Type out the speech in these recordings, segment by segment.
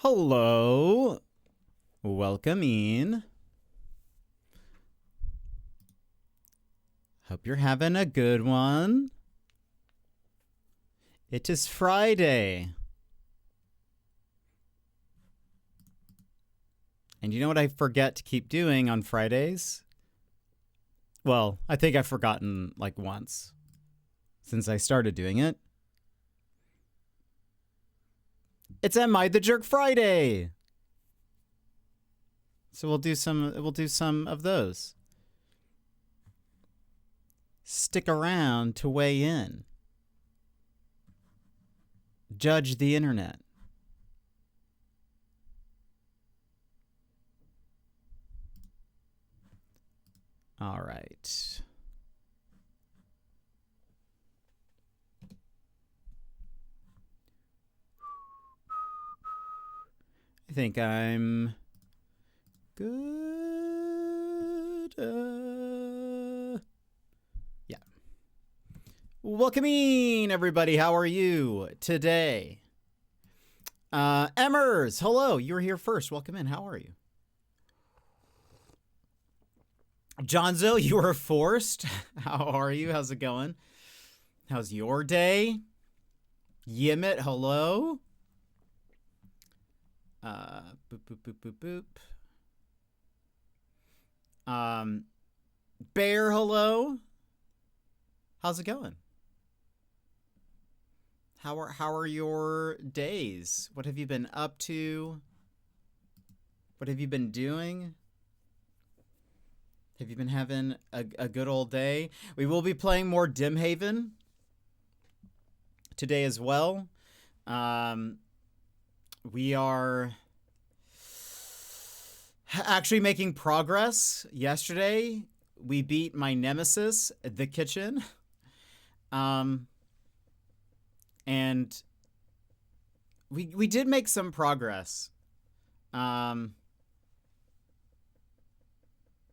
Hello. Welcome in. Hope you're having a good one. It is Friday. And you know what I forget to keep doing on Fridays? Well, I think I've forgotten like once since I started doing it. It's Am I the Jerk Friday. So we'll do some of those. Stick around to weigh in. Judge the internet. All right. I think I'm good. Yeah. Welcome in, everybody. How are you today? Emmers, hello. You were here first. Welcome in. How are you? Johnzo, you were forced. How are you? How's it going? How's your day? Yimit, hello. Boop, boop, boop, boop, boop. Bear, hello. How's it going? How are your days? What have you been up to? What have you been doing? Have you been having a good old day? We will be playing more Dimhaven today as well. We are actually making progress. Yesterday, we beat my nemesis, the kitchen. And we did make some progress. So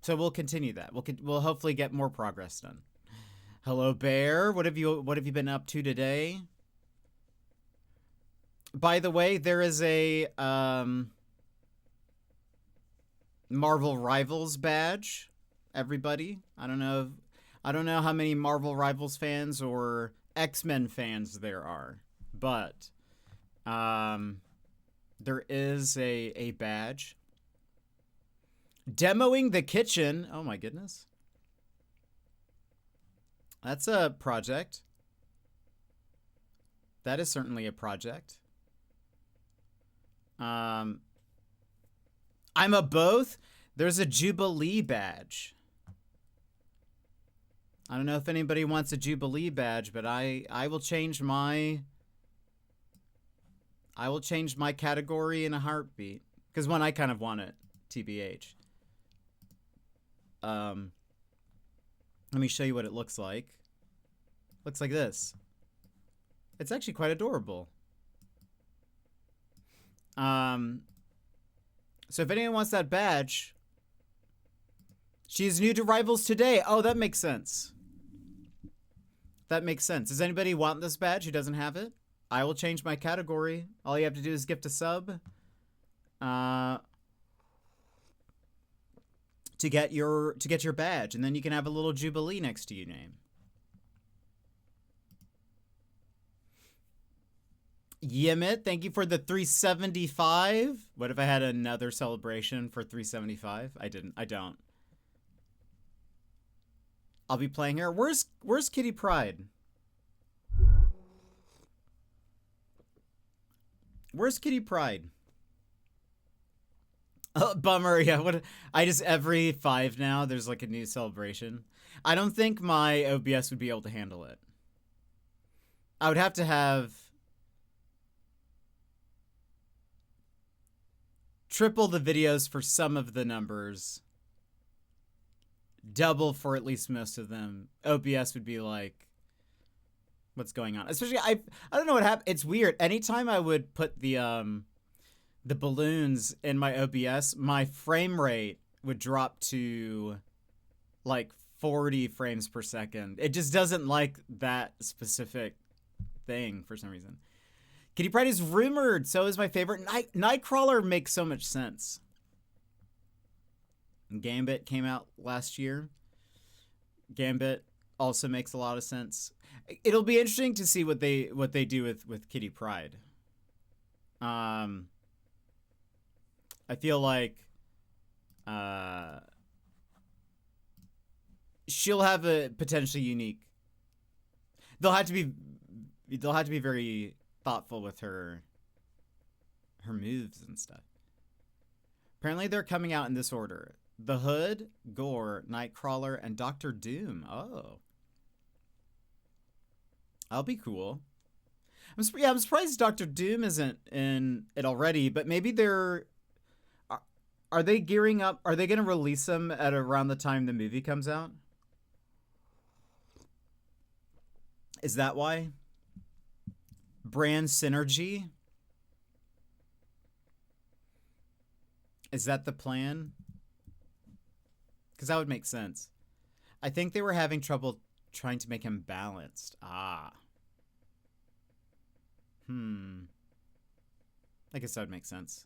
we'll continue that. We'll hopefully get more progress done. Hello, Bear. What have you been up to today? By the way, there is a Marvel Rivals badge. Everybody, I don't know how many Marvel Rivals fans or X-Men fans there are, but there is a badge. Demoing the kitchen. Oh my goodness. That's a project. That is certainly a project. I'm a both. There's a Jubilee badge. I don't know if anybody wants a Jubilee badge, but I will change my category in a heartbeat. Because one, I kind of want it, TBH. Let me show you what it looks like. Looks like this. It's actually quite adorable. So if anyone wants that badge, she's new to Rivals today. Oh, that makes sense. That makes sense. Does anybody want this badge who doesn't have it? I will change my category. All you have to do is gift a sub. To get your badge, and then you can have a little Jubilee next to your name. Yimit, thank you for the 375. What if I had another celebration for 375? I didn't. I don't. I'll be playing her. Where's Kitty Pride? Where's Kitty Pride? Oh, bummer. Yeah, what? I just every 5 now there's like a new celebration. I don't think my OBS would be able to handle it. I would have to have triple the videos for some of the numbers, double for at least most of them. OBS would be like, what's going on? Especially I don't know what happened. It's weird. Anytime I would put the balloons in my OBS, my frame rate would drop to like 40 frames per second. It just doesn't like that specific thing for some reason. Kitty Pryde is rumored. So is my favorite. Nightcrawler makes so much sense. Gambit came out last year. Gambit also makes a lot of sense. It'll be interesting to see what they do with Kitty Pryde. I feel like she'll have a potentially unique. They'll have to be very thoughtful with her moves and stuff. Apparently they're coming out in this order: The Hood, Gore, Nightcrawler, and Doctor Doom. Oh, that'll be cool. I'm surprised Doctor Doom isn't in it already, but maybe they're. Are they gearing up? Are they going to release them at around the time the movie comes out? Is that why? Brand synergy? Is that the plan? Because that would make sense. I think they were having trouble trying to make him balanced. Ah. I guess that would make sense.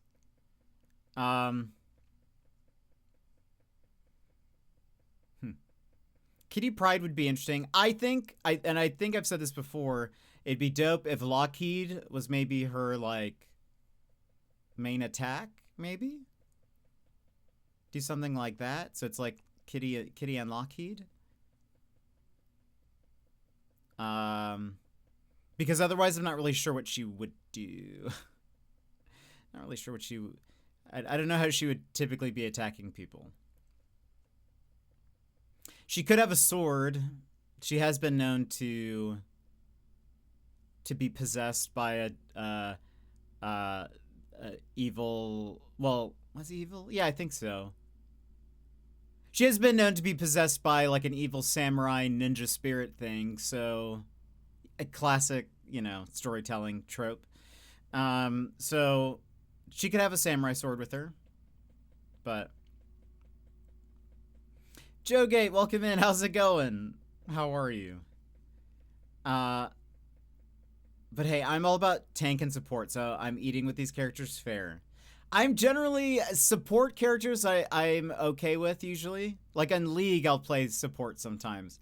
Kitty Pryde would be interesting. I think I've said this before, it'd be dope if Lockheed was maybe her, like, main attack, maybe? Do something like that. So it's like Kitty and Lockheed. Because otherwise I'm not really sure what she would do. Not really sure what she... I don't know how she would typically be attacking people. She could have a sword. She has been known to be possessed by a evil... Well, was he evil? Yeah, I think so. She has been known to be possessed by, like, an evil samurai ninja spirit thing, so... A classic, storytelling trope. So she could have a samurai sword with her. But Joe Gate, welcome in. How's it going? How are you? But hey, I'm all about tank and support, so I'm eating with these characters fair. I'm generally support characters I'm okay with usually. Like in League, I'll play support sometimes.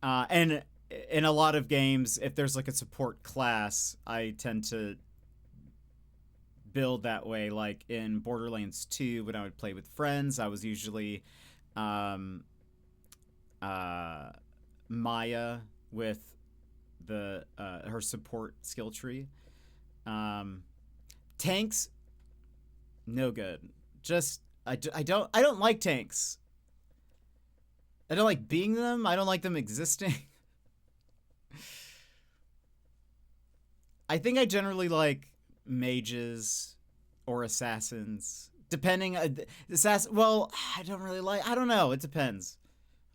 And in a lot of games, if there's like a support class, I tend to build that way. Like in Borderlands 2, when I would play with friends, I was usually Maya with the her support skill tree. Tanks, no good. Just I don't like tanks. I don't like being them. I don't like them existing. I think I generally like mages or assassins, depending. Well, I don't really like. I don't know. It depends.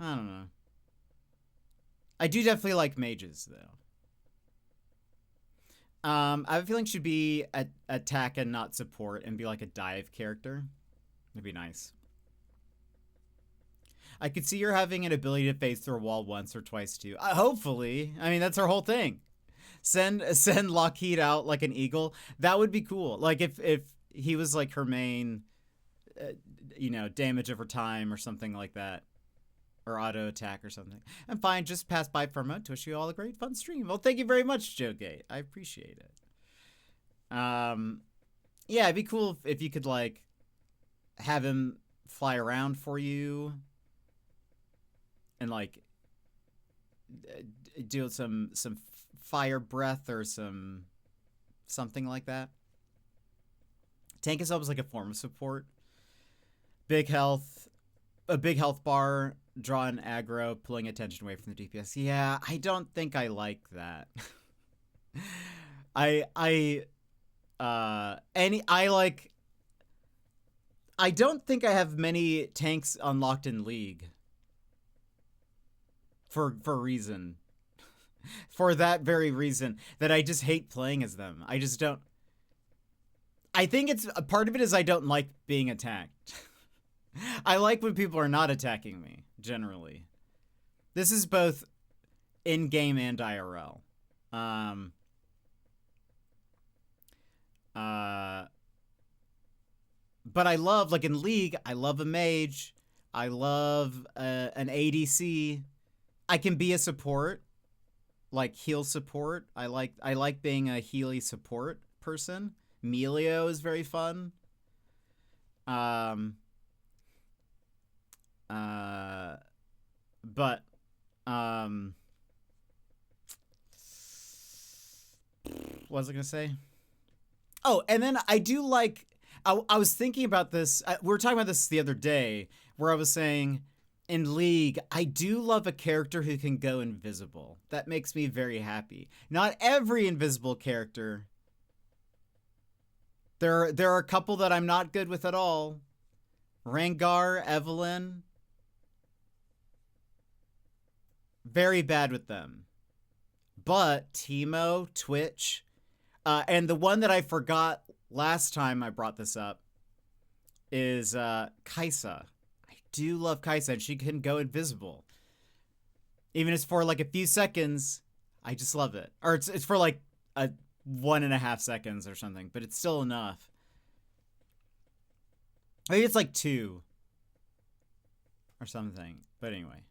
I don't know. I do definitely like mages though. I have a feeling she'd be attack and not support, and be like a dive character. It'd be nice. I could see her having an ability to phase through a wall once or twice too. Hopefully. I mean, that's her whole thing. Send Lockheed out like an eagle. That would be cool. Like if he was like her main, damage over time or something like that, or auto attack or something. And fine, just pass by for a moment to wish you all a great fun stream. Well, thank you very much, Joe Gate. I appreciate it. Yeah, it'd be cool if you could like have him fly around for you and like do some fire breath or something like that. Tank is always like a form of support. A big health bar, draw an aggro, pulling attention away from the DPS. Yeah, I don't think I like that. I don't think I have many tanks unlocked in League. For a reason. For that very reason, that I just hate playing as them. I just don't. I think it's a part of it is I don't like being attacked. I like when people are not attacking me, generally. This is both in-game and IRL. But I love, like in League, I love a mage. I love an ADC. I can be a support, like heal support. I like being a healy support person. Melio is very fun. But what was I gonna say? Oh, and then I do like. I was thinking about this. We were talking about this the other day, where I was saying, in League, I do love a character who can go invisible. That makes me very happy. Not every invisible character. There are a couple that I'm not good with at all. Rengar, Evelynn. Very bad with them. But Teemo, Twitch, and the one that I forgot last time I brought this up is Kai'Sa. I do love Kai'Sa, and she can go invisible. Even if it's for like a few seconds, I just love it. Or it's for like a 1.5 seconds or something, but it's still enough. Maybe it's like 2 or something. But anyway.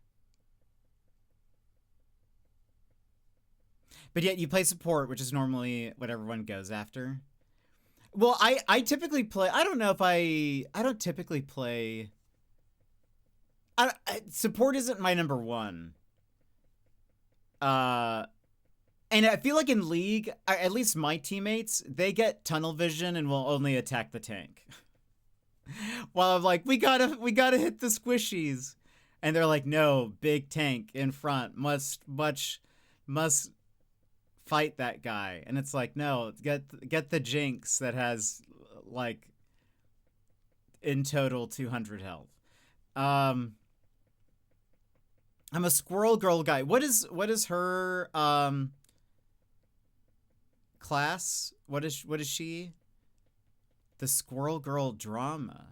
But yet you play support, which is normally what everyone goes after. Well, I typically play. I don't know if I don't typically play. Support isn't my number one. And I feel like in League, at least my teammates, they get tunnel vision and will only attack the tank. While I'm like, we gotta hit the squishies, and they're like, no, big tank in front must fight that guy. And it's like, no, get the Jinx that has like in total 200 health. I'm a squirrel girl guy. What is her class? What is she? The squirrel girl drama.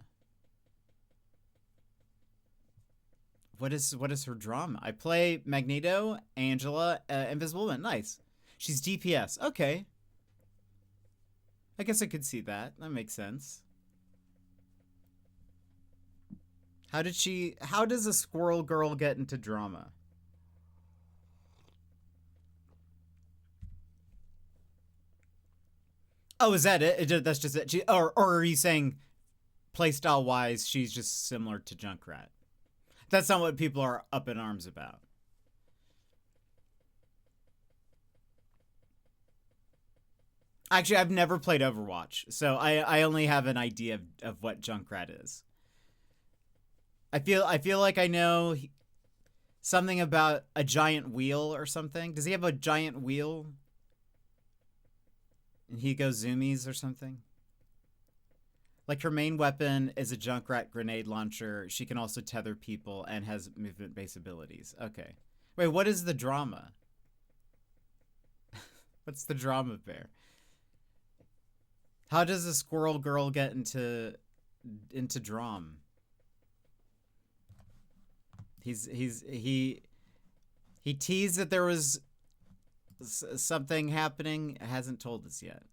What is her drama? I play Magneto, Angela, Invisible Woman. Nice. She's DPS. Okay. I guess I could see that. That makes sense. How does a squirrel girl get into drama? Oh, is that it? That's just it. Or are you saying playstyle wise, she's just similar to Junkrat? That's not what people are up in arms about. Actually, I've never played Overwatch, so I only have an idea of what Junkrat is. I feel like I know something about a giant wheel or something. Does he have a giant wheel? And he goes zoomies or something? Like her main weapon is a Junkrat grenade launcher. She can also tether people and has movement-based abilities. Okay. Wait, what is the drama? What's the drama bear? How does a squirrel girl get into drum? He teased that there was something happening. Hasn't told us yet.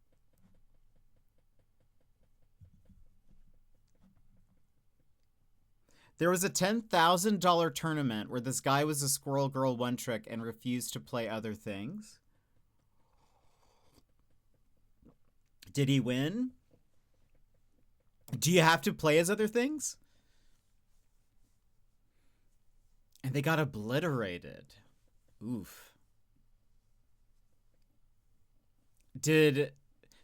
There was a $10,000 tournament where this guy was a squirrel girl one trick and refused to play other things. Did he win? Do you have to play as other things? And they got obliterated. Oof.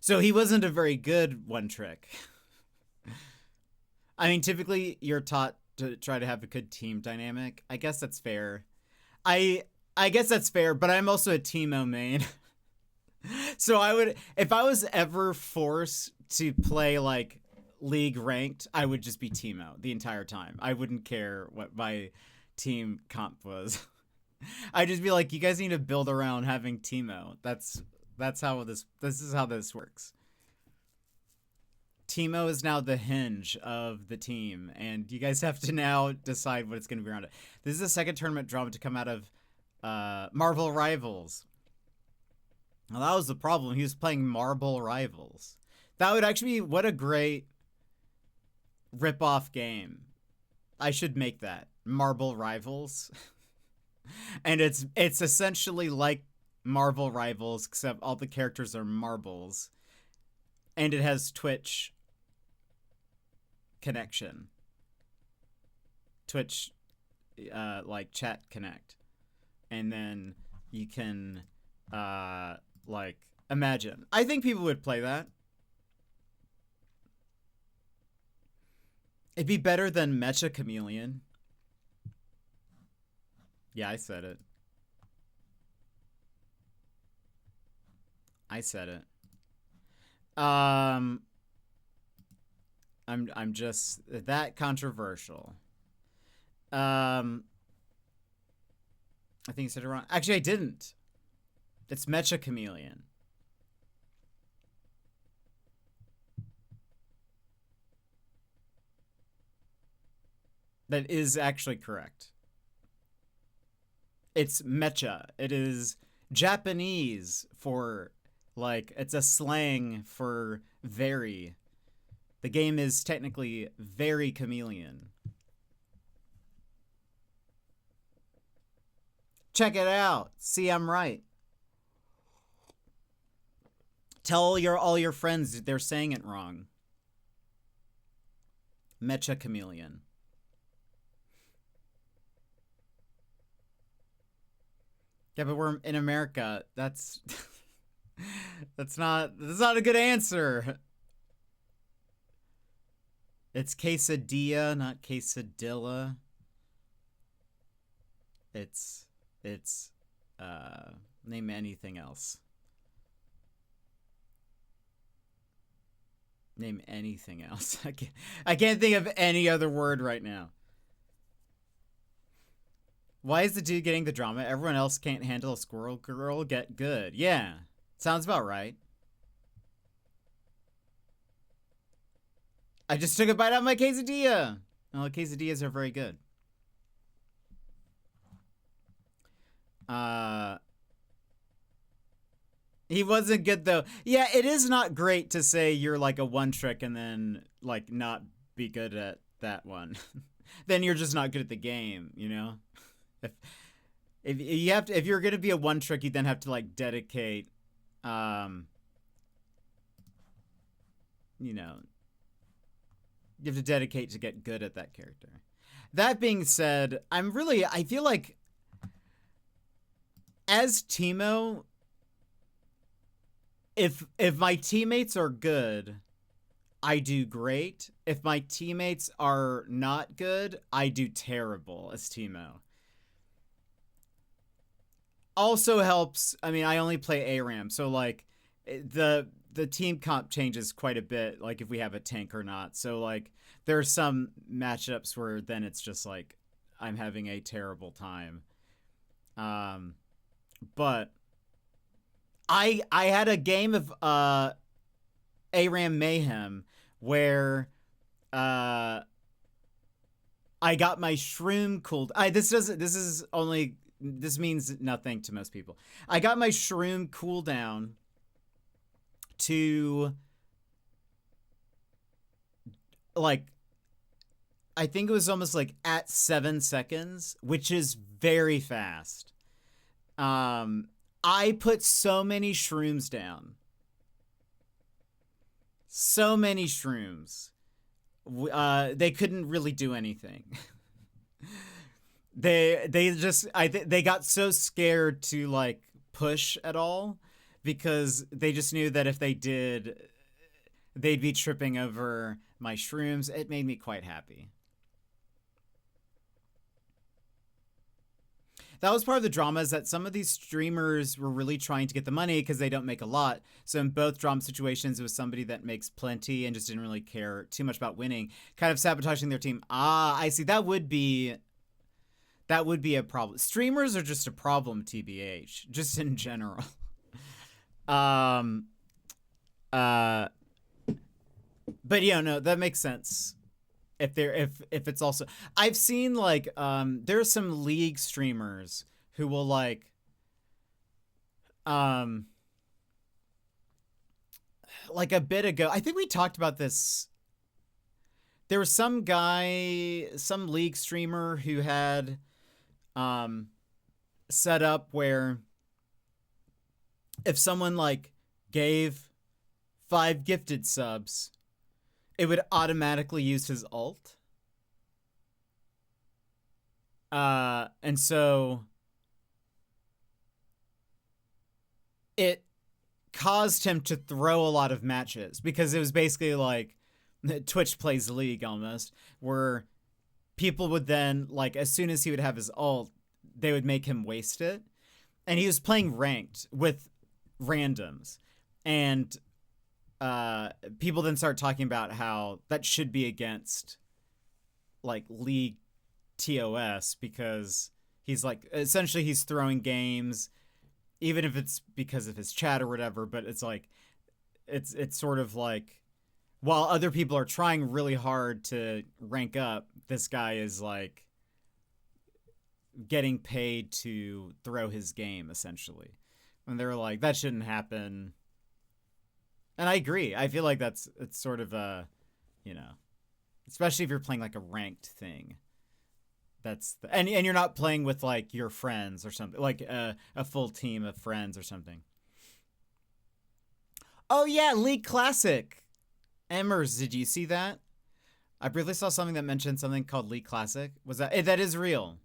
So he wasn't a very good one trick. I mean, typically you're taught to try to have a good team dynamic. I guess that's fair. I guess that's fair, but I'm also a Teemo main. So I would, if I was ever forced to play like League ranked, I would just be Teemo the entire time. I wouldn't care what my team comp was. I'd just be like, you guys need to build around having Teemo. That's how this is how this works. Teemo is now the hinge of the team, and you guys have to now decide what it's going to be around it. This is the second tournament drama to come out of Marvel Rivals. Well, that was the problem. He was playing Marble Rivals. That would actually be, what a great rip-off game. I should make that. Marble Rivals. And it's essentially like Marvel Rivals, except all the characters are marbles. And it has Twitch connection. Twitch, like, chat connect. And then you can, like, imagine. I think people would play that. It'd be better than Mecha Chameleon. Yeah, I said it. I said it. I'm just that controversial. I think you said it wrong. Actually, I didn't. It's Mecha Chameleon. That is actually correct. It's mecha. It is Japanese for, like, it's a slang for very. The game is technically very chameleon. Check it out. See, I'm right. Tell all your friends they're saying it wrong. Mecha Chameleon. Yeah, but we're in America. That's that's not a good answer. It's quesadilla, not quesadilla. It's name anything else. Name anything else. I can't think of any other word right now. Why is the dude getting the drama? Everyone else can't handle a squirrel girl. Get good. Yeah. Sounds about right. I just took a bite out of my quesadilla. Well, quesadillas are very good. He wasn't good though. Yeah, it is not great to say you're like a one trick and then like not be good at that one. Then you're just not good at the game, you know? If you have to, if you're gonna be a one trick, you then have to like dedicate, you know, you have to dedicate to get good at that character. That being said, I feel like as Teemo, if my teammates are good, I do great. If my teammates are not good, I do terrible as Teemo. Also helps, I mean, I only play ARAM, so like the team comp changes quite a bit, like if we have a tank or not. So like there are some matchups where then it's just like I'm having a terrible time. But I had a game of ARAM Mayhem where I got my shroom cooled. This means nothing to most people. I got my shroom cooldown to like, I think it was almost like at 7 seconds, which is very fast. I put so many shrooms down. So many shrooms. They couldn't really do anything. They got so scared to like push at all because they just knew that if they did, they'd be tripping over my shrooms. It made me quite happy. That was part of the drama, is that some of these streamers were really trying to get the money because they don't make a lot. So in both drama situations, it was somebody that makes plenty and just didn't really care too much about winning, kind of sabotaging their team. Ah, I see. That would be a problem. Streamers are just a problem, TBH, just in general. But yeah, no, that makes sense. If it's also, I've seen like there's some League streamers who will like like a bit ago, I think we talked about this. There was some guy, some League streamer who had set up where if someone like gave 5 gifted subs, it would automatically use his ult. And so it caused him to throw a lot of matches because it was basically like Twitch plays League almost, where people would then, like, as soon as he would have his ult, they would make him waste it. And he was playing ranked with randoms. And people then start talking about how that should be against like League TOS because he's like, essentially he's throwing games, even if it's because of his chat or whatever, but it's like, it's sort of like, while other people are trying really hard to rank up, this guy is like getting paid to throw his game, essentially. And they're like, that shouldn't happen. And I agree. I feel like it's sort of a, you know, especially if you're playing like a ranked thing. And you're not playing with like your friends or something, like a full team of friends or something. Oh yeah, League Classic. Emmers, did you see that? I briefly saw something that mentioned something called League Classic. Was that that is real?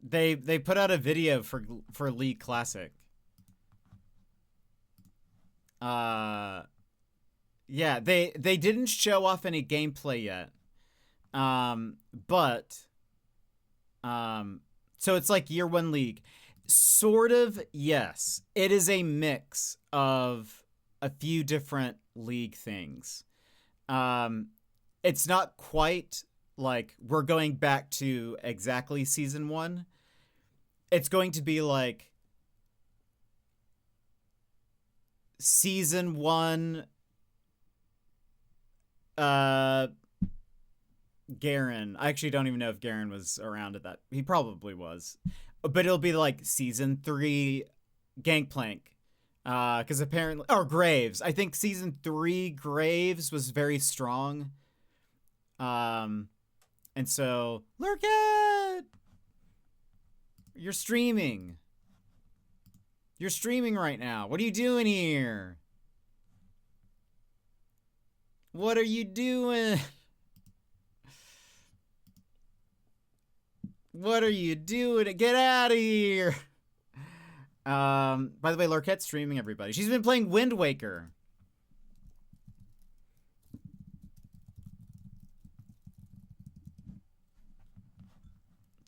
They put out a video for League Classic. Yeah, they didn't show off any gameplay yet. So it's like year 1 League. Sort of, yes. It is a mix of a few different League things. It's not quite like we're going back to exactly season 1. It's going to be like season 1 Garen. I actually don't even know if Garen was around at that. He probably was. But it'll be like season 3 Gangplank. Because apparently, or Graves. I think season 3 Graves was very strong. And so, Lurkit! You're streaming. You're streaming right now. What are you doing here? What are you doing? What are you doing? Get out of here. By the way, Lurket's streaming, everybody. She's been playing Wind Waker.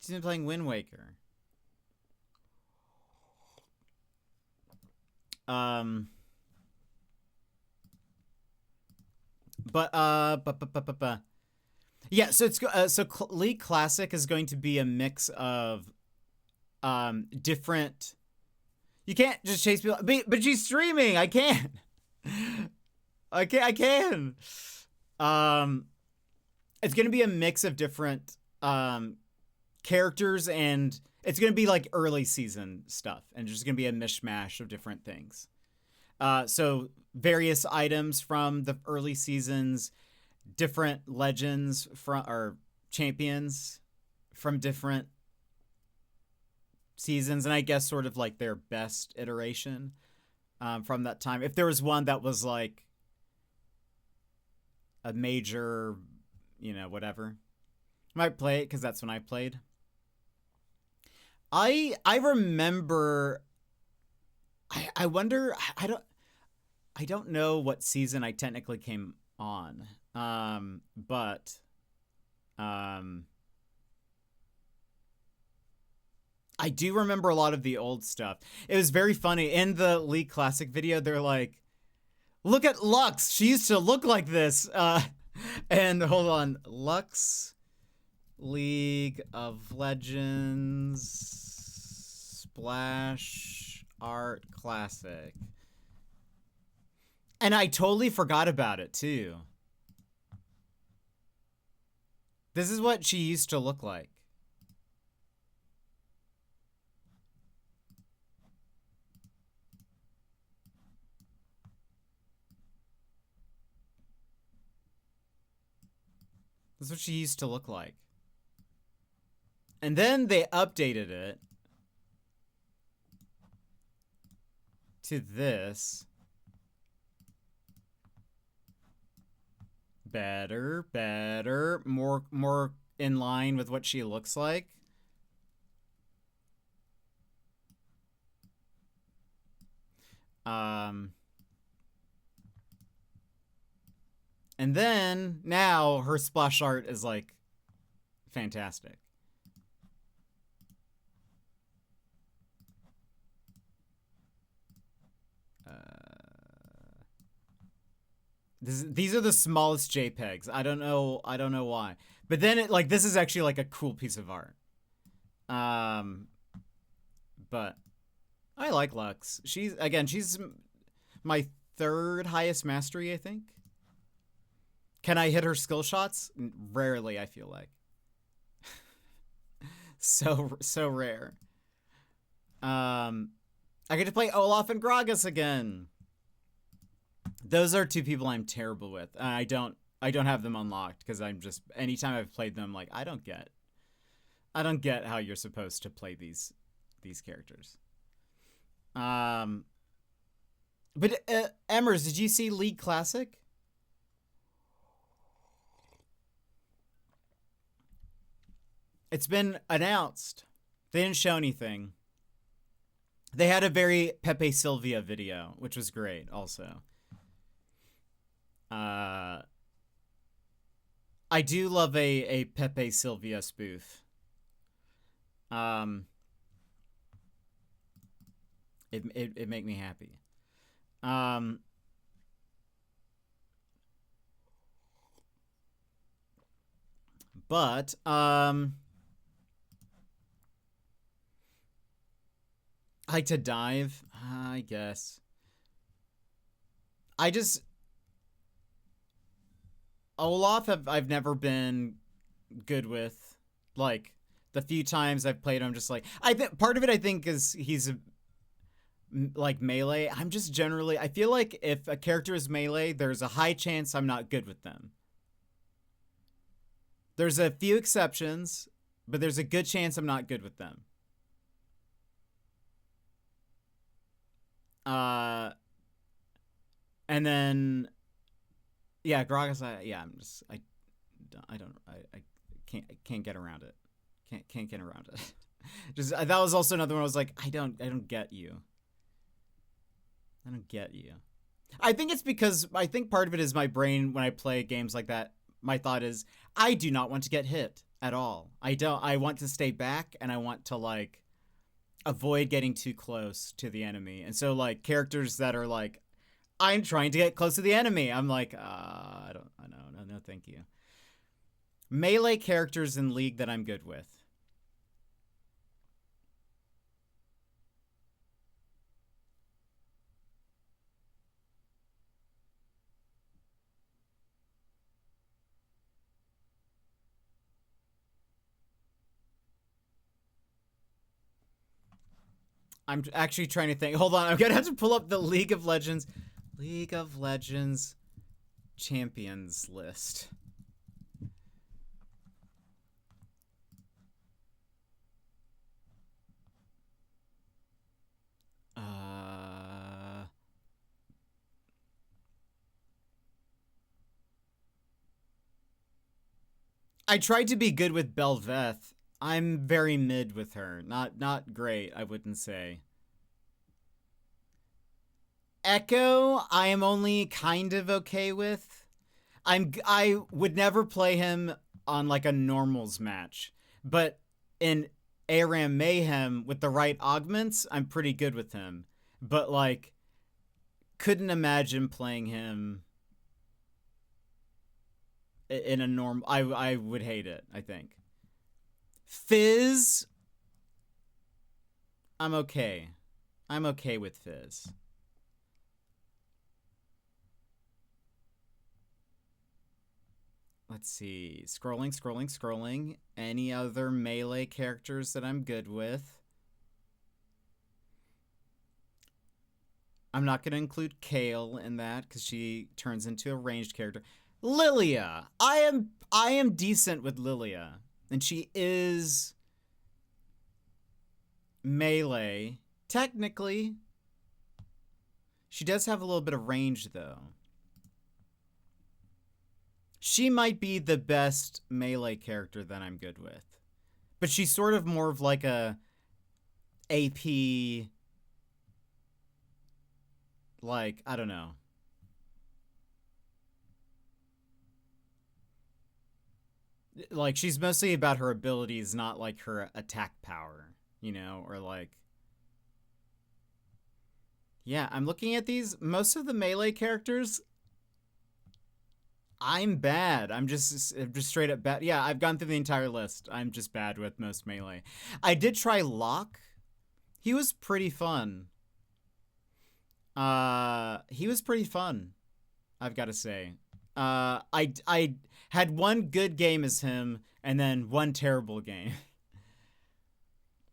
She's been playing Wind Waker. Yeah, so it's League Classic is going to be a mix of different. You can't just chase people, but she's streaming. I can't. I can. It's gonna be a mix of different characters, and it's gonna be like early season stuff, and just gonna be a mishmash of different things. So various items from the early seasons, different legends from or champions from different seasons, and I guess sort of like their best iteration from that time. If there was one that was like a major, whatever, I might play it because that's when I played. I remember. I wonder. I don't know what season I technically came on, but I do remember a lot of the old stuff. It was very funny. In the League Classic video, they're like, look at Lux. She used to look like this. And hold on. Lux, League of Legends, Splash Art Classic. And I totally forgot about it, too. This is what she used to look like. That's what she used to look like. And then they updated it to this. Better, better, more in line with what she looks like. And then now her splash art is like fantastic. These are the smallest JPEGs. I don't know why. But then it like this is actually like a cool piece of art. But I like Lux. She's my third highest mastery, I think. Can I hit her skill shots? Rarely, I feel like. so rare. I get to play Olaf and Gragas again. Those are two people I'm terrible with. I don't have them unlocked because I'm just anytime I've played them, like I don't get how you're supposed to play these characters. But Emmers, did you see League Classic? It's been announced. They didn't show anything. They had a very Pepe Sylvia video, which was great also. I do love a Pepe Sylvia spoof. It make me happy. But I like to dive, I guess. Olaf I've never been good with. Like the few times I've played him, just like I think part of it I think is he's like melee. I'm just generally I feel like if a character is melee, there's a high chance I'm not good with them. There's a few exceptions, but there's a good chance I'm not good with them. And then yeah, Gragas, I can't get around it. Can't get around it. Just that was also another one I was like, I don't get you. I don't get you. I think it's because I think part of it is my brain when I play games like that, my thought is I do not want to get hit at all. I want to stay back and I want to like avoid getting too close to the enemy. And so like characters that are like I'm trying to get close to the enemy. I'm like, no, thank you. Melee characters in League that I'm good with. I'm actually trying to think. Hold on, I'm gonna have to pull up the League of Legends champions list. I tried to be good with Belveth. I'm very mid with her. Not great, I wouldn't say. Echo, I am only kind of okay with. I would never play him on like a normals match, but in ARAM Mayhem with the right augments, I'm pretty good with him. But like, couldn't imagine playing him in a norm. I would hate it, I think. Fizz, I'm okay. I'm okay with Fizz. Let's see. Scrolling. Any other melee characters that I'm good with? I'm not going to include Kale in that because she turns into a ranged character. Lilia. I am decent with Lilia, and she is melee. Technically, she does have a little bit of range though. She might be the best melee character that I'm good with. But she's sort of more of like a AP, like, I don't know. Like, she's mostly about her abilities, not like her attack power, you know, or like. Yeah, I'm looking at these. Most of the melee characters, I'm bad. I'm just straight up bad. Yeah, I've gone through the entire list. I'm just bad with most melee. I did try Locke. He was pretty fun. He was pretty fun, I've got to say. I had one good game as him and then one terrible game.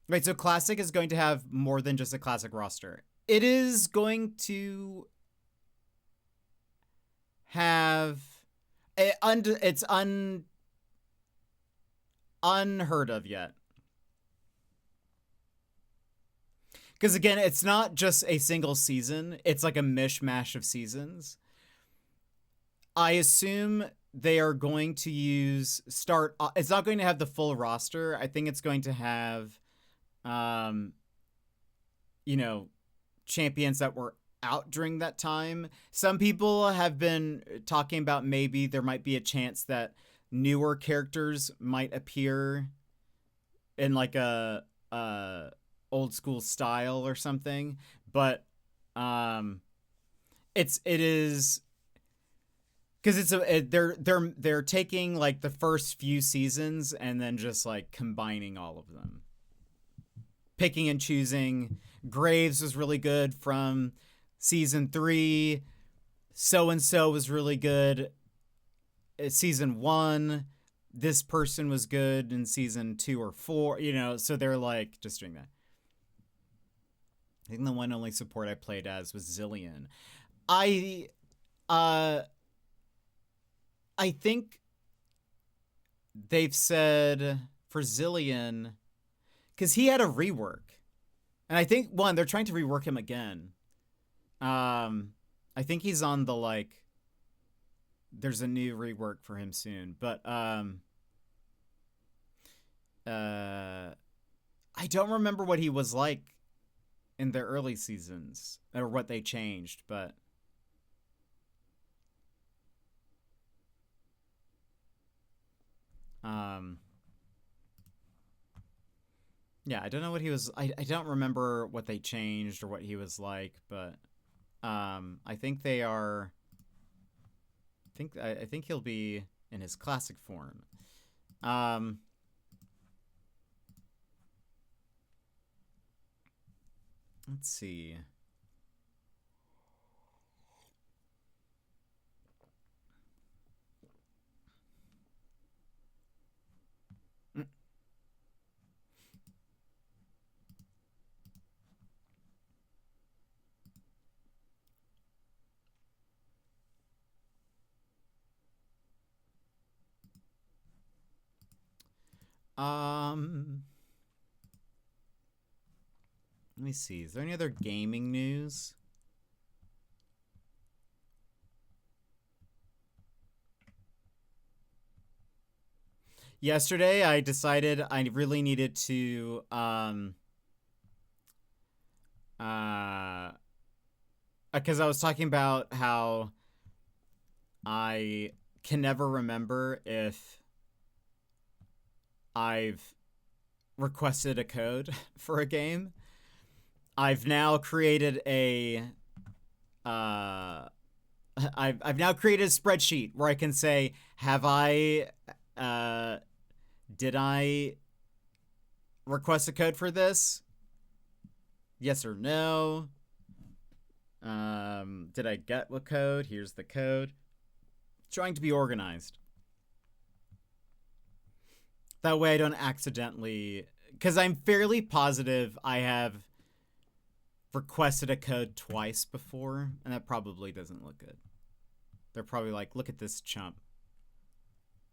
Right, so Classic is going to have more than just a Classic roster. It is going to have it's unheard of yet. Because again, it's not just a single season. It's like a mishmash of seasons. I assume they are going to it's not going to have the full roster. I think it's going to have, you know, champions that were out during that time. Some people have been talking about maybe there might be a chance that newer characters might appear in like a old school style or something, but it is because they're taking like the first few seasons and then just like combining all of them, picking and choosing. Graves was really good from season 3. So-and-so was really good season 1. This person was good in season 2 or 4, you know, so they're like just doing that. I think the one only support I played as was Zillion. I think they've said for Zillion, because he had a rework. And I think, one, they're trying to rework him again. I think he's on the, like, there's a new rework for him soon. But, I don't remember what he was like in their early seasons, or what they changed, but... Yeah, I don't know what he was. I don't remember what they changed or what he was like, but I think they are. I think he'll be in his classic form. Let's see. Let me see. Is there any other gaming news? Yesterday, I decided I really needed to, because I was talking about how I can never remember if I've requested a code for a game. I've now created I've now created a spreadsheet where I can say, did I request a code for this? Yes or no? Did I get what code? Here's the code. Trying to be organized. That way I don't accidentally... Because I'm fairly positive I have requested a code twice before, and that probably doesn't look good. They're probably like, look at this chump.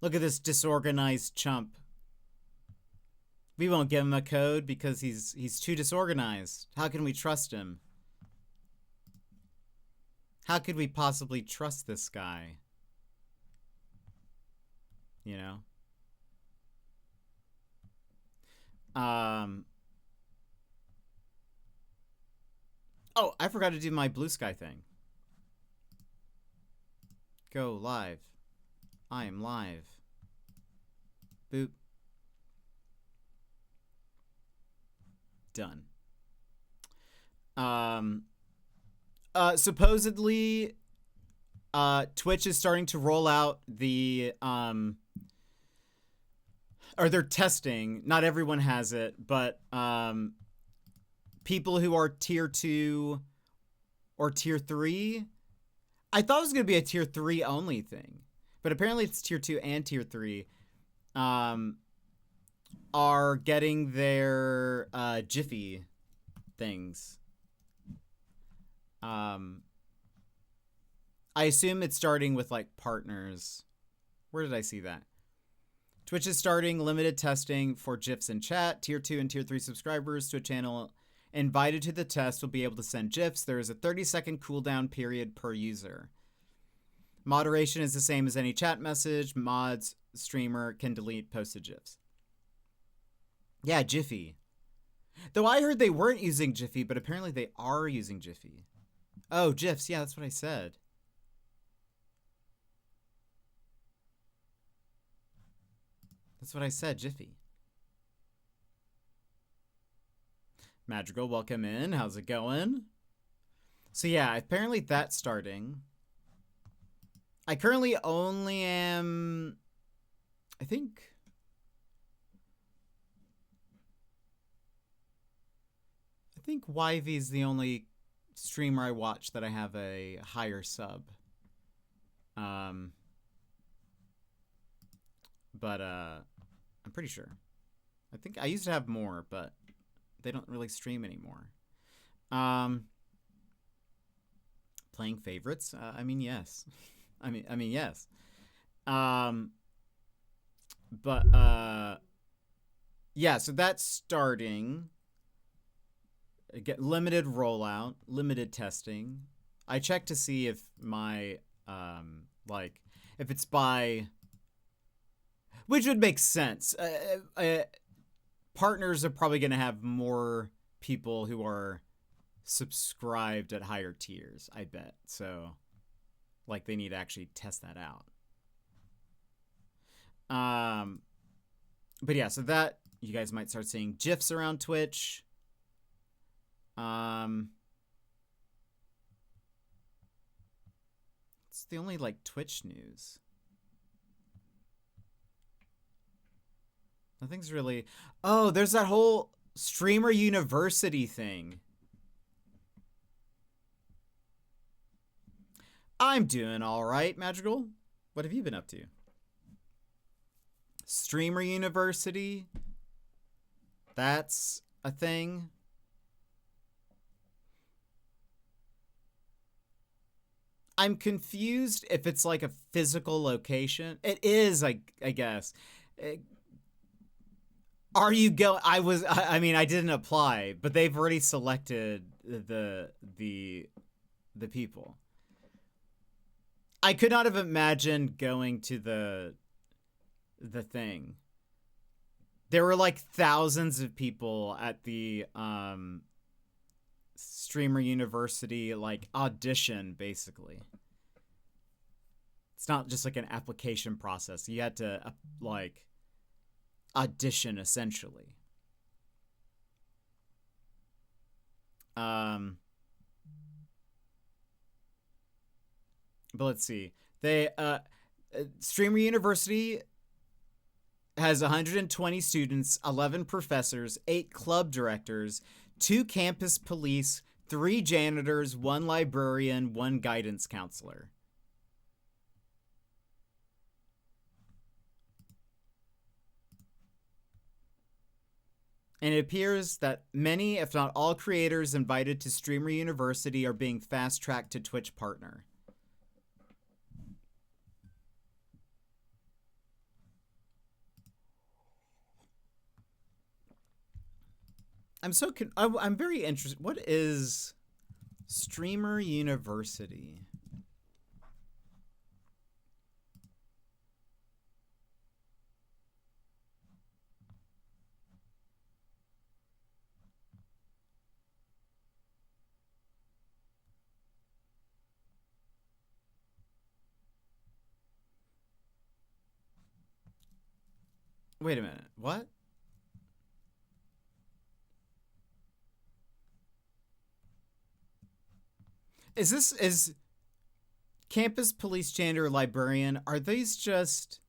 Look at this disorganized chump. We won't give him a code because he's too disorganized. How can we trust him? How could we possibly trust this guy? You know? Oh, I forgot to do my blue sky thing. Go live. I am live. Boop. Done. Supposedly, Twitch is starting to roll out the, or they're testing. Not everyone has it, but, people who are tier 2 or tier 3. I thought it was going to be a tier 3 only thing, but apparently it's tier 2 and tier 3, are getting their, Jiffy things. I assume it's starting with like partners. Where did I see that? Twitch is starting limited testing for GIFs in chat. Tier 2 and tier 3 subscribers to a channel invited to the test will be able to send GIFs. There is a 30-second cooldown period per user. Moderation is the same as any chat message. Mods streamer can delete posted GIFs. Yeah, Jiffy. Though I heard they weren't using Jiffy, but apparently they are using Jiffy. Oh, GIFs. Yeah, that's what I said. That's what I said, Jiffy. Madrigal, welcome in. How's it going? So yeah, apparently that's starting. I currently only am... I think Yvie is the only streamer I watch that I have a higher sub. But I'm pretty sure. I think I used to have more, but they don't really stream anymore. Playing favorites? I mean, yes. I mean, yes. But yeah, so that's starting. Get limited rollout, limited testing. I checked to see if my like if it's by, which would make sense. Partners are probably going to have more people who are subscribed at higher tiers, I bet. So like they need to actually test that out. But yeah, so that you guys might start seeing GIFs around Twitch. It's the only like Twitch news. Nothing's really... Oh, there's that whole Streamer University thing. I'm doing all right, Madrigal. What have you been up to? Streamer University? That's a thing. I'm confused if it's like a physical location. It is, I guess. Are you going? I mean, I didn't apply, but they've already selected the people. I could not have imagined going to the thing. There were like thousands of people at the Streamer University like audition, basically. It's not just like an application process. You had to like audition essentially. But let's see. They Streamer University has 120 students, 11 professors, 8 club directors, 2 campus police, 3 janitors, 1 librarian, 1 guidance counselor. And it appears that many, if not all, creators invited to Streamer University are being fast-tracked to Twitch partner. I'm very interested. What is Streamer University? Wait a minute. What? Is campus police janitor librarian, are these just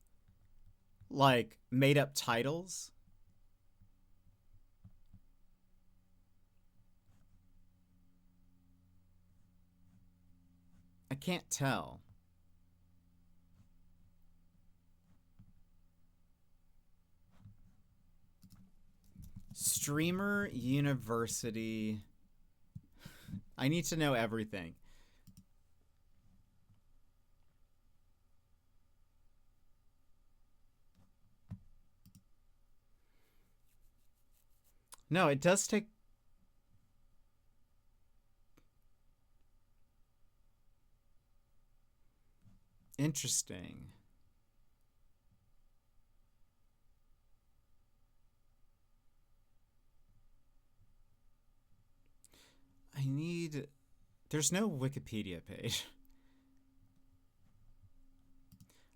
like made up titles? I can't tell. Streamer University. I need to know everything. No, it does take... Interesting. I need... There's no Wikipedia page.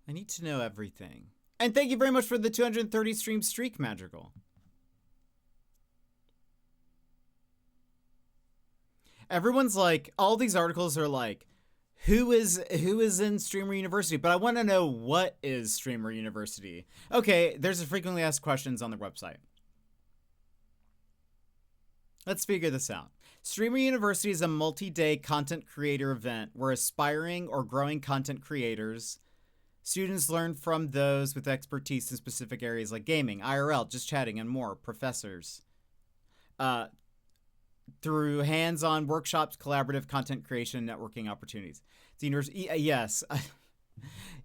I need to know everything. And thank you very much for the 230 stream streak, Magical. Everyone's like, all these articles are like, who is in Streamer University? But I want to know what is Streamer University. Okay, there's a frequently asked questions on the website. Let's figure this out. Streamer University is a multi-day content creator event where aspiring or growing content creators, students learn from those with expertise in specific areas like gaming, IRL, just chatting, and more, professors. Through hands-on workshops, collaborative content creation, and networking opportunities. The university, yes.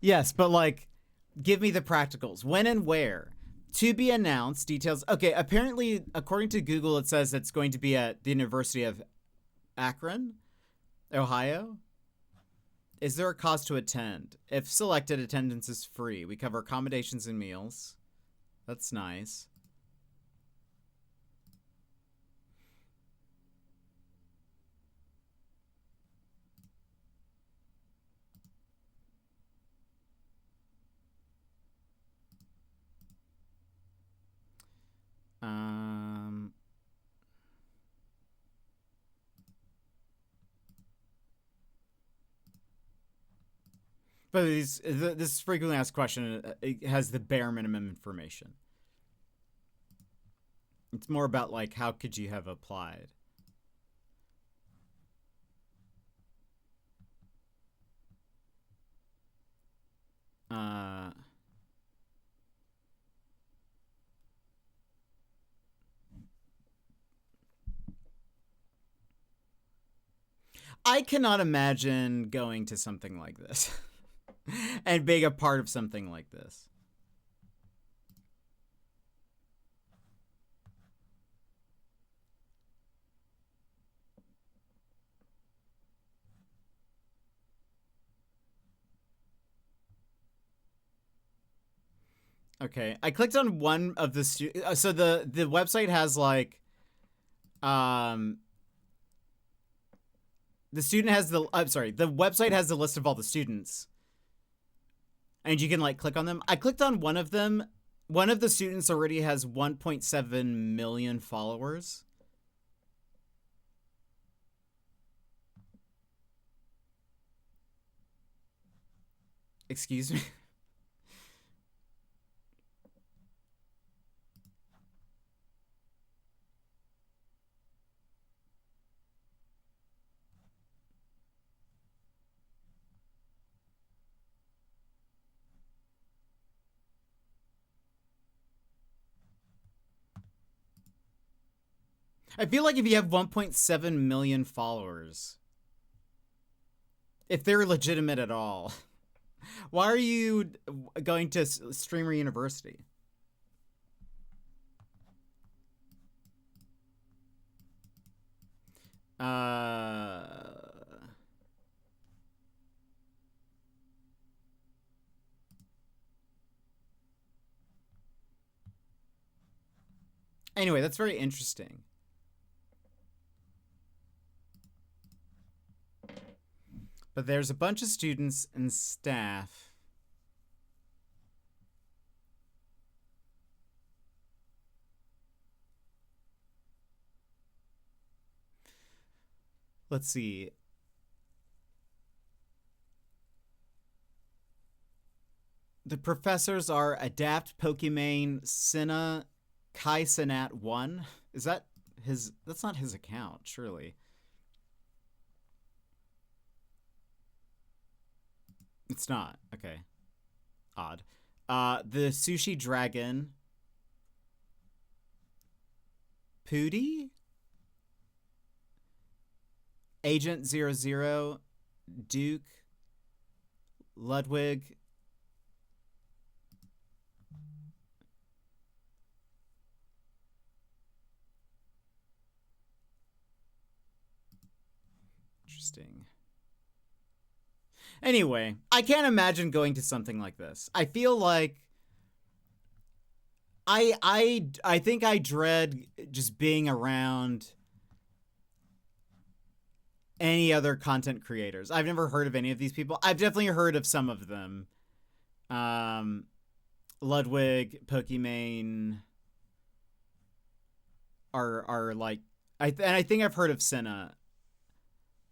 Yes, but like, give me the practicals. When and where? To be announced, details. Okay, apparently, according to Google, it says it's going to be at the University of Akron, Ohio. Is there a cost to attend? If selected, attendance is free. We cover accommodations and meals. That's nice. But this frequently asked question it has the bare minimum information. It's more about like how could you have applied. I cannot imagine going to something like this and being a part of something like this. Okay, I clicked on one of the so the website has like the student has the I'm sorry, the website has the list of all the students. And you can like click on them. I clicked on one of them. One of the students already has 1.7 million followers. Excuse me. I feel like if you have 1.7 million followers, if they're legitimate at all, why are you going to Streamer University? Anyway, that's very interesting. But there's a bunch of students and staff. Let's see. The professors are Adapt, Pokimane, Cinna, Kai Sinat 1. Is that his? That's not his account, surely. It's not. Okay. Odd. The Sushi Dragon. Pooty? Agent 00, Duke, Ludwig. Interesting. Anyway, I can't imagine going to something like this. I feel like I think I dread just being around any other content creators. I've never heard of any of these people. I've definitely heard of some of them. Ludwig, Pokimane are like, and I think I've heard of Cinna.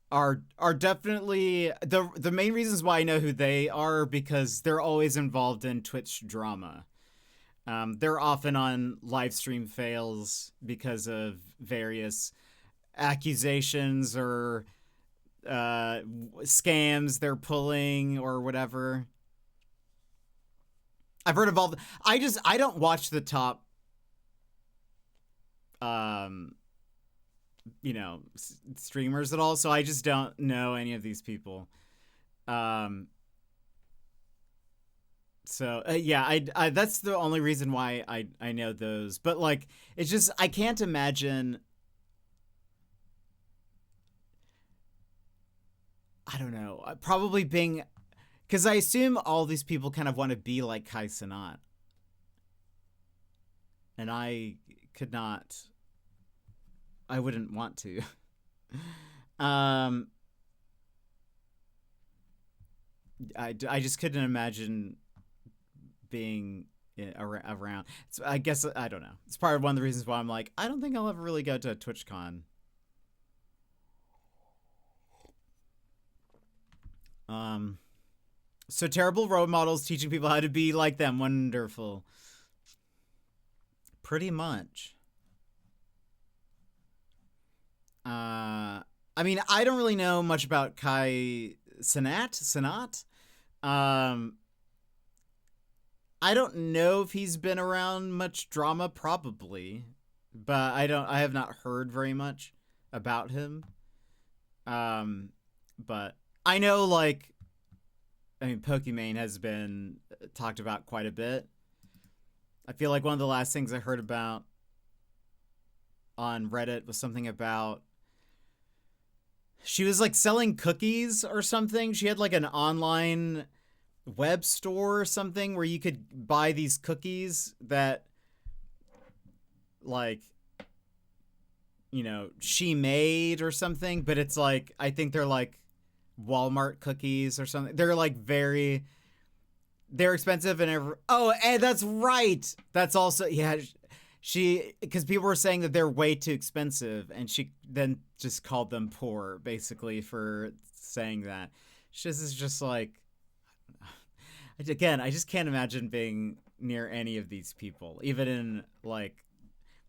Are definitely the main reasons why I know who they are, because they're always involved in Twitch drama. They're often on live stream fails because of various accusations or scams they're pulling or whatever. I've heard of all the, I don't watch the top you know, streamers at all, so I just don't know any of these people. So yeah, I that's the only reason why I know those. But like, it's just, I can't imagine. I don't know. Probably being, because I assume all these people kind of want to be like Kai Cenat, and I could not. I wouldn't want to. I just couldn't imagine being around. So I guess, I don't know. It's part of one of the reasons why I'm like, I don't think I'll ever really go to a TwitchCon. So terrible role models teaching people how to be like them. Wonderful. Pretty much. I mean, I don't really know much about Kai Cenat. I don't know if he's been around much drama, probably, but I have not heard very much about him. But I know, like, I mean, Pokimane has been talked about quite a bit. I feel like one of the last things I heard about on Reddit was something about, she was like selling cookies or something. She had like an online web store or something where you could buy these cookies that, like, you know, she made or something, but it's like, I think they're like Walmart cookies or something. They're like they're expensive and and that's right. That's also, yeah, because people were saying that they're way too expensive, and she then just called them poor, basically, for saying that. This is just like, again, I just can't imagine being near any of these people, even in, like,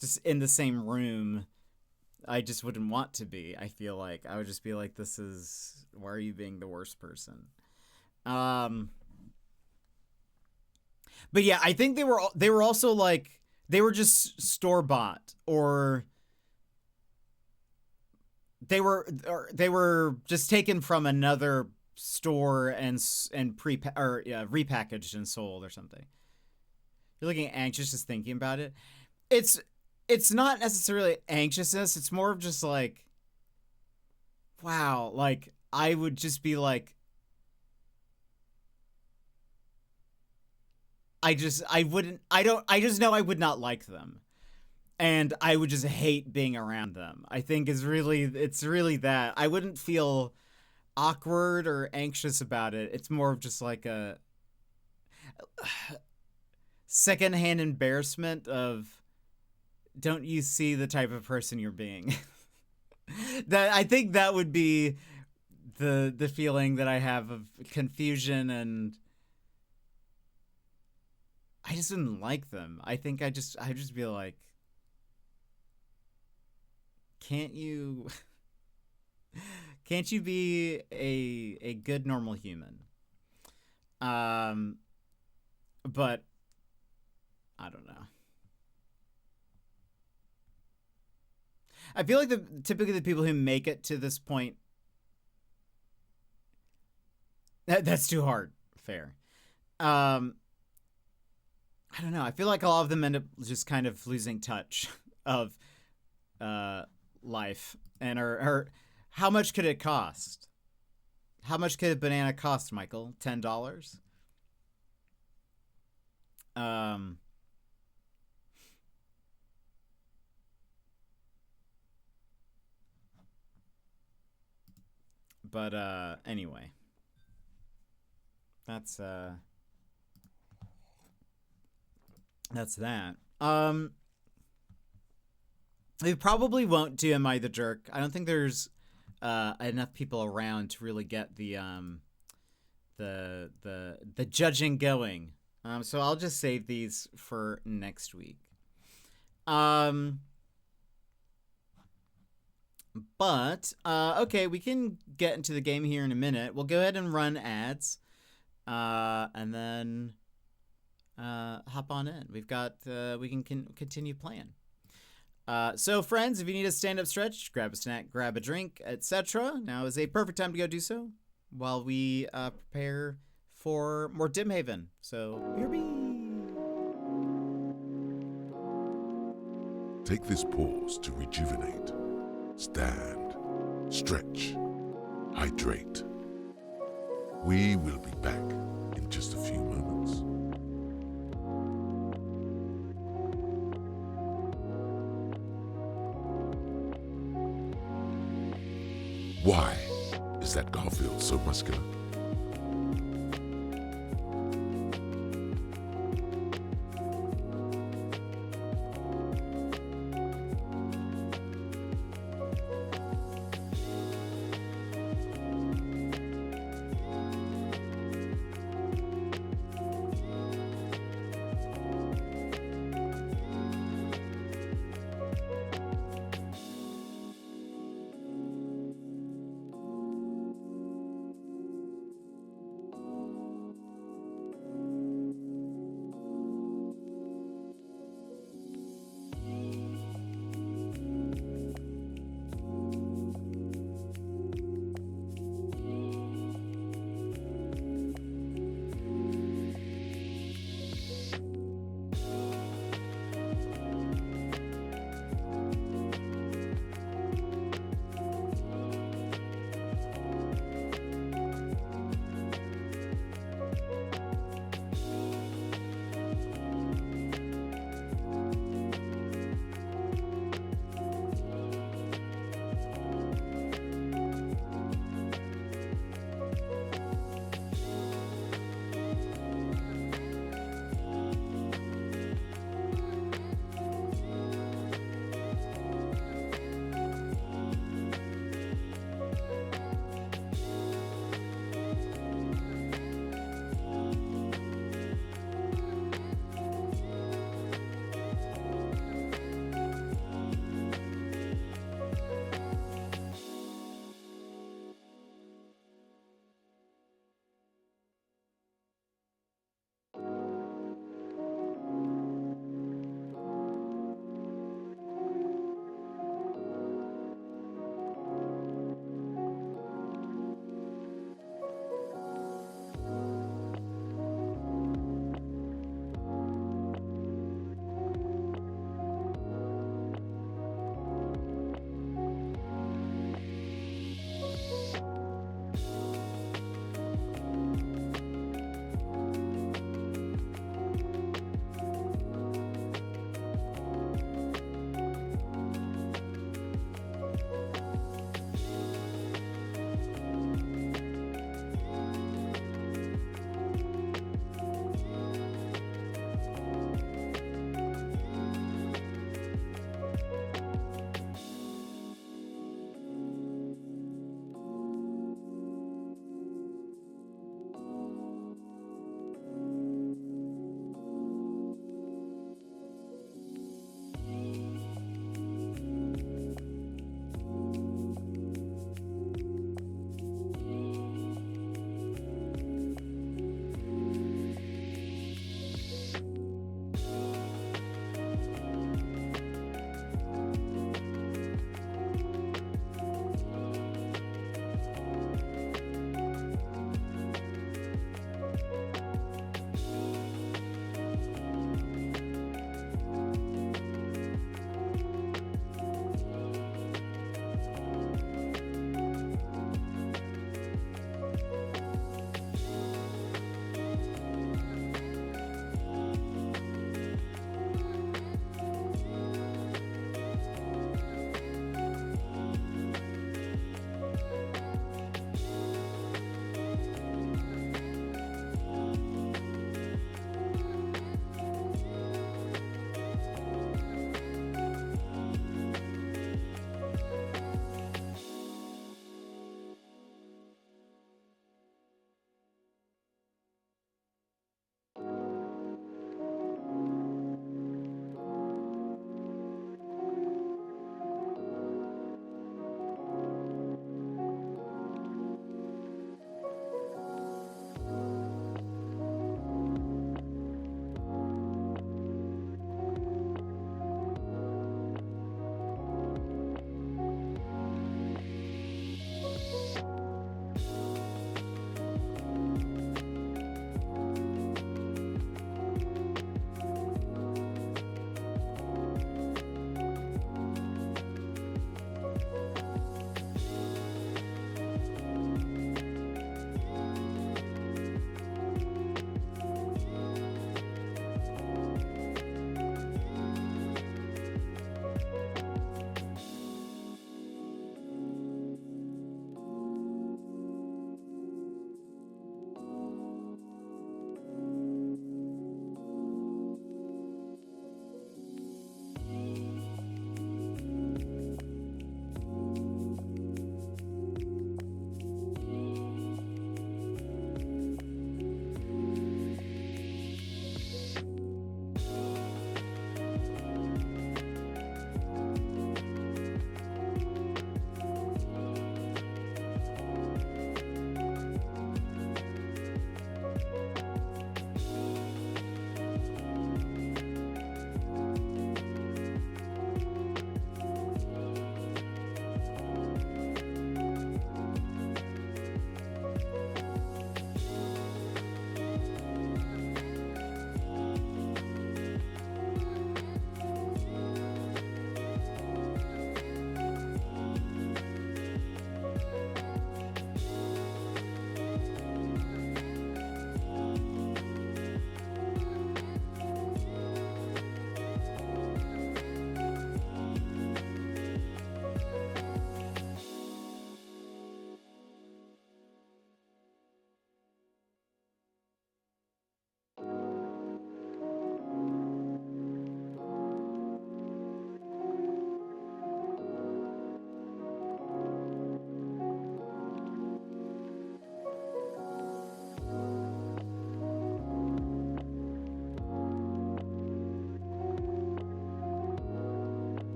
just in the same room. I just wouldn't want to be. I feel like I would just be like, why are you being the worst person? But yeah, I think they were also like, they were just store-bought, or they were just taken from another store and repackaged and sold or something. You're looking anxious just thinking about it. It's not necessarily anxiousness. It's more of just like, wow, like I would just be like, I just know I would not like them. And I would just hate being around them. I think it's really that. I wouldn't feel awkward or anxious about it. It's more of just like a secondhand embarrassment of, don't you see the type of person you're being? That I think that would be the feeling that I have of confusion, and I just wouldn't like them. I think I'd just be like, can't you be a good normal human? But I don't know. I feel like typically the people who make it to this point, that's too hard. Fair. I don't know. I feel like a lot of them end up just kind of losing touch of life, and are how much could it cost? How much could a banana cost, Michael? $10? But anyway. That's that. We probably won't do Am I the Jerk. I don't think there's enough people around to really get the judging going. So I'll just save these for next week. But okay, we can get into the game here in a minute. We'll go ahead and run ads, and then hop on in. We've got we can continue playing. So friends, if you need a stand-up stretch, grab a snack, grab a drink, etc. Now is a perfect time to go do so while we prepare for more Dimhaven. So BRB. Take this pause to rejuvenate. Stand, stretch, hydrate. We will be back in just a few moments. Why is that Garfield so muscular?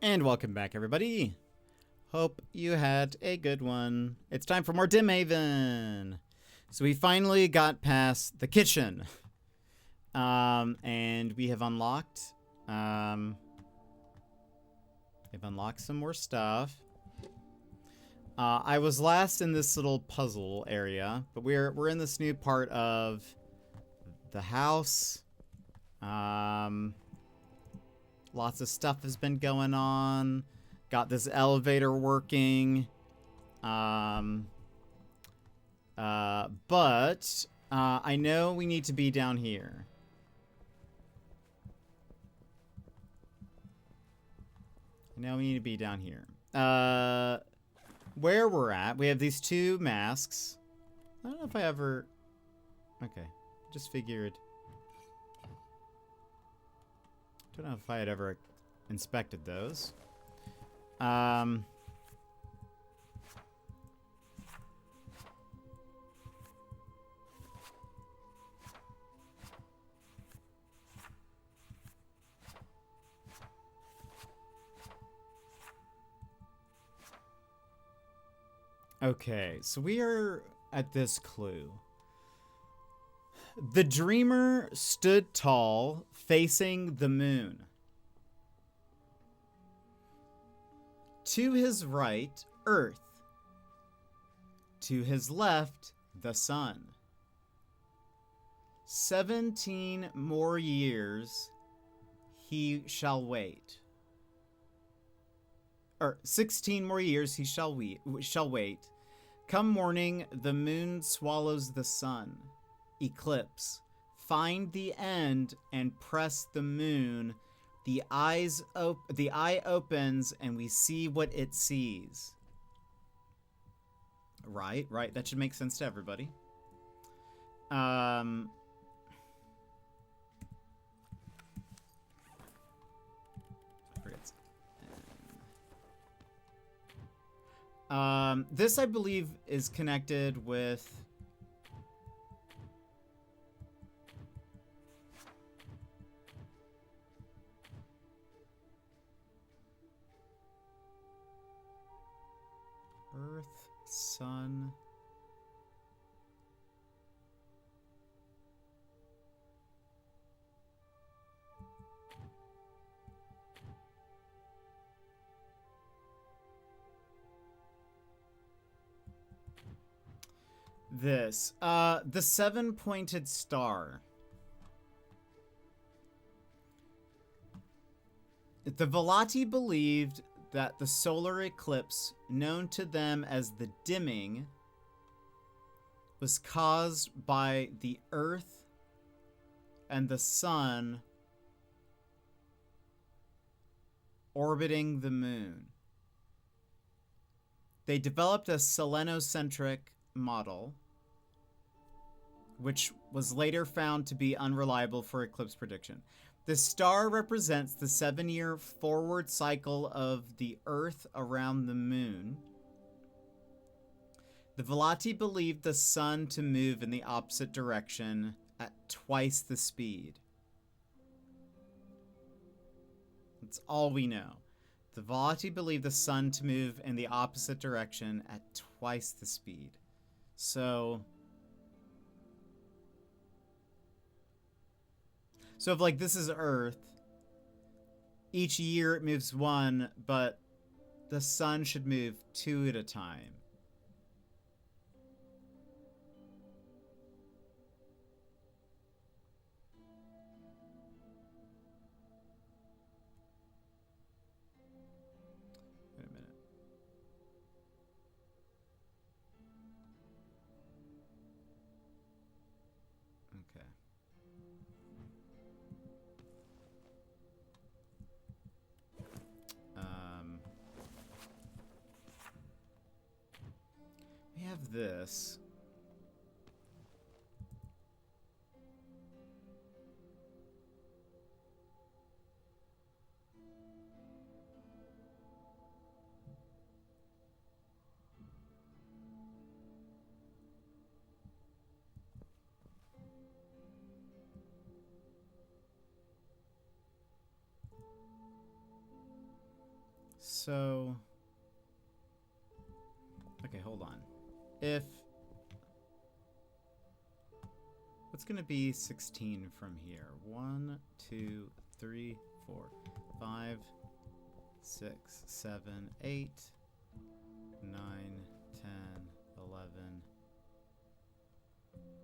And welcome back, everybody. Hope you had a good one. It's time for more Dimhaven. So we finally got past the kitchen. And we have unlocked some more stuff. I was last in this little puzzle area, but we're in this new part of the house. Lots of stuff has been going on. Got this elevator working. But I know we need to be down here. Where we're at, we have these two masks. I don't know if I ever... Okay, just figured... Don't know if I had ever inspected those. Okay, so we are at this clue. The dreamer stood tall, facing the moon. To his right, Earth. To his left, the sun. 17 more years he shall wait. 16 more years he shall wait. Come morning, the moon swallows the sun. Eclipse. Find the end and press the moon. The eye opens and we see what it sees. Right. That should make sense to everybody. This I believe is connected with Earth, Sun. This. The seven-pointed star. The Velati believed that the solar eclipse, known to them as the dimming, was caused by the Earth and the Sun orbiting the moon. They developed a selenocentric model, which was later found to be unreliable for eclipse prediction. The star represents the 7-year forward cycle of the Earth around the moon. The Velati believed the sun to move in the opposite direction at twice the speed. That's all we know. The Velati believed the sun to move in the opposite direction at twice the speed. So if, like, this is Earth, each year it moves one, but the sun should move 2 at a time. Wait a minute. Okay. We have this. So... Okay, hold on. If... What's going to be 16 from here? 1, 2, 3, 4, 5, 6, 7, 8, 9, 10, 11,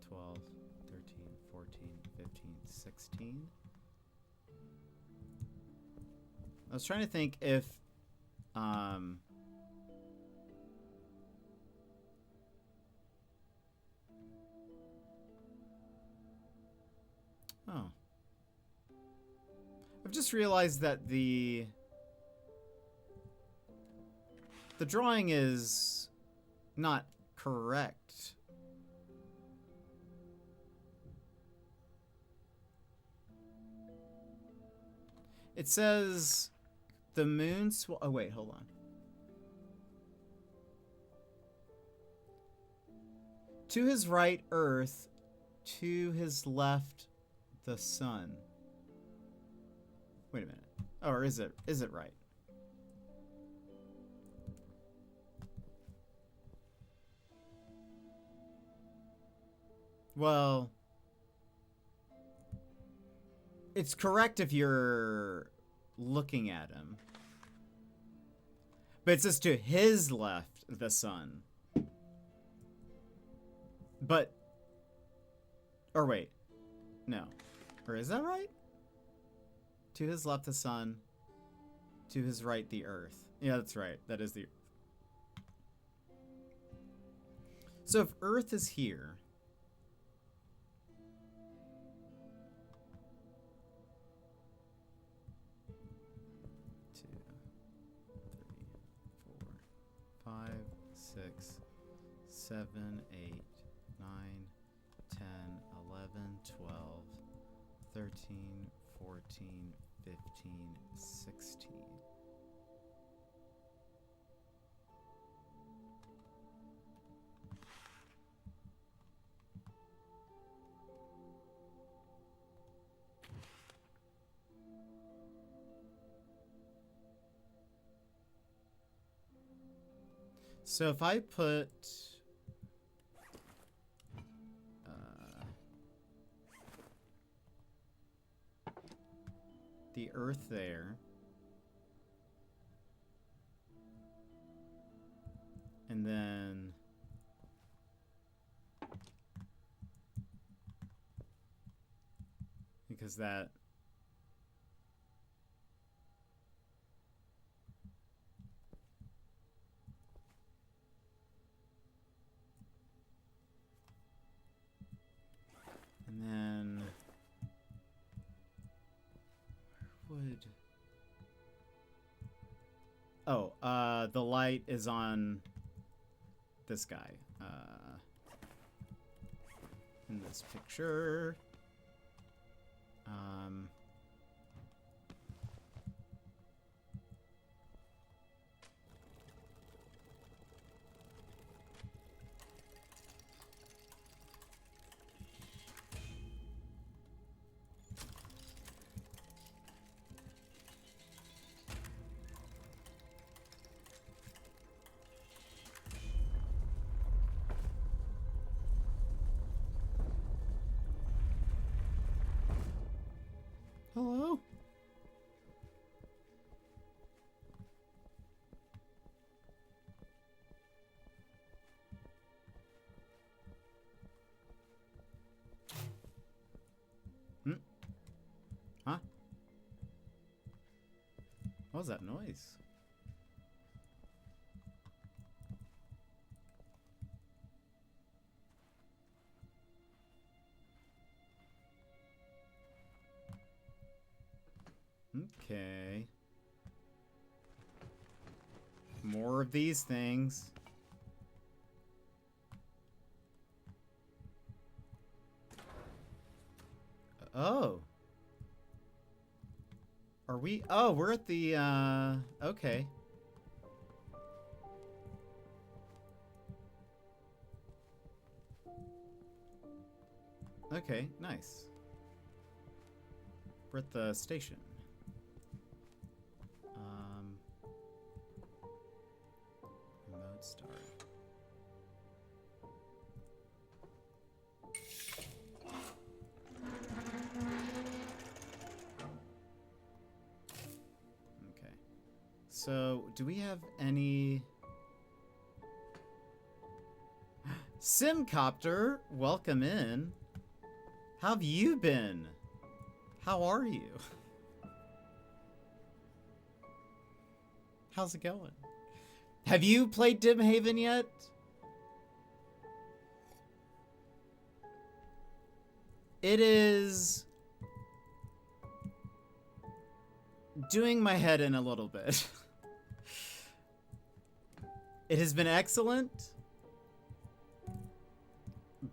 12, 13, 14, 15, 16. I was trying to think if... Oh. I've just realized that the drawing is not correct. It says the moon oh wait, hold on. To his right, Earth. To his left, the sun. Wait a minute. Oh, or is it right? Well, it's correct if you're looking at him. But it says to his left, the sun. But, or wait, no. Or is that right? To his left, the sun. To his right, the earth. Yeah, that's right. That is the earth. So if earth is here... 2, 3, 4, 5, 6, 7, 8, 9, 10, 11, 12, 13, 14, 15, 16. So if I put the earth there, and then because that and then would the light is on this guy in this picture. Hello? Huh? What was that noise? Okay. More of these things. Oh. Are we? Oh, we're at the, okay. Okay, nice. We're at the station. So, do we have any... Simcopter, welcome in. How have you been? How are you? How's it going? Have you played Dimhaven yet? It is doing my head in a little bit. It has been excellent,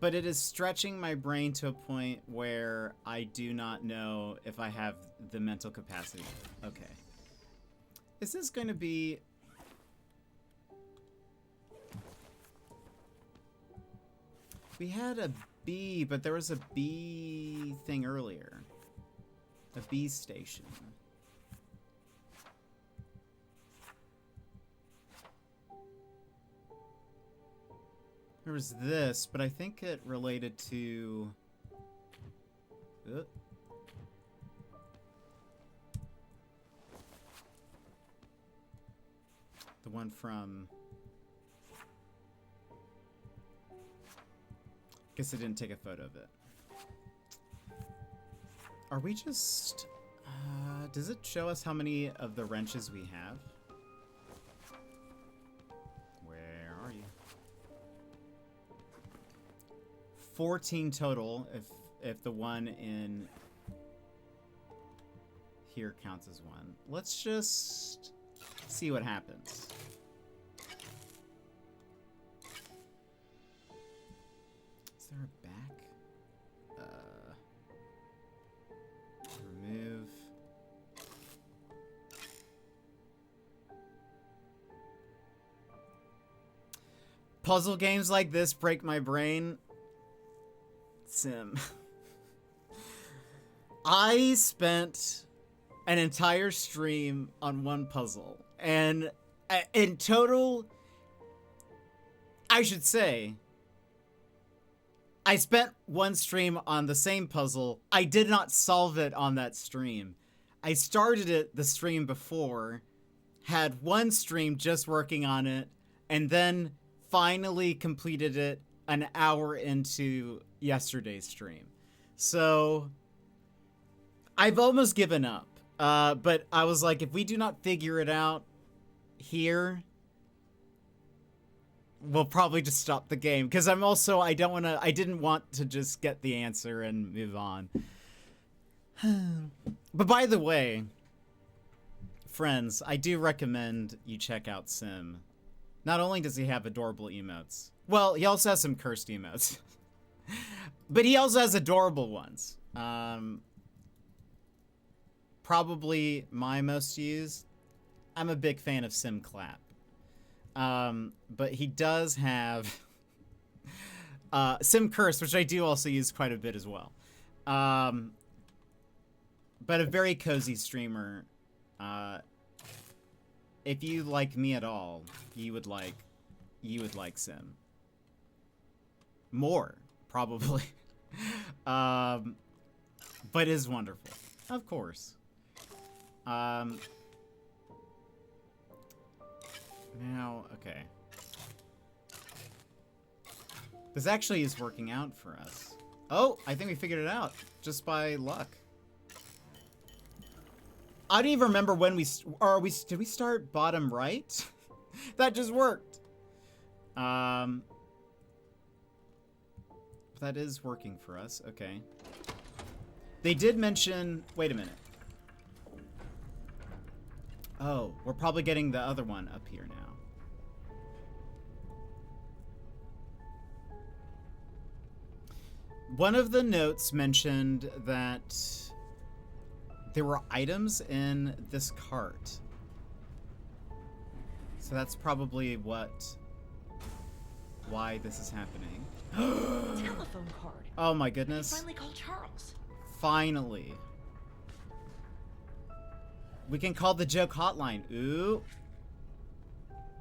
but it is stretching my brain to a point where I do not know if I have the mental capacity. Okay. Is this going to be... We had a bee, but there was a bee thing earlier. A bee station. There was this, but I think it related to... The one from... Guess I didn't take a photo of it. Are we just... does it show us how many of the wrenches we have? Where are you? 14 total, if the one in here counts as one. Let's just see what happens. Is there a back? Remove. Puzzle games like this break my brain. Sim. I spent an entire stream on one puzzle, and in total, I should say, I spent one stream on the same puzzle. I did not solve it on that stream. I started it the stream before, had one stream just working on it, and then finally completed it an hour into yesterday's stream. So I've almost given up. But I was like, if we do not figure it out here, we'll probably just stop the game. Because I didn't want to just get the answer and move on. But by the way, friends, I do recommend you check out Sim. Not only does he have adorable emotes, well, he also has some cursed emotes. But he also has adorable ones. Probably my most used. I'm a big fan of Sim Clap. But he does have Sim Curse, which I do also use quite a bit as well. But a very cozy streamer. If you like me at all, you would like Sim. More, probably. But is wonderful. Of course. Now, okay. This actually is working out for us. Oh, I think we figured it out just by luck. I don't even remember when did we start bottom right? That just worked. That is working for us. Okay. They did mention, wait a minute. Oh, we're probably getting the other one up here now. One of the notes mentioned that there were items in this cart. So that's probably why this is happening. Telephone card. Oh my goodness. Finally called Charles. Finally. We can call the joke hotline. Ooh.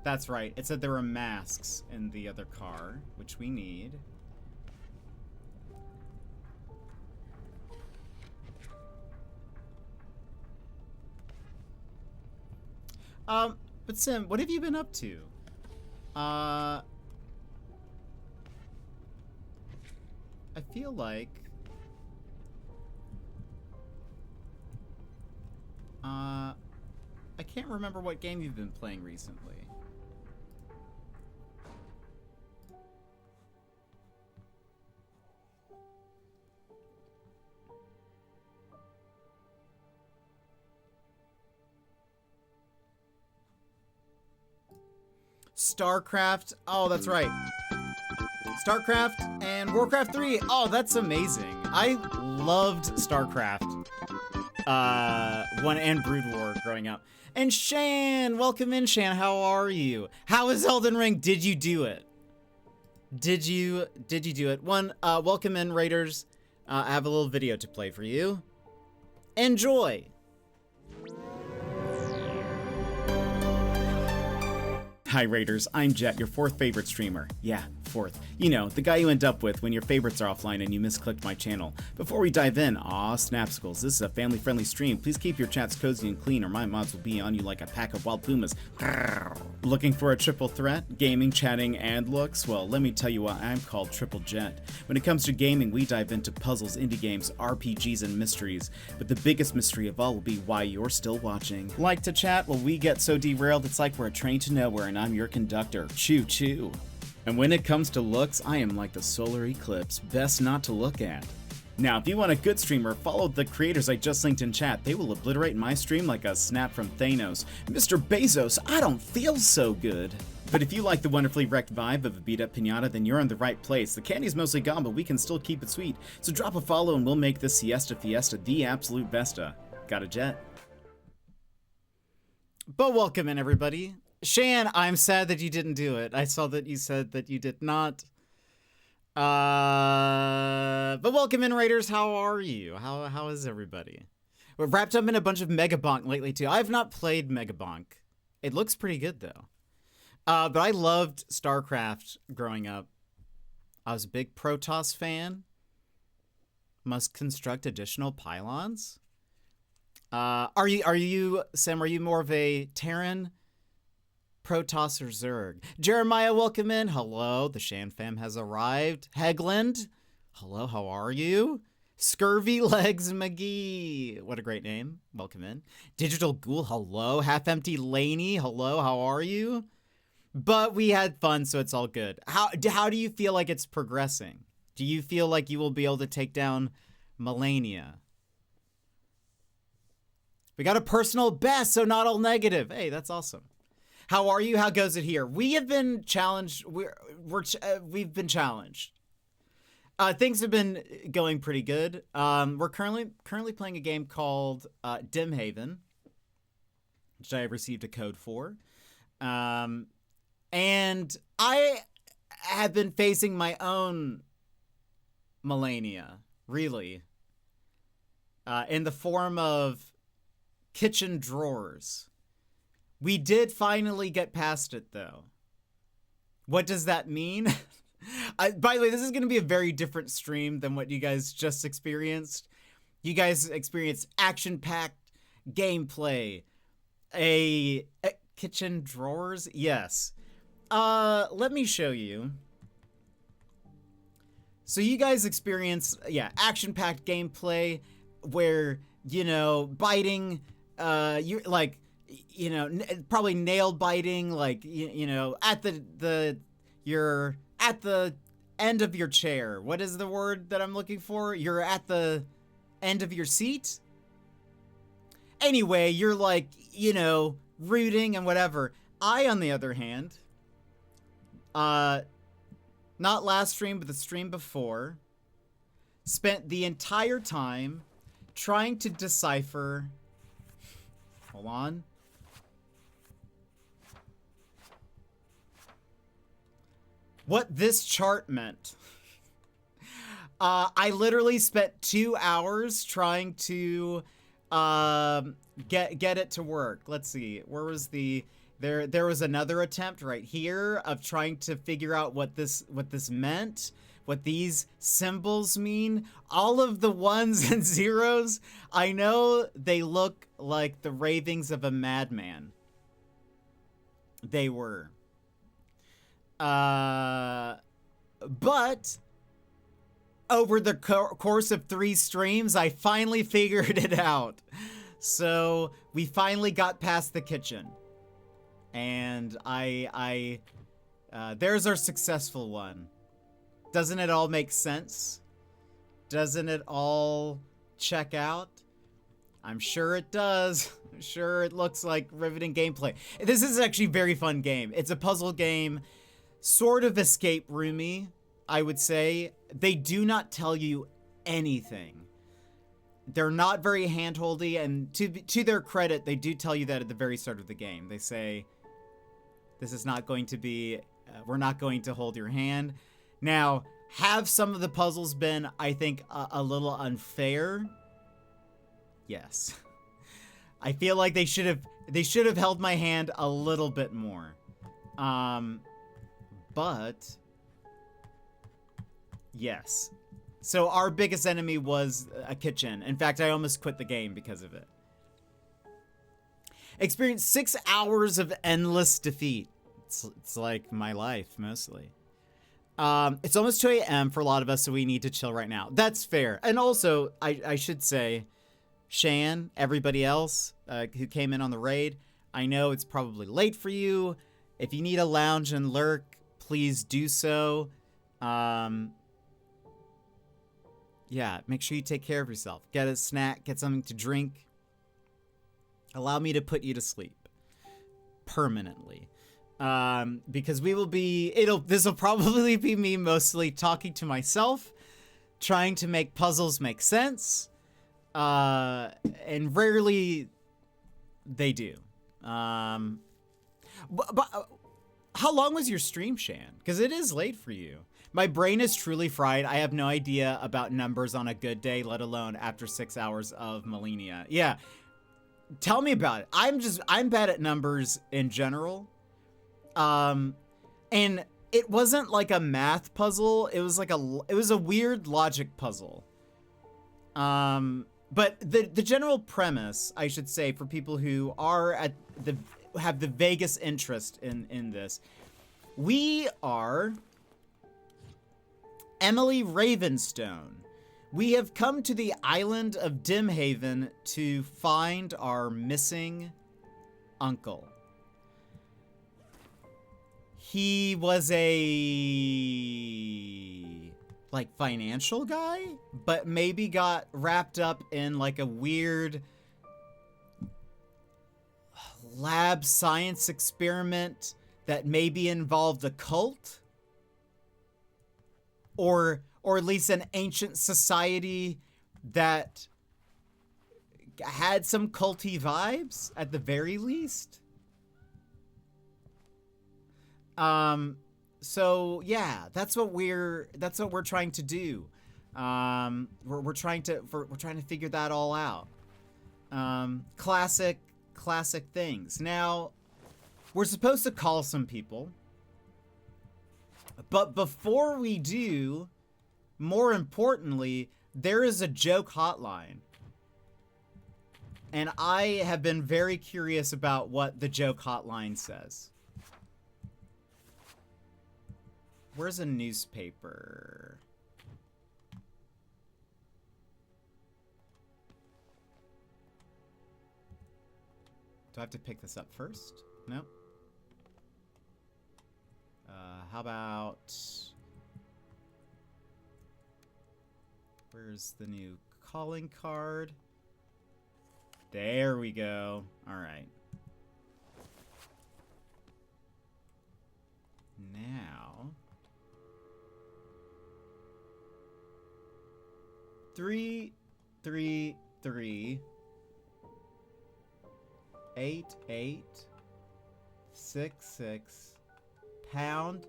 That's right. It said there were masks in the other car, which we need. But Sim, what have you been up to? I feel like I can't remember what game you've been playing recently. StarCraft. Oh, that's right. StarCraft and Warcraft 3. Oh, that's amazing. I loved StarCraft 1 and Brood War growing up. And Shan, welcome in, Shan. How are you? How is Elden Ring? Did you do it? Did you do it? Welcome in, Raiders. I have a little video to play for you. Enjoy. Hi Raiders, I'm Jet, your 4th favorite streamer. Yeah, 4th. You know, the guy you end up with when your favorites are offline and you misclicked my channel. Before we dive in, snapsicles, this is a family-friendly stream. Please keep your chats cozy and clean or my mods will be on you like a pack of wild pumas. Looking for a triple threat? Gaming, chatting, and looks? Well, let me tell you why I'm called Triple Jet. When it comes to gaming, we dive into puzzles, indie games, RPGs, and mysteries. But the biggest mystery of all will be why you're still watching. Like to chat? Well, we get so derailed it's like we're a train to nowhere and I'm your conductor. Choo choo. And when it comes to looks, I am like the solar eclipse, best not to look at. Now, if you want a good streamer, follow the creators I just linked in chat. They will obliterate my stream like a snap from Thanos. Mr. Bezos, I don't feel so good. But if you like the wonderfully wrecked vibe of a beat-up pinata, then you're in the right place. The candy's mostly gone, but we can still keep it sweet. So drop a follow and we'll make this siesta fiesta the absolute besta. Got a jet? But welcome in, everybody. Shan, I'm sad that you didn't do it. I saw that you said that you did not. But welcome in, Raiders. How are you? How is everybody? We're wrapped up in a bunch of Megabonk lately, too. I've not played Megabonk. It looks pretty good, though. But I loved StarCraft growing up. I was a big Protoss fan. Must construct additional pylons. Are you, Sam, are you more of a Terran, Protoss, or Zerg? Jeremiah, welcome in. Hello, the Shan fam has arrived. Hegland, hello, how are you? Scurvy Legs McGee, what a great name. Welcome in. Digital Ghoul, hello. Half Empty Laney, hello, how are you? But we had fun, so it's all good. How do you feel like it's progressing? Do you feel like you will be able to take down Melania? We got a personal best, so not all negative. Hey, that's awesome. How are you? How goes it here? We have been challenged. We've been challenged. Things have been going pretty good. We're currently playing a game called Dimhaven, which I have received a code for. And I have been facing my own Melania, really, in the form of kitchen drawers. We did finally get past it, though. What does that mean? By the way, this is going to be a very different stream than what you guys just experienced. You guys experienced action-packed gameplay. A kitchen drawers? Yes. Let me show you. So you guys experience, action-packed gameplay where, biting, you're like, probably nail biting, like, at you're at the end of your chair. What is the word that I'm looking for? You're at the end of your seat? Anyway, you're like, rooting and whatever. I, on the other hand, not last stream, but the stream before, spent the entire time trying to decipher, hold on, what this chart meant. I literally spent 2 hours trying to get it to work. Let's see, where was the... There was another attempt right here of trying to figure out what this meant, what these symbols mean. All of the ones and zeros, I know they look like the ravings of a madman. They were. But over the course of 3 streams, I finally figured it out. So we finally got past the kitchen. And there's our successful one. Doesn't it all make sense? Doesn't it all check out? I'm sure it does. I'm sure it looks like riveting gameplay. This is actually a very fun game. It's a puzzle game, sort of escape roomy, I would say. They do not tell you anything. They're not very handholdy, and to their credit, they do tell you that at the very start of the game. They say, this is not going to be, we're not going to hold your hand. Now, have some of the puzzles been, I think, a little unfair? Yes. I feel like they should have held my hand a little bit more. But yes. So our biggest enemy was a kitchen. In fact, I almost quit the game because of it. Experienced 6 hours of endless defeat. It's like my life, mostly. It's almost 2 a.m. for a lot of us, so we need to chill right now. That's fair. And also, I should say, Shan, everybody else who came in on the raid, I know it's probably late for you. If you need a lounge and lurk, please do so. Yeah, make sure you take care of yourself. Get a snack, get something to drink. Allow me to put you to sleep. Permanently. Because we will be, this will probably be me mostly talking to myself, trying to make puzzles make sense. And rarely they do. But how long was your stream, Shan? Because it is late for you. My brain is truly fried. I have no idea about numbers on a good day, let alone after 6 hours of millennia. Yeah. Tell me about it. I'm bad at numbers in general. And it wasn't like a math puzzle. It was like it was a weird logic puzzle. But the general premise, I should say, for people who are have the vaguest interest in this, we are Emily Ravenstone. We have come to the island of Dimhaven to find our missing uncle. He was a financial guy, but maybe got wrapped up in like a weird lab science experiment that maybe involved a cult, or at least an ancient society that had some culty vibes at the very least. So yeah, that's what we're trying to do. We're trying to figure that all out. Classic things. Now, we're supposed to call some people, but before we do, more importantly, there is a joke hotline. And I have been very curious about what the joke hotline says. Where's a newspaper? Do I have to pick this up first? No. How about... Where's the new calling card? There we go. All right. Now... 333 8866 pound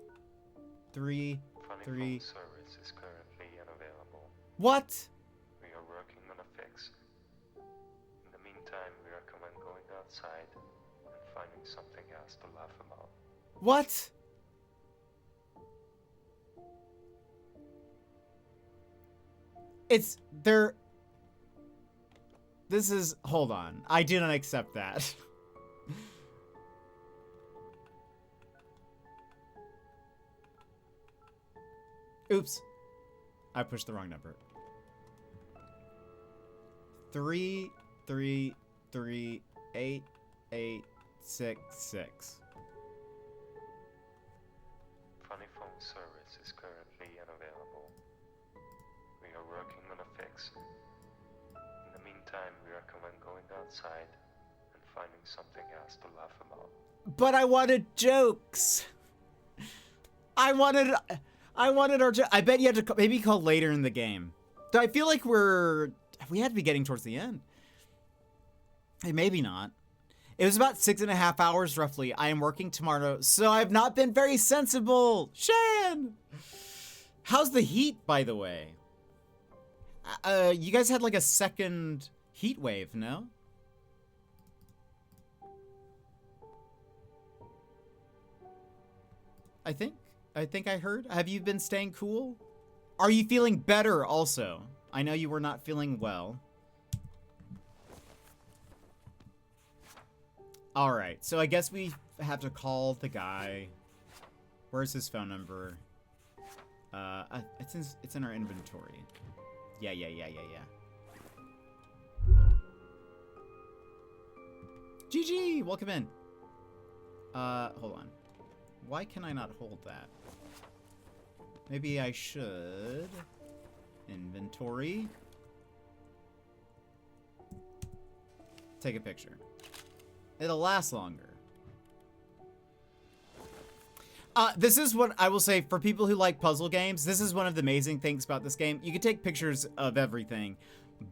33. Phone service is currently unavailable. What? We are working on a fix. In the meantime, we recommend going outside and finding something else to laugh about. What? It's there. This is, hold on. I do not accept that. Oops. I pushed the wrong number. 3338866. Funny phone service is currently unavailable. We are working on a fix. In the meantime, we recommend going outside and finding something else to laugh about. But I wanted jokes. I wanted our I bet you have to maybe call later in the game. I feel like we had to be getting towards the end. Hey, maybe not. It was about 6.5 hours roughly. I am working tomorrow, so I've not been very sensible. Shan! How's the heat, by the way? You guys had like a second heat wave, no? I think I heard. Have you been staying cool? Are you feeling better also? I know you were not feeling well. All right, so I guess we have to call the guy. Where's his phone number? It's in our inventory. Yeah. GG, welcome in. Hold on. Why can I not hold that? Maybe I should. Inventory. Take a picture. It'll last longer. This is what I will say for people who like puzzle games. This is one of the amazing things about this game. You can take pictures of everything,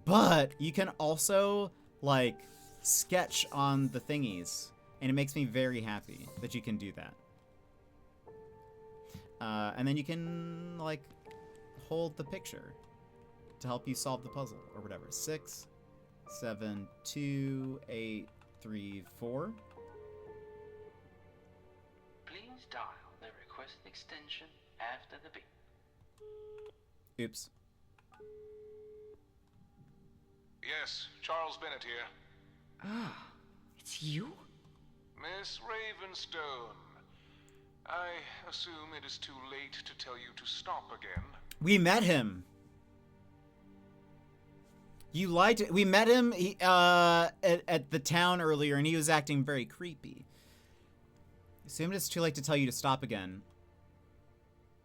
but you can also like sketch on the thingies, and it makes me very happy that you can do that. And then you can like hold the picture to help you solve the puzzle or whatever. 6, 7, 2, 8, 3, 4. Please dial the requested extension after the beep. Oops. Yes, Charles Bennett here. Ah, it's you? Miss Ravenstone. I assume it is too late to tell you to stop again. We met him. You lied to, we met him at the town earlier, and he was acting very creepy. Assume it's too late to tell you to stop again.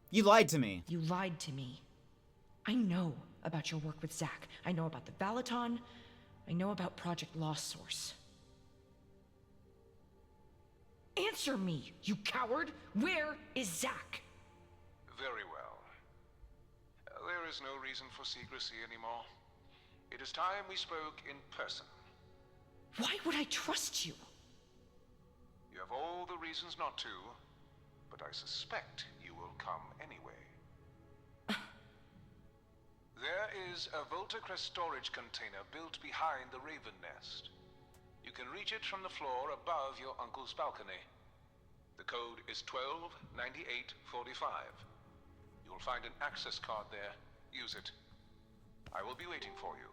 You lied to me. You lied to me. I know about your work with Zach. I know about the Valaton. I know about Project Lost Source. Answer me, you coward! Where is Zach? Very well. There is no reason for secrecy anymore. It is time we spoke in person. Why would I trust you? You have all the reasons not to, but I suspect you will come anyway. There is a Voltacrest storage container built behind the Raven Nest. You can reach it from the floor above your uncle's balcony. The code is 129845. You'll find an access card there. Use it. I will be waiting for you.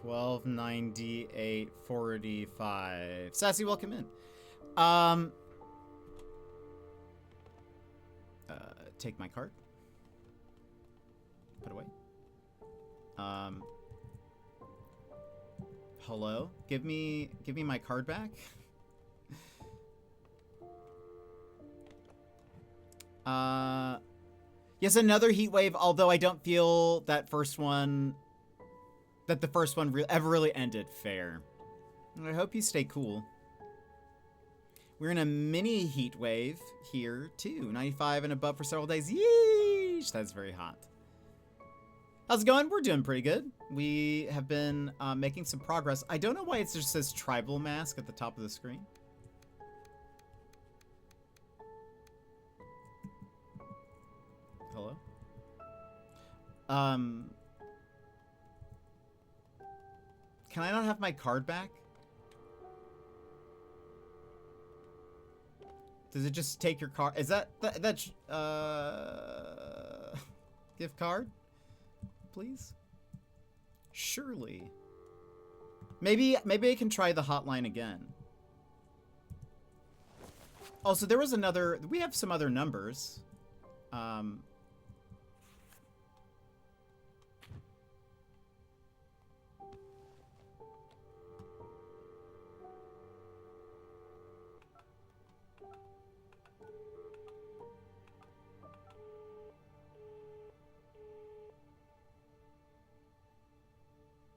129845. Sassy, welcome in. Take my card. Put away. Hello? Give me my card back. Yes, another heat wave, although I don't feel that the first one ever really ended fair. I hope you stay cool. We're in a mini heat wave here too. 95 and above for several days. Yeesh! That's very hot. How's it going? We're doing pretty good. We have been making some progress. I don't know why it just says tribal mask at the top of the screen. Hello? Can I not have my card back? Does it just take your card? Is that gift card? Please? Surely. Maybe I can try the hotline again. Also, there was another... We have some other numbers.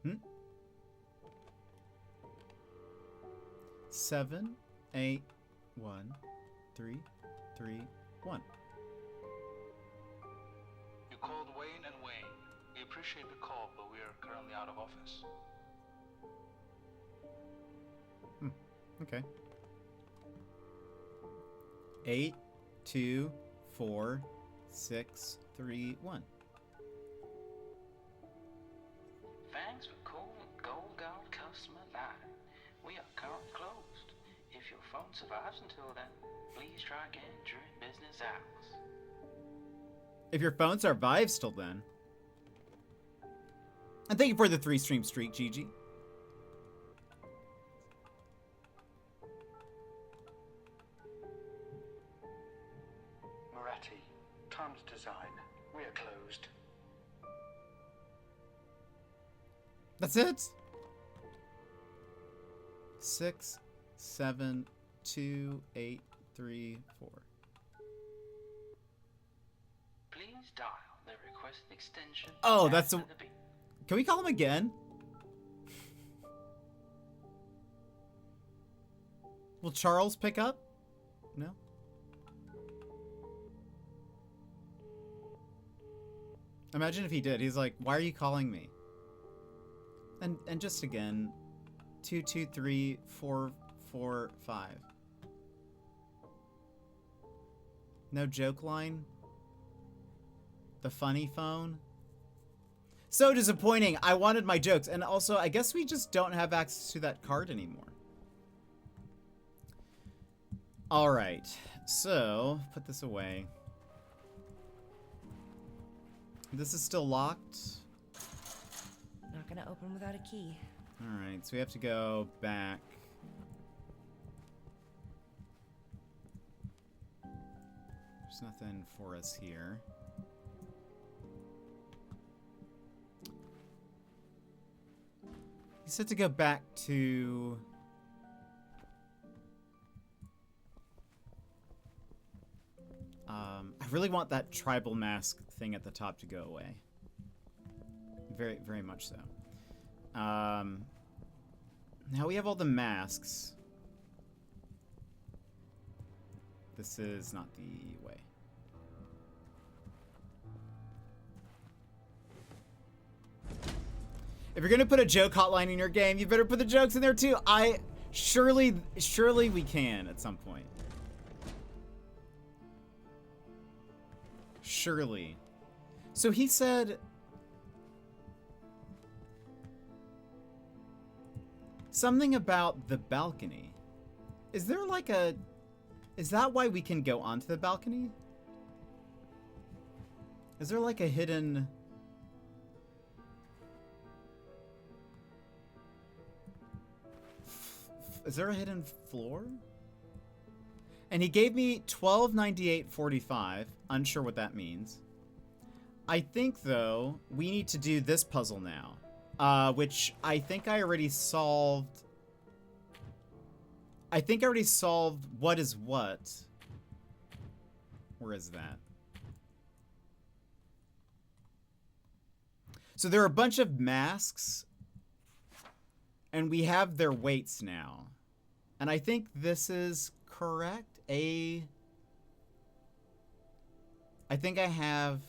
Hmm? 7, 8, 1, 3, 3, 1. You called Wayne and Wayne. We appreciate the call, but we are currently out of office. Okay. 8, 2, 4, 6, 3, 1. Thanks for calling Gold Guard Customer Line. We are currently closed. If your phone survives until then, please try again during business hours. If your phone survives till then. And thank you for the 3-stream streak, Gigi. Moretti, Times Design. We are closed. That's it? 6, 7, 2, 8, 3, 4. Please dial the requested extension. Oh, that's after a... the beep. Can we call him again? Will Charles pick up? No? Imagine if he did. He's like, why are you calling me? And just again, 2, 2, 3, 4, 4, 5. No joke line? The funny phone? So disappointing. I wanted my jokes. And also, I guess we just don't have access to that card anymore. Alright. So, put this away. This is still locked. Not gonna open without a key. Alright, so we have to go back. There's nothing for us here. You said to go back to... I really want that tribal mask thing at the top to go away. Very, very much so. Now we have all the masks. This is not the way. If you're gonna put a joke hotline in your game, you better put the jokes in there too. Surely we can at some point. Surely. So he said... something about the balcony. Is there like a... Is that why we can go onto the balcony? Is there like a hidden... Is there a hidden floor? And he gave me 1298.45. Unsure what that means. I think, though, we need to do this puzzle now. Which I think I already solved. I think I already solved what is what. Where is that? So there are a bunch of masks. And we have their weights now. And I think this is correct. I think I have...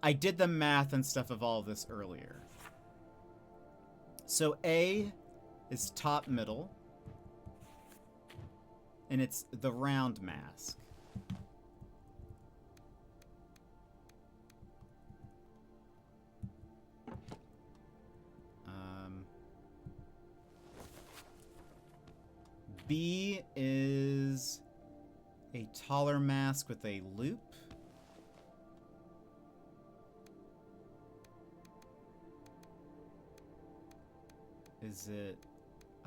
I did the math and stuff of all of this earlier. So A is top middle. And it's the round mask. B is a taller mask with a loop. Is it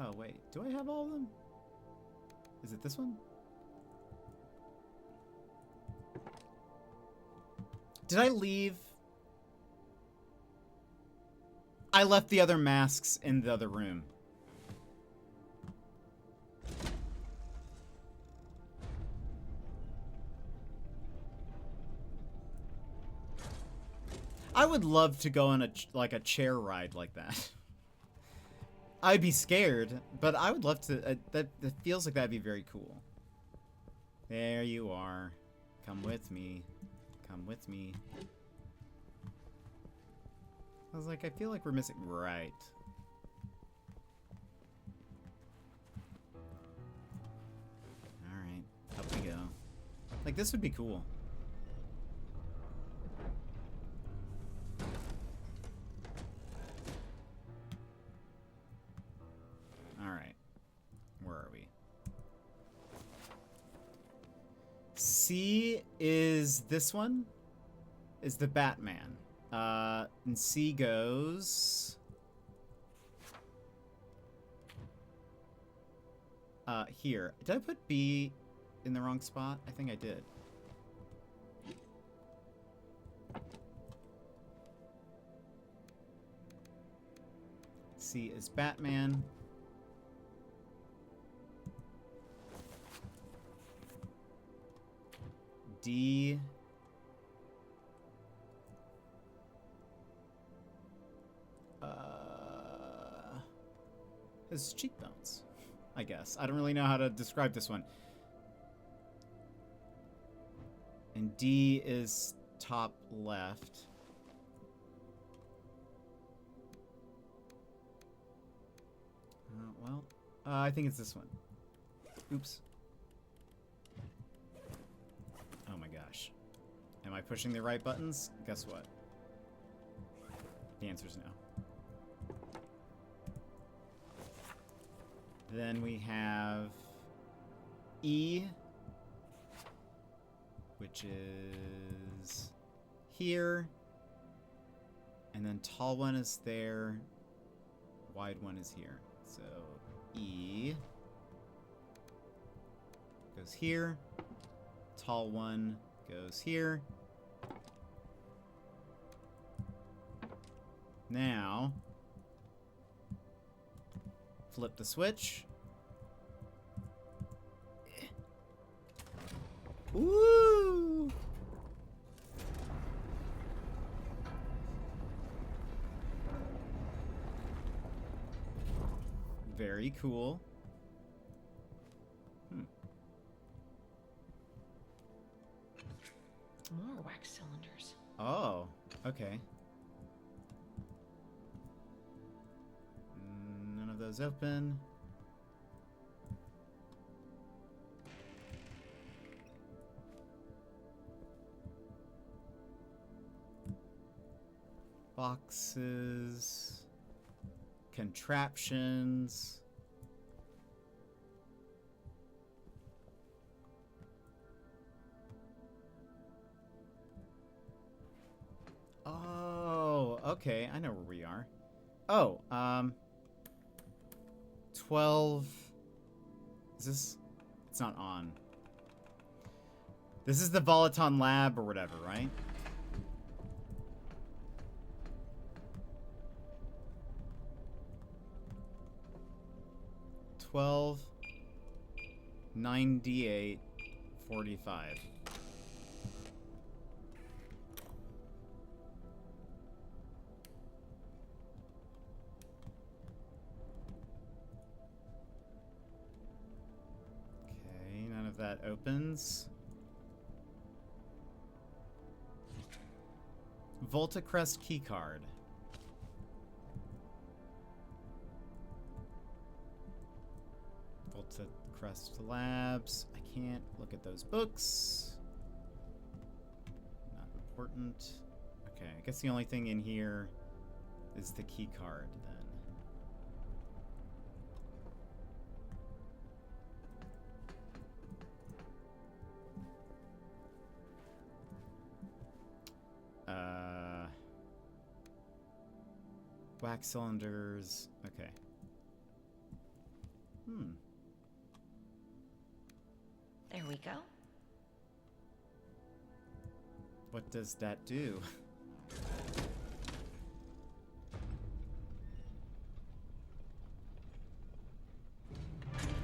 Oh, wait. Do I have all of them? Is it this one? Did I leave? I left the other masks in the other room. I would love to go on a chair ride like that. I'd be scared, but I would love to. That feels like that'd be very cool. There you are. Come with me. Come with me. I was like, I feel like we're missing. Right. Alright. Up we go. Like, this would be cool. Alright. Where are we? C is this one? Is the Batman. And C goes... here. Did I put B in the wrong spot? I think I did. C is Batman. D his cheekbones, I guess. I don't really know how to describe this one. And D is top left. Well, I think it's this one. Oops. Oh my gosh. Am I pushing the right buttons? Guess what? The answer's no. Then we have E, which is here. And then tall one is there. Wide one is here. So E goes here. Tall one goes here. Now, flip the switch. Woo! Very cool. More wax cylinders. Oh, okay. None of those open. Boxes. Contraptions. Oh, okay. I know where we are. Oh, 12. Is this? It's not on. This is the Volaton lab or whatever, right? $12, 98, 45. Okay, none of that opens. Voltacrest keycard. Voltacrest Labs. I can't look at those books. Not important. Okay, I guess the only thing in here is the key card then. Wax cylinders. Okay. There we go. What does that do?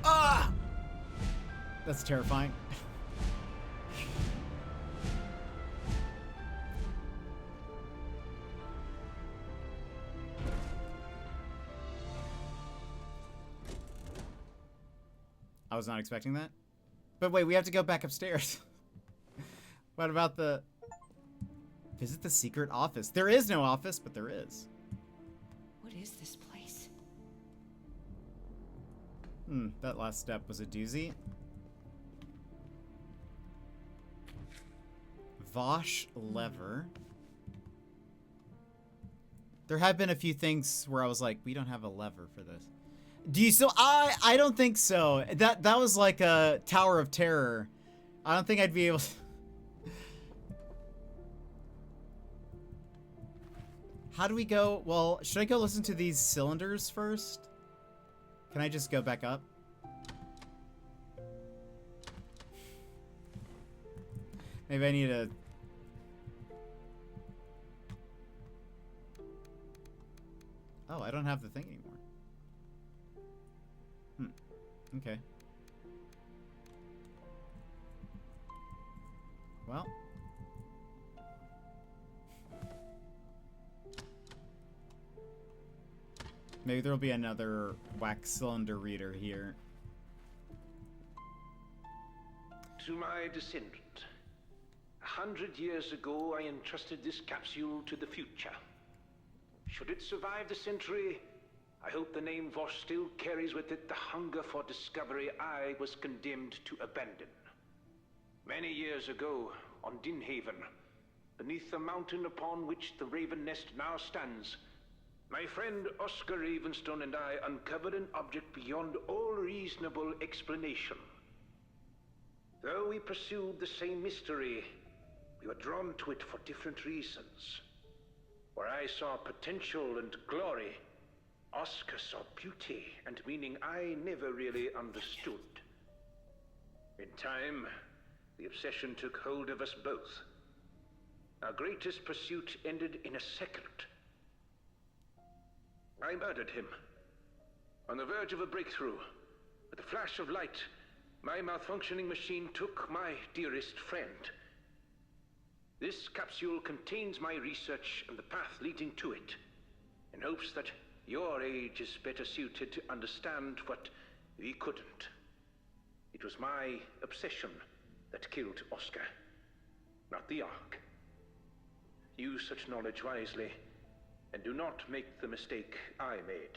Ah! That's terrifying. I was not expecting that. But wait, we have to go back upstairs. What about the... Visit the secret office. There is no office, but there is. What is this place? That last step was a doozy. Vosh lever. There have been a few things where I was like, we don't have a lever for this. Do you still? I don't think so. That was like a Tower of Terror. I don't think I'd be able to. How do we go? Well, should I go listen to these cylinders first? Can I just go back up? Maybe I need a... Oh, I don't have the thing anymore. Okay. Well. Maybe there'll be another wax cylinder reader here. To my descendant. 100 years ago, I entrusted this capsule to the future. Should it survive the century, I hope the name Vosh still carries with it the hunger for discovery I was condemned to abandon. Many years ago, on Dimhaven, beneath the mountain upon which the Raven Nest now stands, my friend Oscar Ravenstone and I uncovered an object beyond all reasonable explanation. Though we pursued the same mystery, we were drawn to it for different reasons. Where I saw potential and glory, Oscar saw beauty and meaning I never really understood. In time, the obsession took hold of us both. Our greatest pursuit ended in a second. I murdered him. On the verge of a breakthrough, with a flash of light, my malfunctioning machine took my dearest friend. This capsule contains my research and the path leading to it, in hopes that your age is better suited to understand what we couldn't. It was my obsession that killed Oscar, not the Ark. Use such knowledge wisely, and do not make the mistake I made.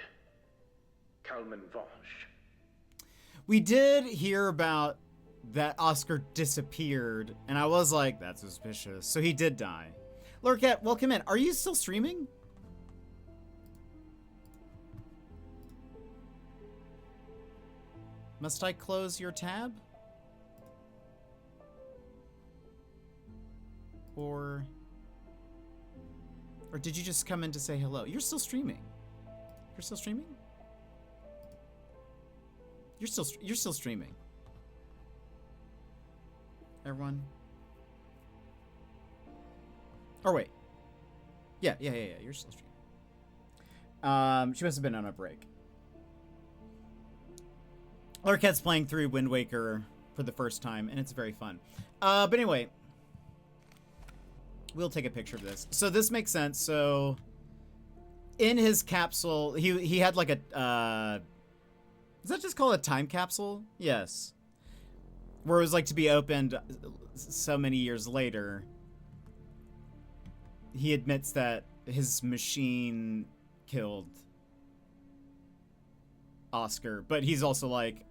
Kalman Vosh. We did hear about that Oscar disappeared, and I was like, that's suspicious. So he did die. Lurkat, welcome in. Are you still streaming? Must I close your tab? Or did you just come in to say hello? You're still streaming. You're still streaming? You're still streaming. Everyone. Or wait. Yeah, you're still streaming. She must have been on a break. Lurket's playing through Wind Waker for the first time, and it's very fun. But anyway, we'll take a picture of this. So this makes sense. So in his capsule, he had like a is that just called a time capsule? Yes. Where it was like to be opened so many years later. He admits that his machine killed Oscar, but he's also like,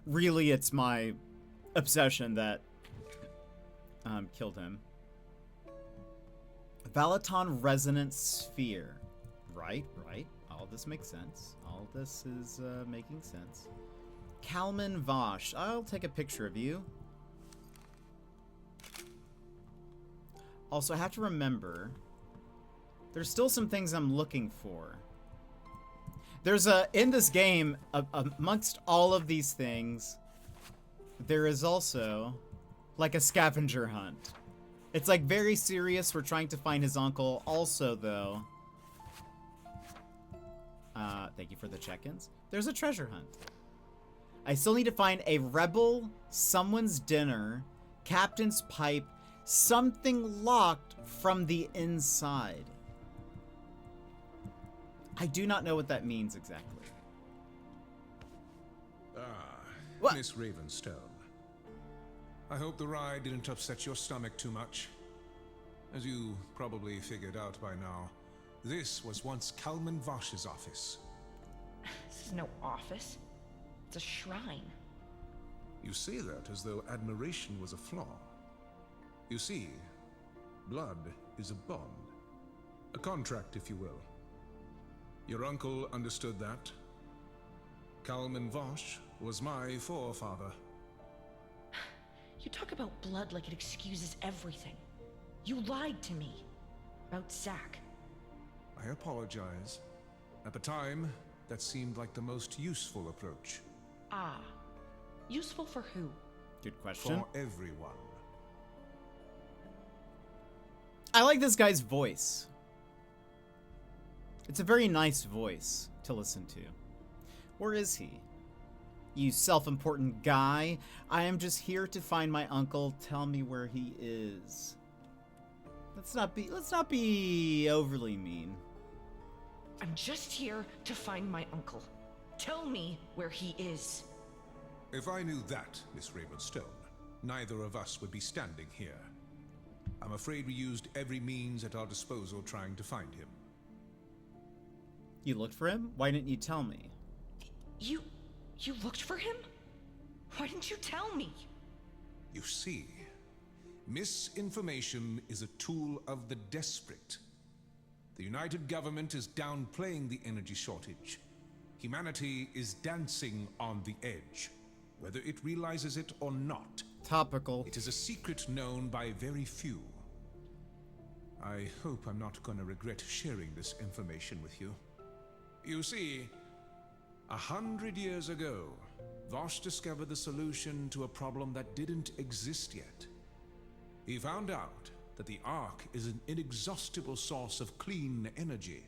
really, it's my obsession that killed him. Valaton resonance sphere. Right. All this makes sense. All this is making sense. Kalman Vosh. I'll take a picture of you. Also, I have to remember, there's still some things I'm looking for. There's in this game, amongst all of these things, there is also like a scavenger hunt. It's like very serious. We're trying to find his uncle. Also, though, thank you for the check-ins. There's a treasure hunt. I still need to find a rebel, someone's dinner, captain's pipe, something locked from the inside. I do not know what that means exactly. What? Miss Ravenstone. I hope the ride didn't upset your stomach too much. As you probably figured out by now, this was once Kalman Vash's office. This is no office. It's a shrine. You say that as though admiration was a flaw. You see, blood is a bond. A contract, if you will. Your uncle understood that. Kalman Vash was my forefather. You talk about blood like it excuses everything. You lied to me. About Zack. I apologize. At the time, that seemed like the most useful approach. Ah. Useful for who? Good question. For everyone. I like this guy's voice. It's a very nice voice to listen to. Where is he? You self-important guy. I am just here to find my uncle. Tell me where he is. Let's not be overly mean. I'm just here to find my uncle. Tell me where he is. If I knew that, Miss Ravenstone, neither of us would be standing here. I'm afraid we used every means at our disposal trying to find him. You looked for him? Why didn't you tell me? You looked for him? Why didn't you tell me? You see, misinformation is a tool of the desperate. The United Government is downplaying the energy shortage. Humanity is dancing on the edge, whether it realizes it or not. Topical. It is a secret known by very few. I hope I'm not going to regret sharing this information with you. You see, 100 years ago, Vosh discovered the solution to a problem that didn't exist yet. He found out that the Ark is an inexhaustible source of clean energy.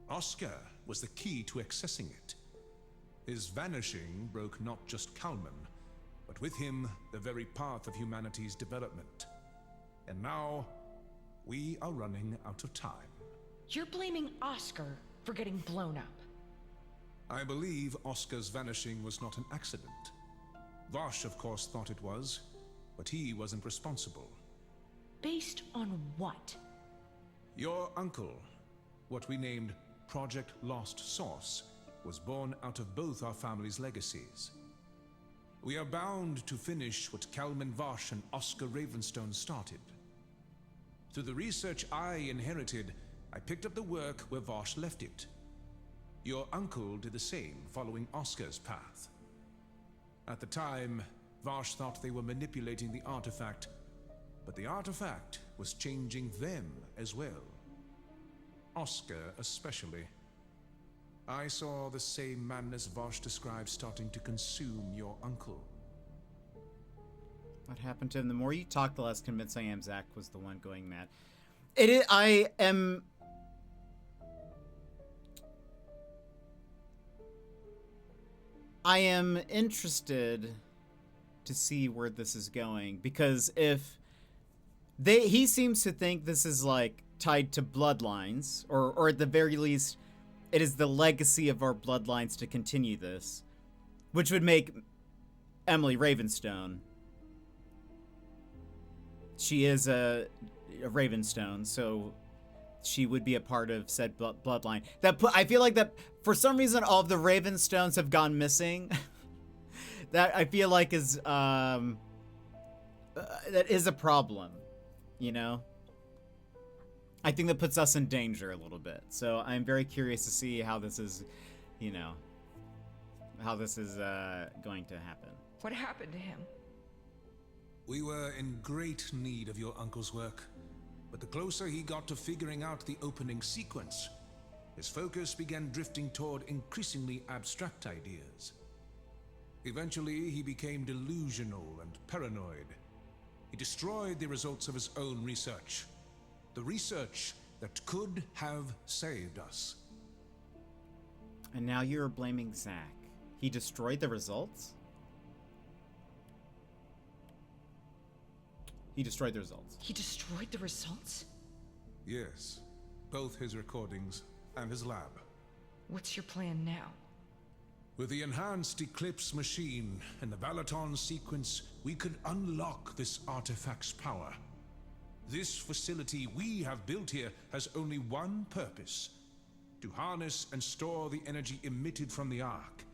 Oscar was the key to accessing it. His vanishing broke not just Kalman, but with him the very path of humanity's development. And now, we are running out of time. You're blaming Oscar for getting blown up. I believe Oscar's vanishing was not an accident. Vosh, of course, thought it was, but he wasn't responsible. Based on what? Your uncle, what we named Project Lost Source, was born out of both our families' legacies. We are bound to finish what Kalman Vosh and Oscar Ravenstone started. Through the research I inherited, I picked up the work where Vosh left it. Your uncle did the same, following Oscar's path. At the time, Vosh thought they were manipulating the artifact, but the artifact was changing them as well. Oscar especially. I saw the same madness Vosh described starting to consume your uncle. What happened to him? The more you talk, the less convinced I am Zack was the one going mad. I am interested to see where this is going, because if he seems to think this is like tied to bloodlines, or at the very least, it is the legacy of our bloodlines to continue this, which would make Emily Ravenstone. She is a Ravenstone, so she would be a part of said bloodline. I feel like that for some reason all of the Ravenstones have gone missing. That I feel like is that is a problem, you know. I think that puts us in danger a little bit. So I'm very curious to see how this is, you know, how this is going to happen. What happened to him? We were in great need of your uncle's work, but the closer he got to figuring out the opening sequence, his focus began drifting toward increasingly abstract ideas. Eventually, he became delusional and paranoid. He destroyed the results of his own research. The research that could have saved us. And now you're blaming Zach. He destroyed the results? He destroyed the results. He destroyed the results? Yes, both his recordings and his lab. What's your plan now? With the enhanced Eclipse machine and the Valaton sequence, we could unlock this artifact's power. This facility we have built here has only one purpose: to harness and store the energy emitted from the Ark.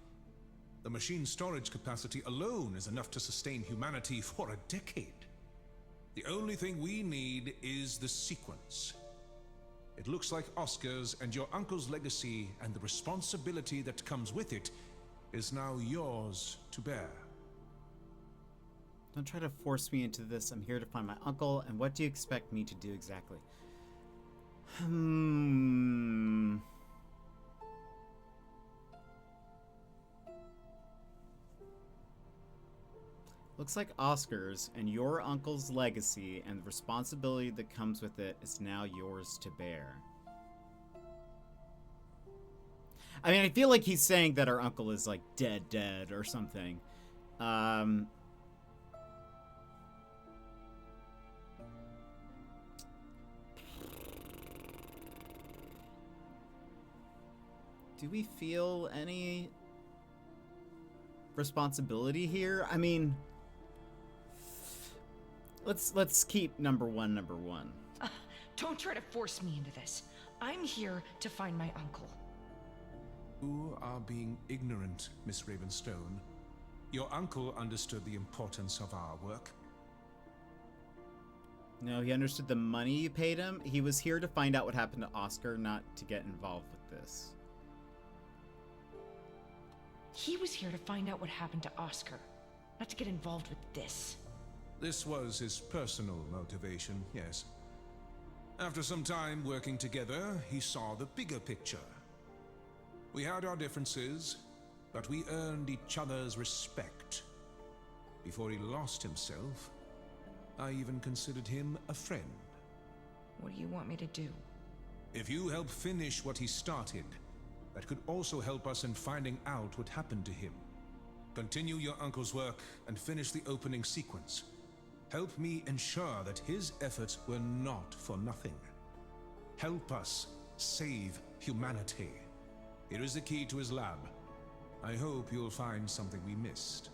The machine's storage capacity alone is enough to sustain humanity for a decade. The only thing we need is the sequence. It looks like Oscar's and your uncle's legacy and the responsibility that comes with it is now yours to bear. Don't try to force me into this. I'm here to find my uncle, and what do you expect me to do exactly? Looks like Oscar's and your uncle's legacy and the responsibility that comes with it is now yours to bear. I mean, I feel like he's saying that our uncle is like dead or something. Do we feel any responsibility here? I mean, let's keep number one. Don't try to force me into this. I'm here to find my uncle. You are being ignorant, Miss Ravenstone. Your uncle understood the importance of our work. No, he understood the money you paid him. He was here to find out what happened to Oscar, not to get involved with this. He was here to find out what happened to Oscar, not to get involved with this. This was his personal motivation, yes. After some time working together, he saw the bigger picture. We had our differences, but we earned each other's respect. Before he lost himself, I even considered him a friend. What do you want me to do? If you help finish what he started, that could also help us in finding out what happened to him. Continue your uncle's work and finish the opening sequence. Help me ensure that his efforts were not for nothing. Help us save humanity. Here is the key to his lab. I hope you'll find something we missed.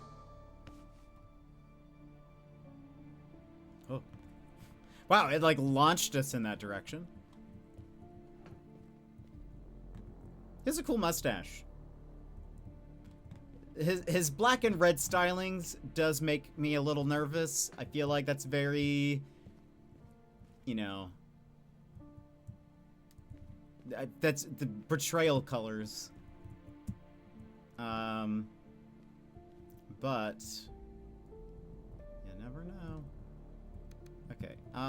Oh. Wow, it like launched us in that direction. He has a cool mustache. His black and red stylings does make me a little nervous. I feel like that's very, you know, that's the portrayal colors. But you never know. Okay. Do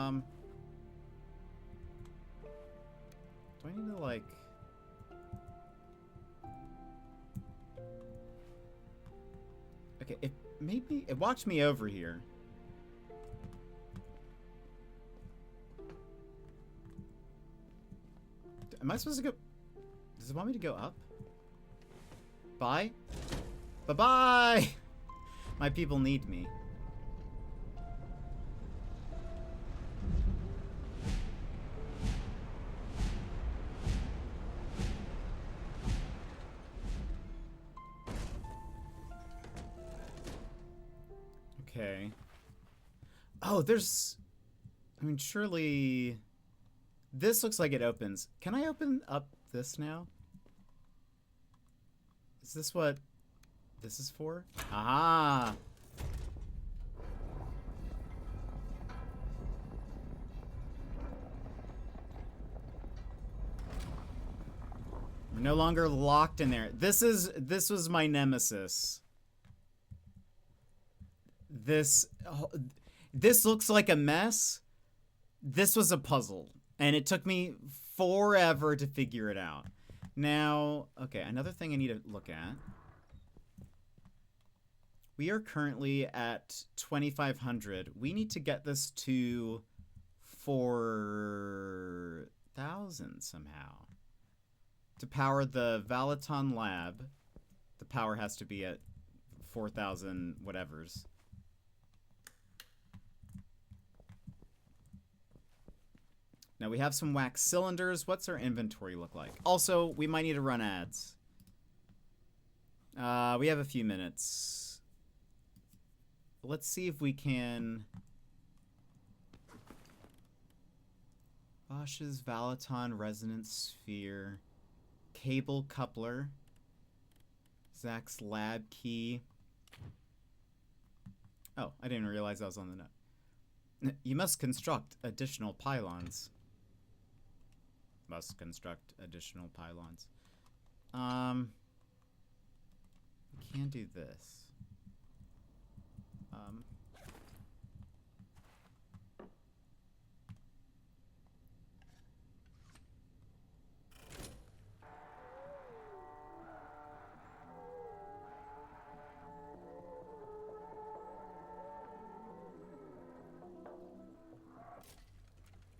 I need to like? Okay, maybe it walked me over here. Am I supposed to go? Does it want me to go up? Bye? Bye-bye! My people need me. Okay. Oh, there's... I mean, surely... This looks like it opens. Can I open up this now? Is this what this is for? Aha! We're no longer locked in there. This was my nemesis. This looks like a mess. This was a puzzle, and it took me forever to figure it out. Now, okay, another thing I need to look at. We are currently at 2,500. We need to get this to 4,000 somehow. To power the Valaton lab, the power has to be at 4,000 whatevers. Now we have some wax cylinders. What's our inventory look like? Also, we might need to run ads. We have a few minutes. Let's see if we can... Bosch's Valaton Resonance Sphere. Cable coupler. Zach's lab key. Oh, I didn't realize I was on the note. You must construct additional pylons. Must construct additional pylons. We can do this.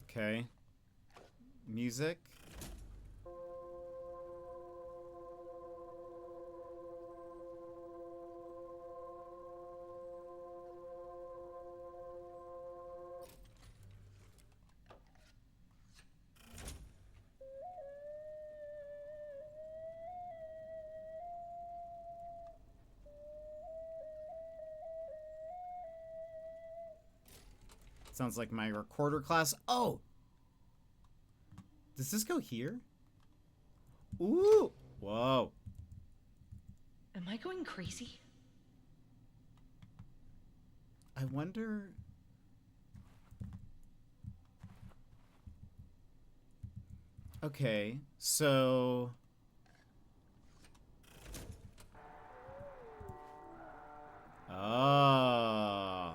Okay. Music. Sounds like my recorder class. Oh! Does this go here? Ooh! Whoa. Am I going crazy? I wonder... Okay, so... Oh...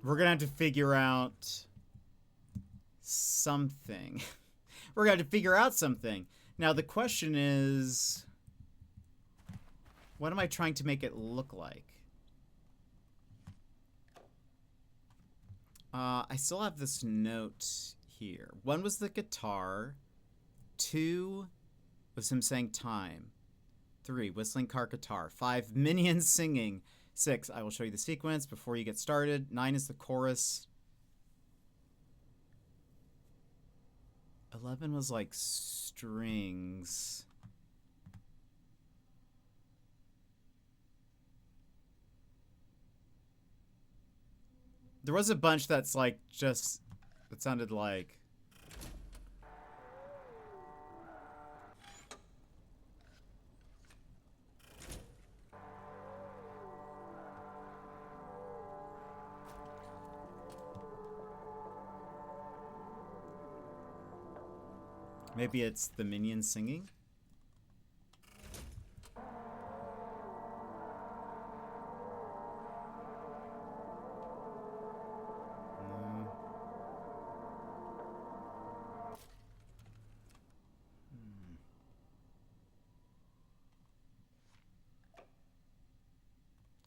We're gonna have to figure out something. We're gonna have to figure out something. Now the question is, what am I trying to make it look like? I still have this note here. 1 was the guitar. 2 was him saying time. 3, whistling car guitar. 5, minions singing. 6, I will show you the sequence before you get started. 9 is the chorus. 11 was like strings. There was a bunch that's like just, it sounded like. Maybe it's the minions singing? No.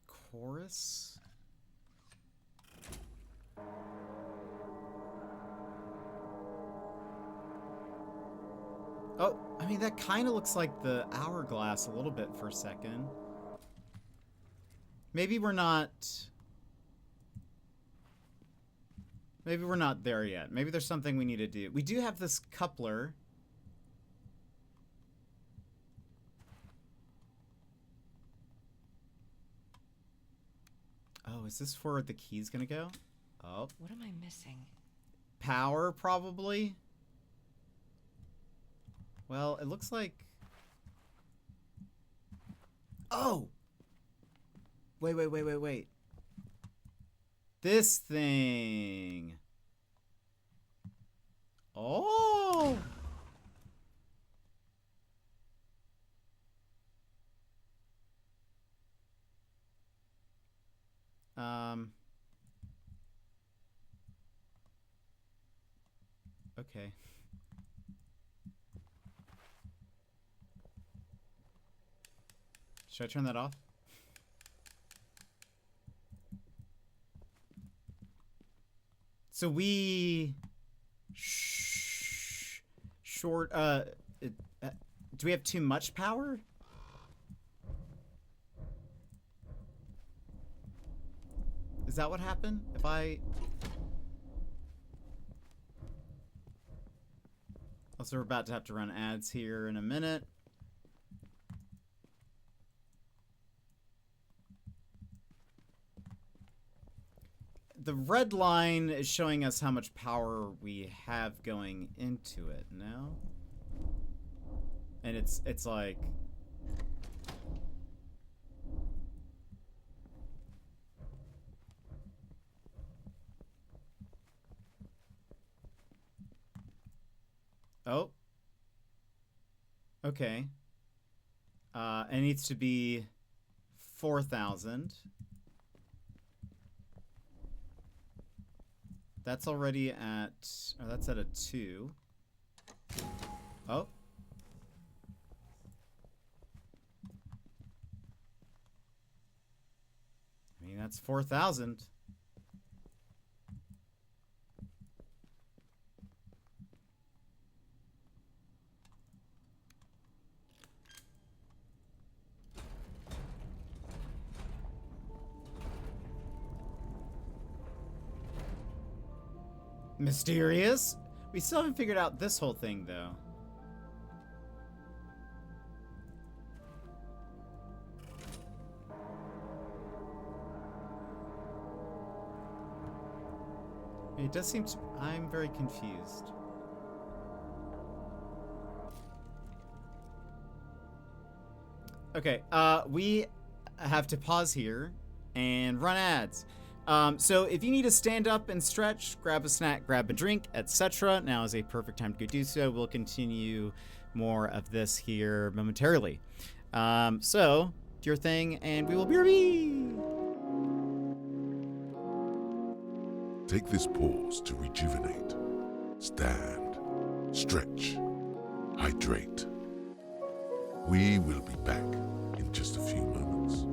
Chorus? Oh, I mean, that kind of looks like the hourglass a little bit for a second. Maybe we're not... Maybe we're not there yet. Maybe there's something we need to do. We do have this coupler. Oh, is this where the key's gonna go? Oh. What am I missing? Power, probably? Well, it looks like... Oh! Wait. This thing. Oh! Okay. Should I turn that off? So we short do we have too much power? Is that what happened? If I also, we're about to have to run ads here in a minute. The red line is showing us how much power we have going into it now. And it's like oh. Okay. It needs to be 4,000. That's already at, oh, that's at a 2. Oh. I mean, that's 4,000. Mysterious? We still haven't figured out this whole thing, though. It does seem to... I'm very confused. Okay, we have to pause here and run ads. So if you need to stand up and stretch, grab a snack, grab a drink, etc., now is a perfect time to go do so. We'll continue more of this here momentarily. So, do your thing, and we will be right. Take this pause to rejuvenate, stand, stretch, hydrate. We will be back in just a few moments.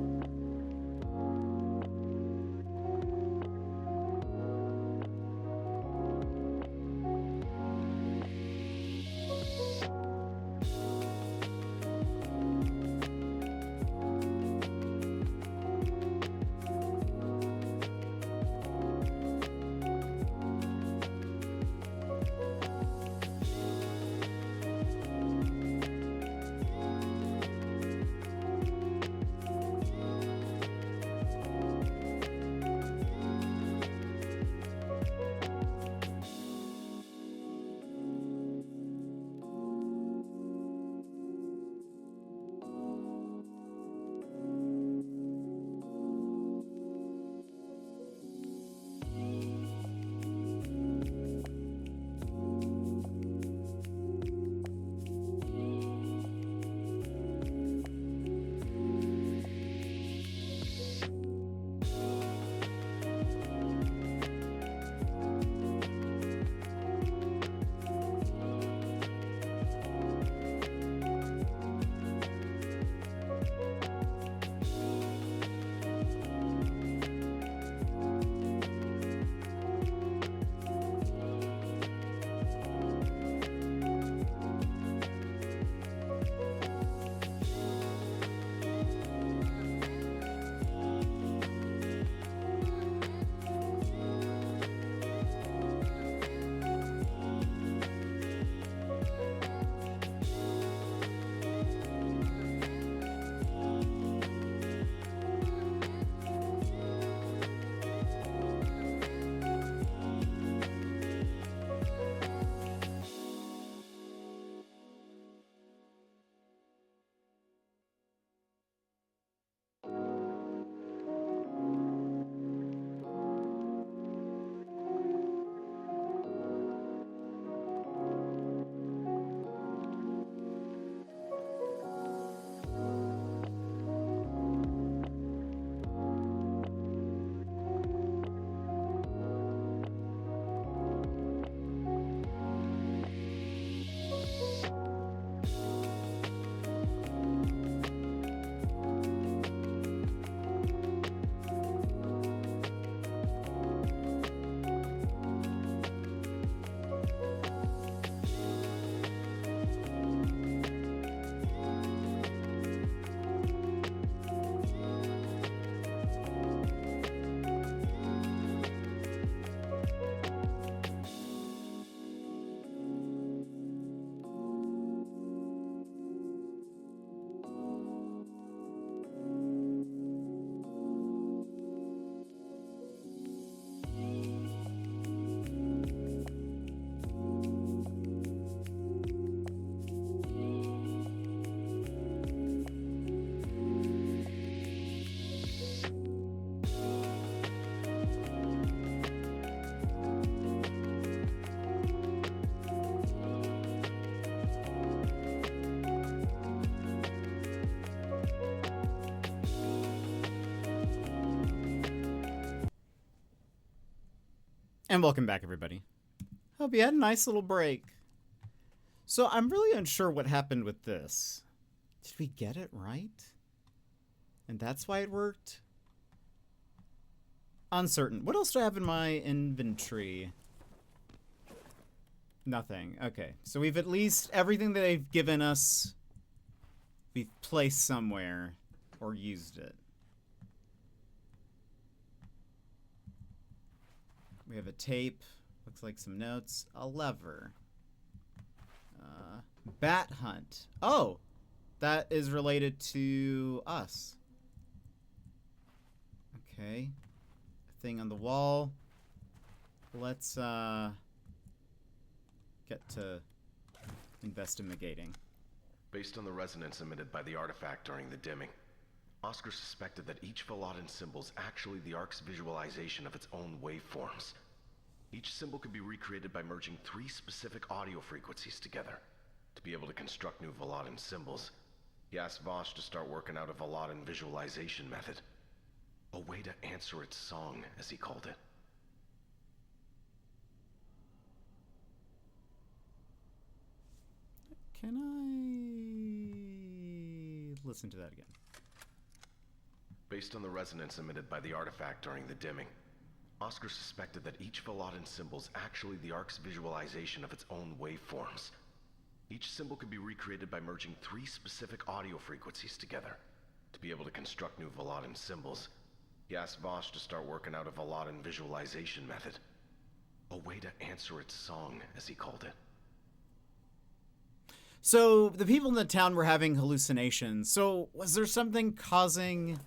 And welcome back, everybody. Hope you had a nice little break. So I'm really unsure what happened with this. Did we get it right? And that's why it worked? Uncertain. What else do I have in my inventory? Nothing. Okay. So we've at least, everything that they've given us, we've placed somewhere or used it. We have a tape. Looks like some notes. A lever. Bat hunt. Oh! That is related to us. Okay. A thing on the wall. Let's, get to investigating. Based on the resonance emitted by the artifact during the dimming, Oscar suspected that each Velodan symbol is actually the Ark's visualization of its own waveforms. Each symbol could be recreated by merging 3 specific audio frequencies together. To be able to construct new Velodan symbols, he asked Vosh to start working out a Velodan visualization method. A way to answer its song, as he called it. Can I listen to that again? Based on the resonance emitted by the artifact during the dimming, Oscar suspected that each Velodan symbol is actually the Ark's visualization of its own waveforms. Each symbol could be recreated by merging 3 specific audio frequencies together. To be able to construct new Velodan symbols, he asked Vosh to start working out a Velodan visualization method. A way to answer its song, as he called it. So the people in the town were having hallucinations. So was there something causing,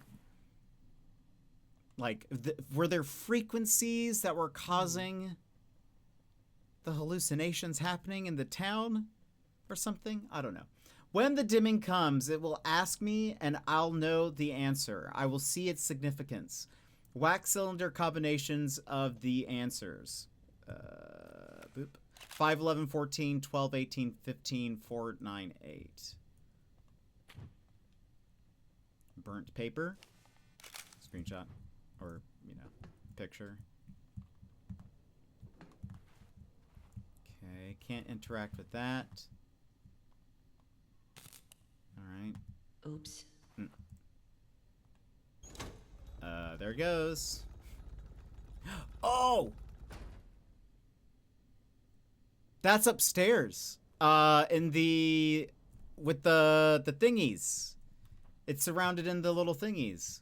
like, were there frequencies that were causing the hallucinations happening in the town or something? I don't know. When the dimming comes, it will ask me and I'll know the answer. I will see its significance. Wax cylinder combinations of the answers. Boop. 5, 11, 14, 12, 18, 15, 4, 9, 8. Burnt paper. Screenshot. Or, you know, picture. Okay, can't interact with that. Alright. Oops. There it goes. Oh! That's upstairs. In the... with the thingies. It's surrounded in the little thingies.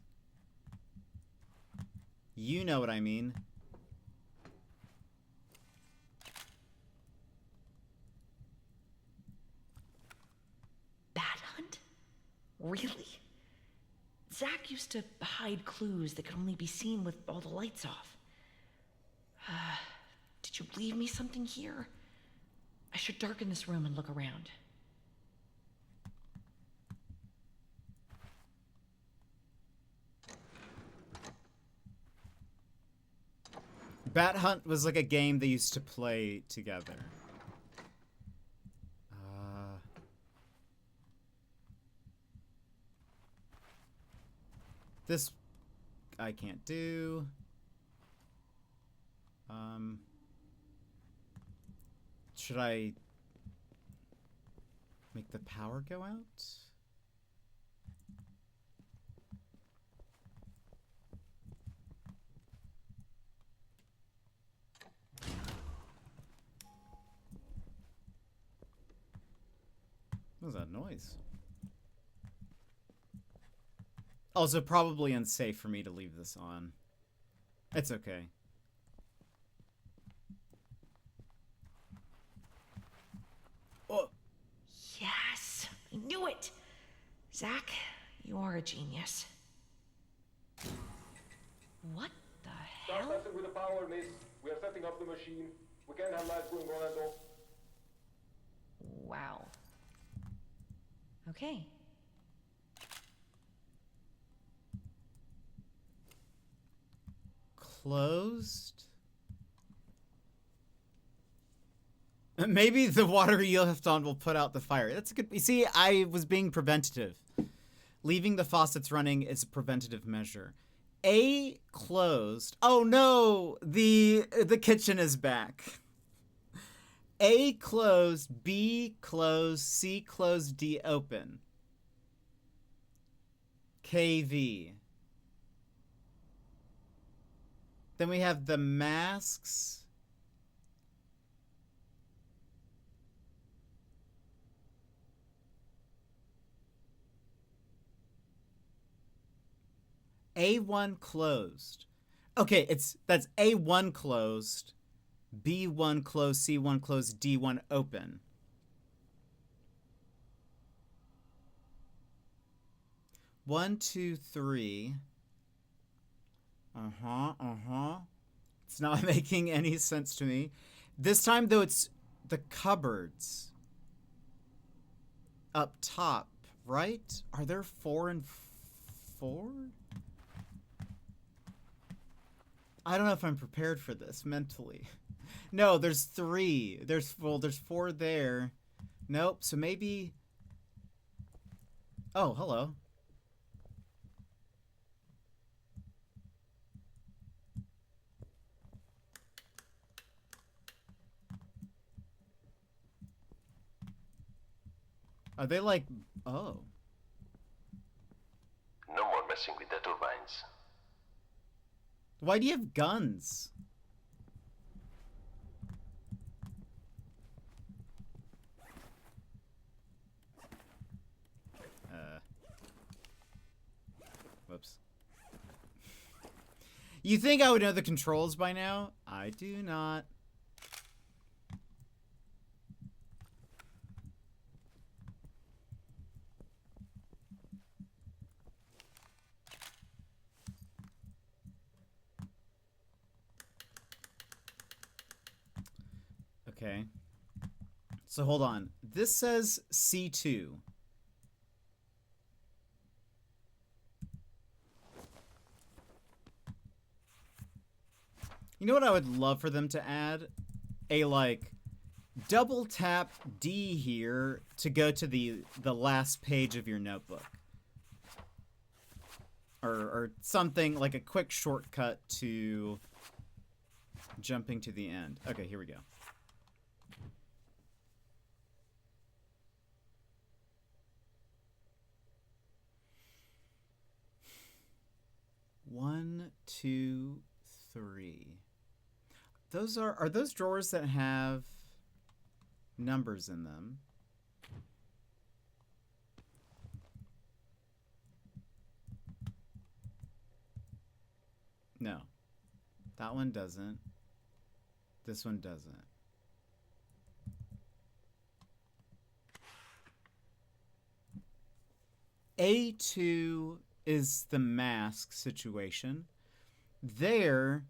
You know what I mean. Bat hunt? Really? Zach used to hide clues that could only be seen with all the lights off. Did you leave me something here? I should darken this room and look around. Bat Hunt was like a game they used to play together. This I can't do. Should I make the power go out? What was that noise? Also, probably unsafe for me to leave this on. It's okay. Oh. Yes! I knew it! Zach, you are a genius. What the hell? Start messing with the power, miss. We are setting up the machine. We can't have lights going on and off. Wow. Okay. Closed. Maybe the water you left on will put out the fire. That's a good. You see, I was being preventative. Leaving the faucets running is a preventative measure. A closed. Oh no, the kitchen is back. A closed, B closed, C closed, D open. KV. Then we have the masks. A1 closed. Okay, that's A1 closed, B1 closed, C1 closed, D1 open. One, two, three. It's not making any sense to me. This time, though, it's the cupboards. Up top, right? Are there 4 and 4? I don't know if I'm prepared for this mentally. No, there's 3. There's 4 there. Nope, so maybe... Oh, hello. Are they like... Oh. No more messing with the turbines. Why do you have guns? Whoops. You think I would know the controls by now? I do not. Okay. So hold on. This says C2. You know what I would love for them to add? A, like, double tap D here to go to the last page of your notebook. Or something, like a quick shortcut to jumping to the end. Okay, here we go. One, two, three. Those are those drawers that have numbers in them? No. That one doesn't. This one doesn't. A2 is the mask situation. There,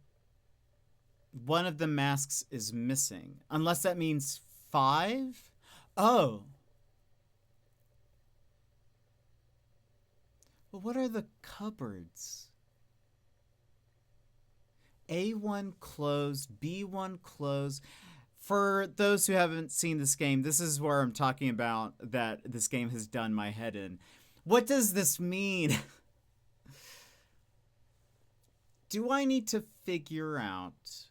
one of the masks is missing. Unless that means 5? Oh. Well, what are the cupboards? A1 closed, B1 closed. For those who haven't seen this game, this is where I'm talking about that this game has done my head in. What does this mean? Do I need to figure out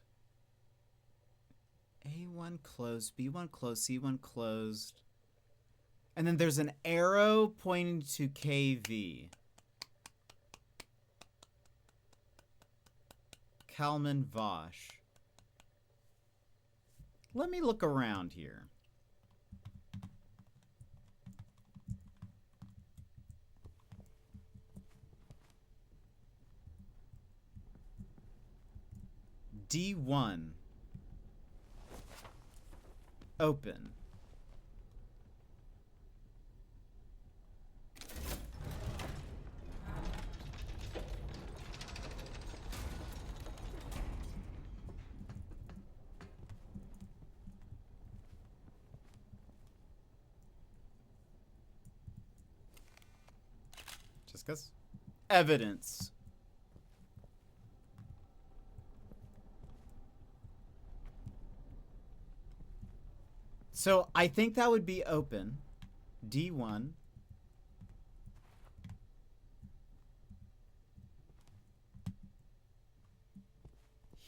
A1 closed, B1 closed, C1 closed, and then there's an arrow pointing to KV. Kalman Vosh. Let me look around here. D1. Open. Just 'cause. Evidence. So I think that would be open. D1.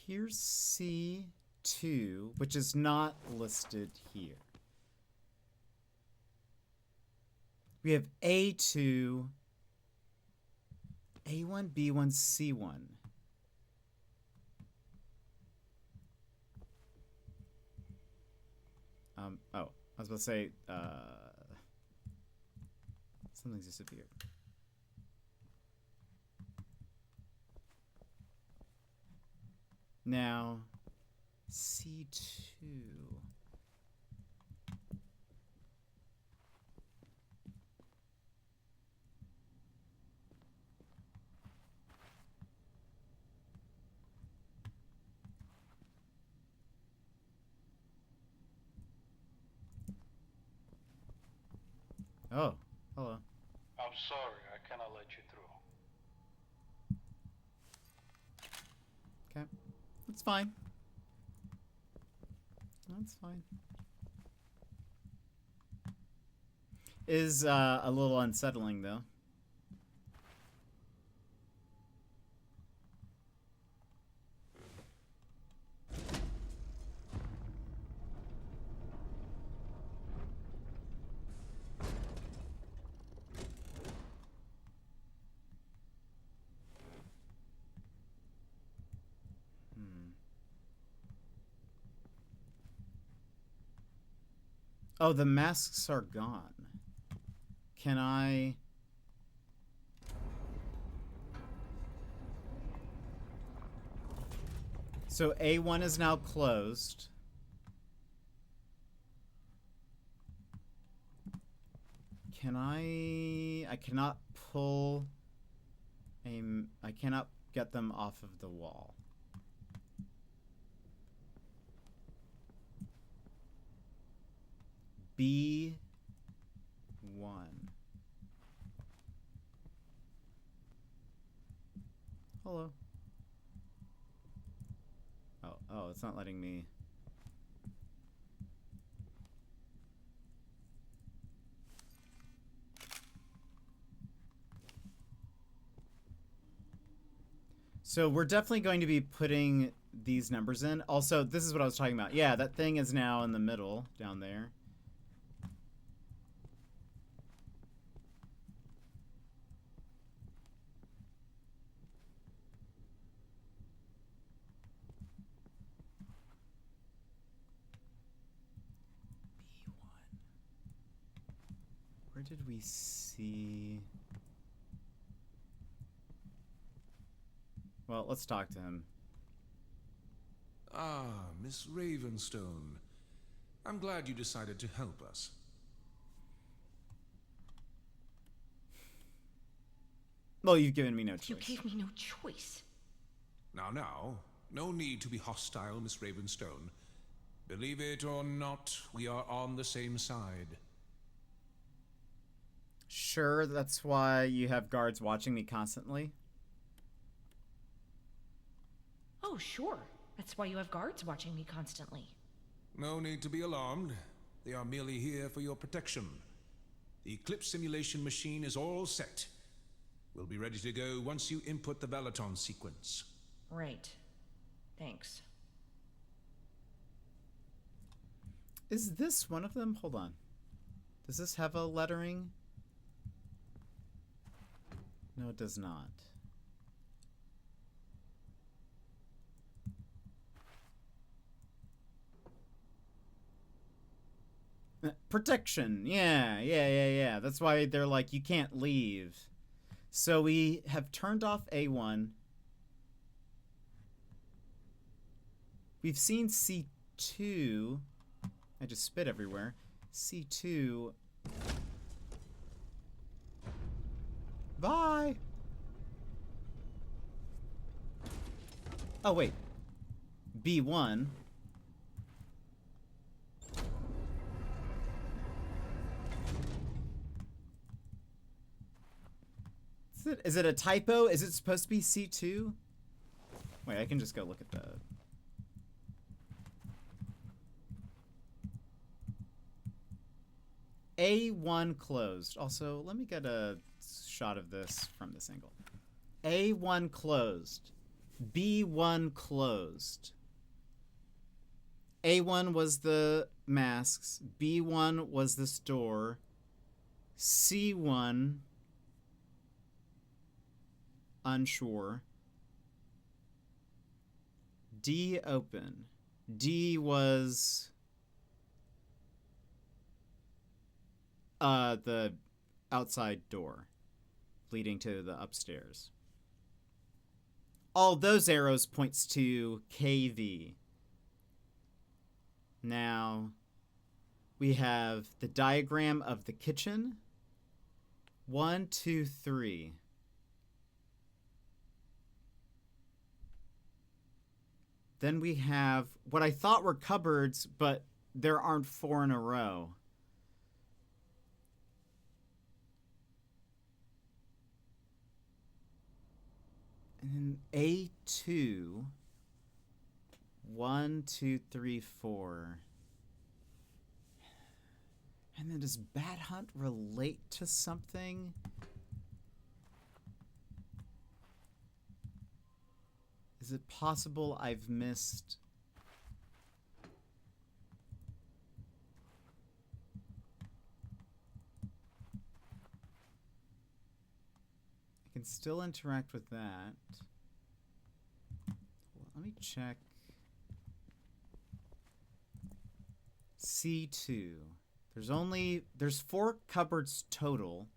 Here's C2, which is not listed here. We have A2, A1, B1, C1. Oh, I was about to say, something's disappeared. Now, C2. Oh, hello. I'm sorry, I cannot let you through. Okay. That's fine. That's fine. Is a little unsettling though. Oh, the masks are gone. Can I... So A1 is now closed. Can I cannot pull a... I cannot get them off of the wall. B1. Hello. Oh, it's not letting me. So we're definitely going to be putting these numbers in. Also, this is what I was talking about. Yeah, that thing is now in the middle down there. Where did we see... Well, let's talk to him. Ah, Miss Ravenstone. I'm glad you decided to help us. Well, you've given me no choice. You gave me no choice. Now, no need to be hostile, Miss Ravenstone. Believe it or not, we are on the same side. Sure, that's why you have guards watching me constantly. Oh, sure. That's why you have guards watching me constantly. No need to be alarmed. They are merely here for your protection. The Eclipse simulation machine is all set. We'll be ready to go once you input the Valaton sequence. Right. Thanks. Is this one of them? Hold on. Does this have a lettering? No, it does not. Protection. Yeah. That's why they're like, you can't leave. So we have turned off A1. We've seen C2. I just spit everywhere. C2. Bye. Oh, wait. B1. Is it a typo? Is it supposed to be C2? Wait, I can just go look at that. A1 closed. Also, let me get a shot of this from this angle. A1 closed. B1 closed. A1 was the masks. B1 was the store. C1 unsure. D open. D was the outside door leading to the upstairs. All those arrows points to KV. Now we have the diagram of the kitchen. 1, 2, 3. Then we have what I thought were cupboards, but there aren't 4 in a row. And then A2. 1, 2, 3, 4. And then does Bat Hunt relate to something? Is it possible I've missed? I can still interact with that. Well, let me check. C2. There's 4 cupboards total.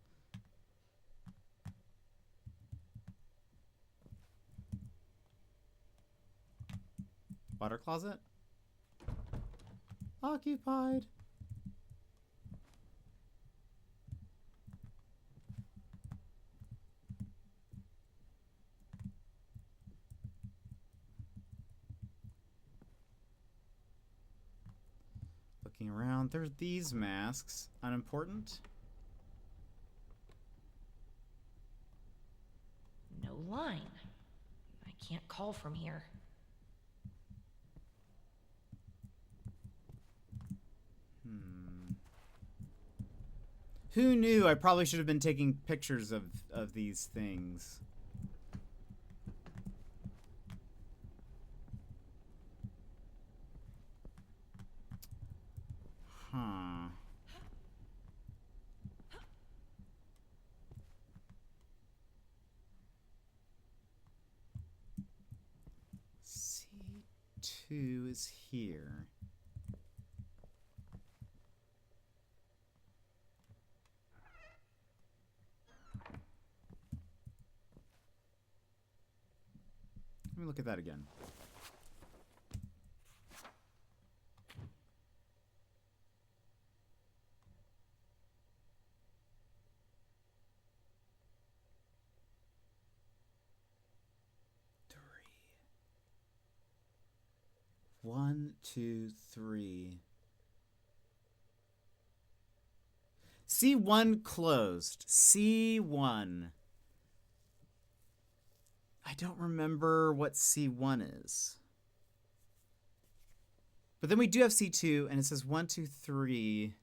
Water closet? Occupied. Looking around, there's these masks. Unimportant. No line. I can't call from here. Who knew? I probably should have been taking pictures of these things. Huh. C2 is here. Let me look at that again. One, two, three. C1 closed. C1. I don't remember what C1 is. But then we do have C2, and it says 1, 2, 3.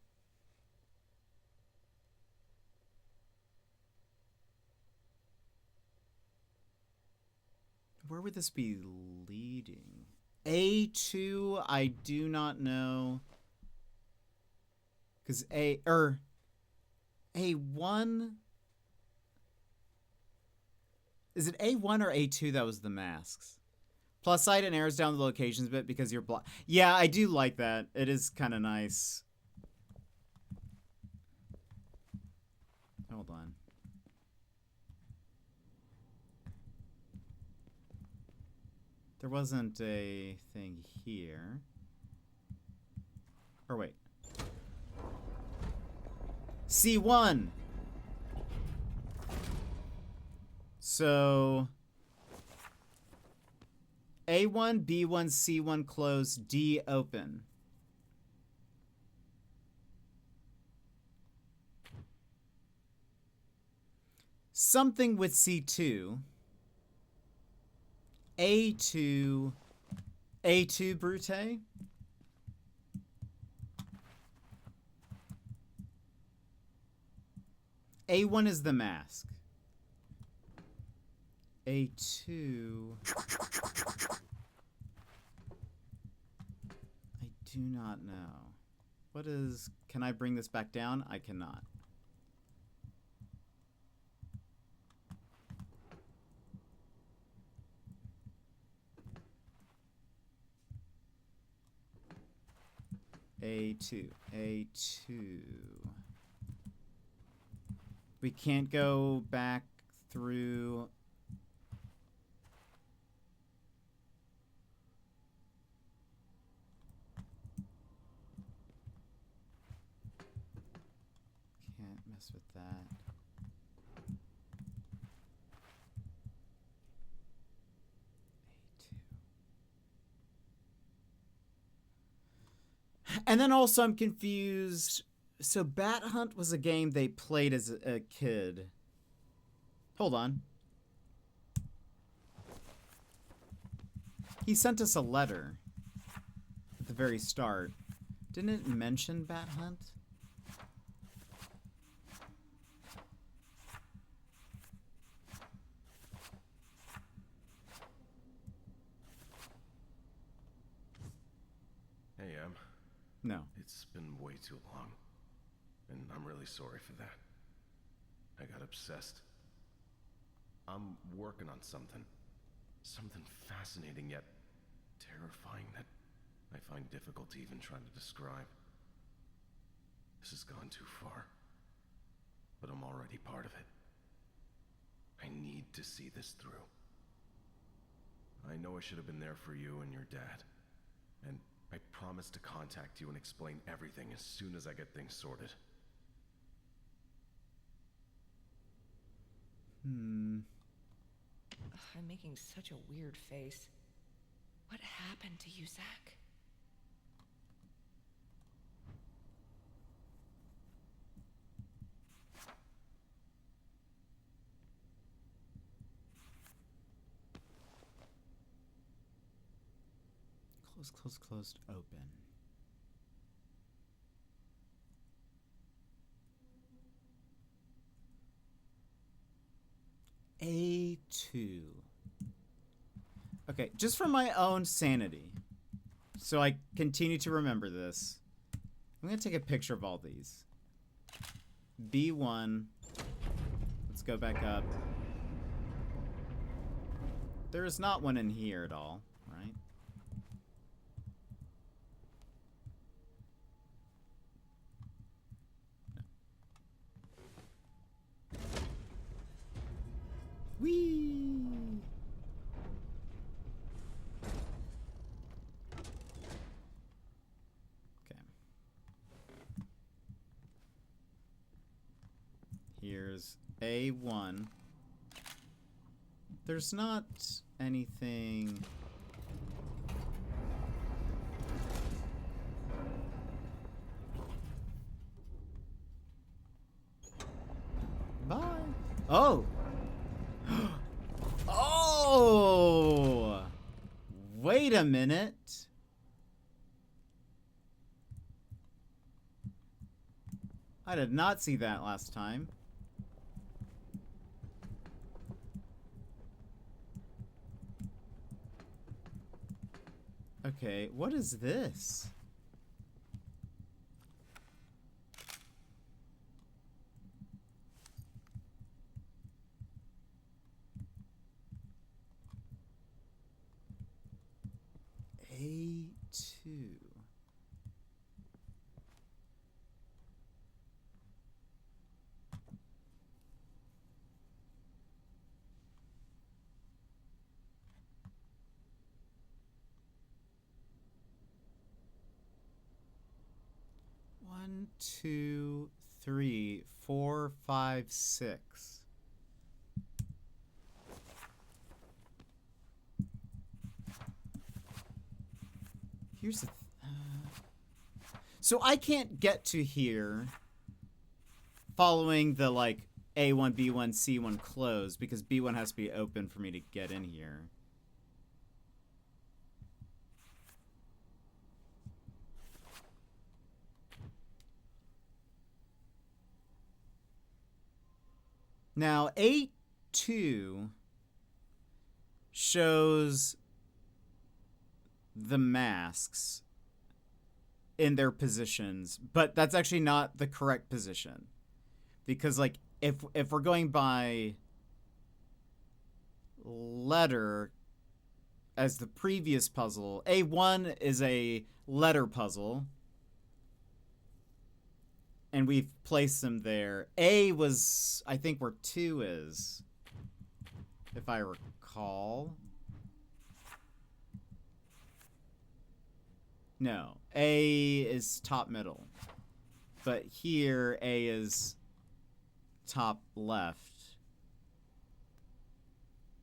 Where would this be leading? A2, I do not know. Because A1... Is it A1 or A2 that was the masks? Plus side and arrows down the locations a bit because you're blocked. Yeah, I do like that. It is kind of nice. Hold on. There wasn't a thing here. Or wait. C1! So A1, B1, C1 closed, D open. Something with C2. A2 Brute. A1 is the mask. A2. I do not know. What is... Can I bring this back down? I cannot. A2. A2. We can't go back through... Can't mess with that. A2. And then also I'm confused. So Bat Hunt was a game they played as a kid. Hold on. He sent us a letter at the very start. Didn't it mention Bat Hunt? Hey, No. It's been way too long. And I'm really sorry for that. I got obsessed. I'm working on something. Something fascinating yet terrifying that I find difficult to even try to describe. This has gone too far. But I'm already part of it. I need to see this through. I know I should have been there for you and your dad. And I promise to contact you and explain everything as soon as I get things sorted. I'm making such a weird face. What happened to you, Zach? Close, close, closed, open. A2. Okay, just for my own sanity, so I continue to remember this, I'm going to take a picture of all these. B1. Let's go back up. There is not one in here at all, right? Whee! Okay. Here's A1. There's not anything... Bye. Oh! Oh! Wait a minute. I did not see that last time. Okay, what is this? A2. One, two, three, four, five, six. Here's the... so I can't get to here following the, like, A1, B1, C1 close, because B1 has to be open for me to get in here. Now, A2... shows the masks in their positions, but that's actually not the correct position. Because like if we're going by letter as the previous puzzle, A1 is a letter puzzle. And we've placed them there. A was, I think, where 2 is, if I recall. No, A is top middle. But here, A is top left.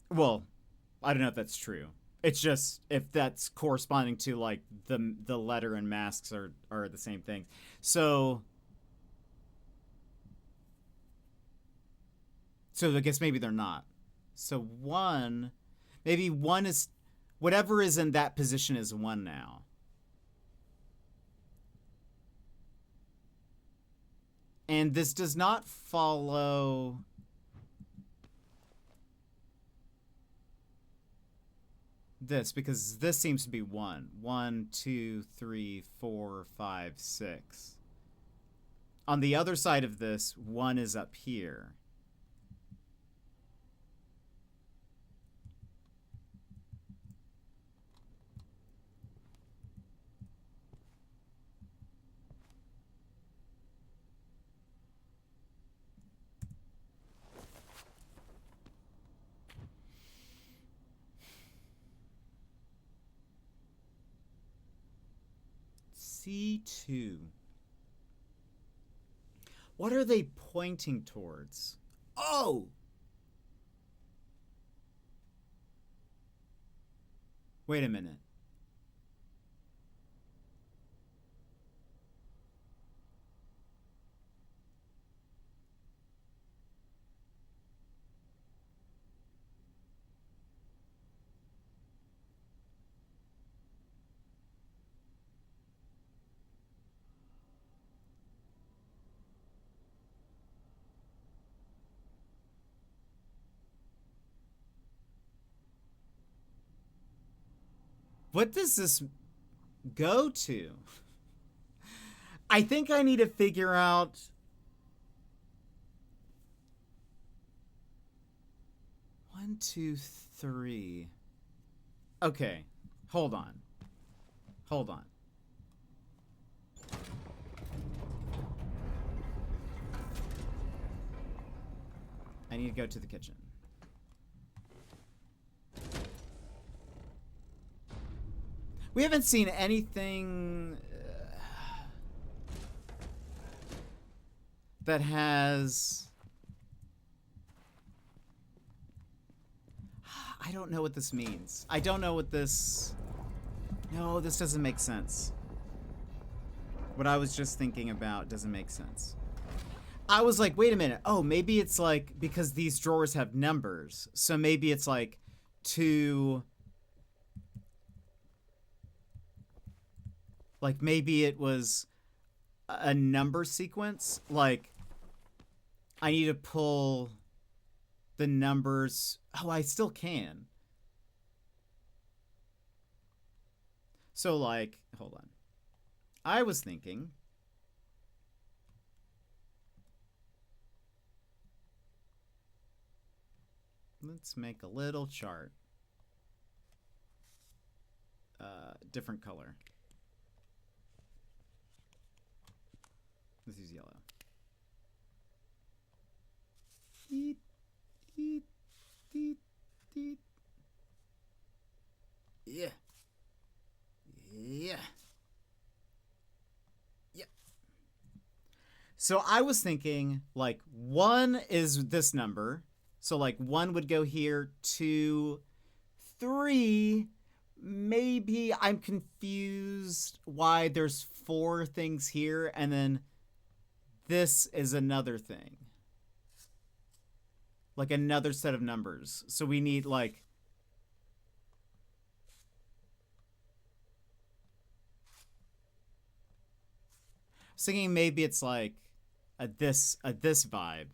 Well, I don't know if that's true. It's just if that's corresponding to like the letter and masks are the same thing. So I guess maybe they're not. So 1, maybe 1 is whatever is in that position is 1 now. And this does not follow this, because this seems to be 1. 1, 2, 3, 4, 5, 6. On the other side of this, 1 is up here. C2. What are they pointing towards? Oh! Wait a minute. What does this go to? I think I need to figure out... One, two, three. Okay, hold on. Hold on. I need to go to the kitchen. We haven't seen anything that has... I don't know what this means. I don't know what this... No, this doesn't make sense. What I was just thinking about doesn't make sense. I was like, wait a minute. Oh, maybe it's like, because these drawers have numbers. So maybe it's like 2... Like, maybe it was a number sequence. Like, I need to pull the numbers. Oh, I still can. So, like, hold on. I was thinking... Let's make a little chart. Different color. Let's use yellow. Eat, eat, eat, eat. Yeah. Yeah. Yeah. So I was thinking, like, 1 is this number. So, like, 1 would go here, 2, 3. Maybe I'm confused why there's 4 things here, and then this is another thing. Like another set of numbers. So we need like... I was thinking maybe it's like a this vibe.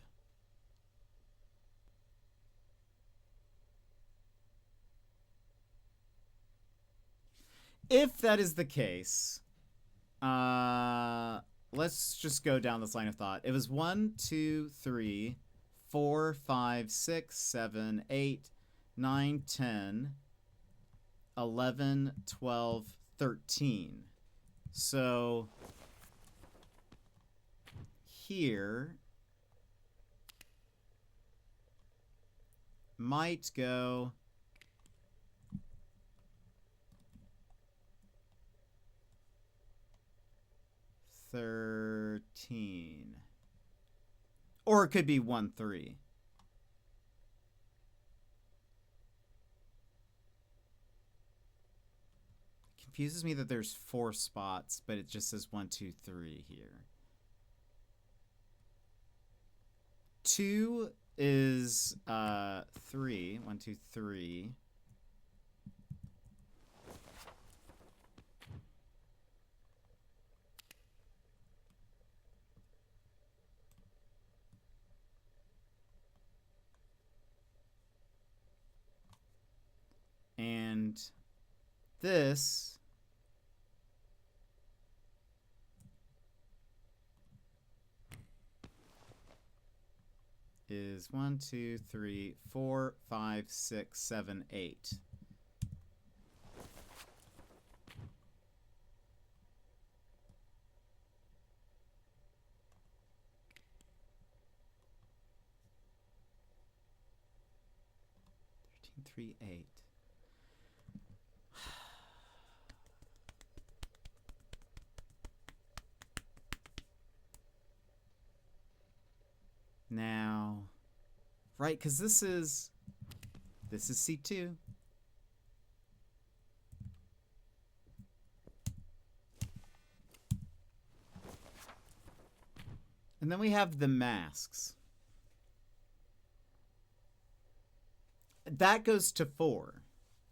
if that is the case, let's just go down this line of thought. It was 1, 2, 3, 4, 5, 6, 7, 8, 9, 10, 11, 12, 13. So here might go 13. Or it could be 1, 3. Confuses me that there's 4 spots, but it just says 1, 2, 3 here. 2 is 3. 1, 2, 3. And this is 1, 2, 3, 4, 5, 6, 7, 8. Three, 8. Now, right, because this is C2. And then we have the masks. That goes to 4.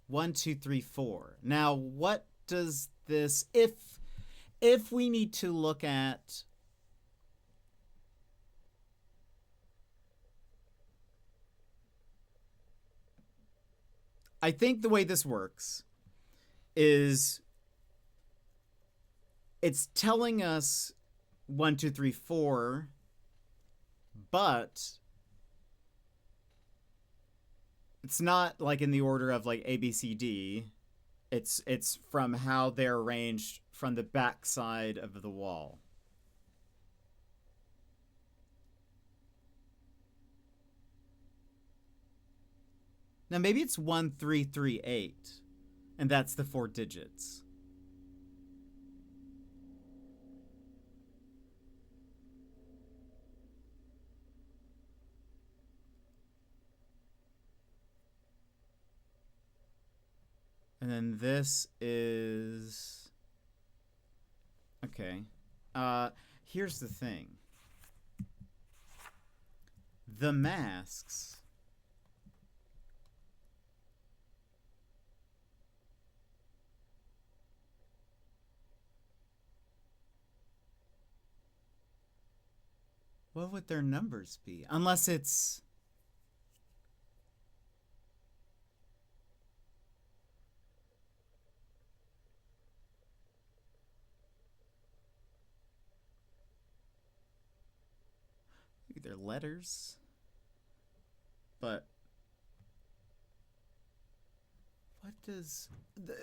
1, 2, 3, 4. Now, what does this, if we need to look at I think the way this works is it's telling us 1, 2, 3, 4, but it's not like in the order of like A, B, C, D. It's from how they're arranged from the back side of the wall. Now maybe it's 1, 3, 3, 8, and that's the 4 digits. And then this is okay. Here's the thing. The masks what would their numbers be? Unless it's maybe they're letters. But what does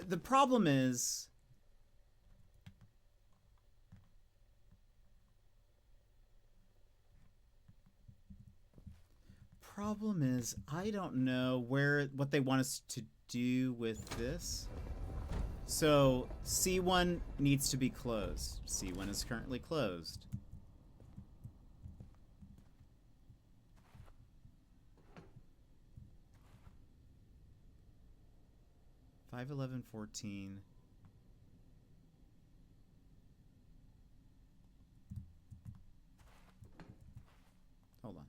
the problem is I don't know what they want us to do with this. So C1 needs to be closed. C1 is currently closed. Five, 11, 14. Hold on.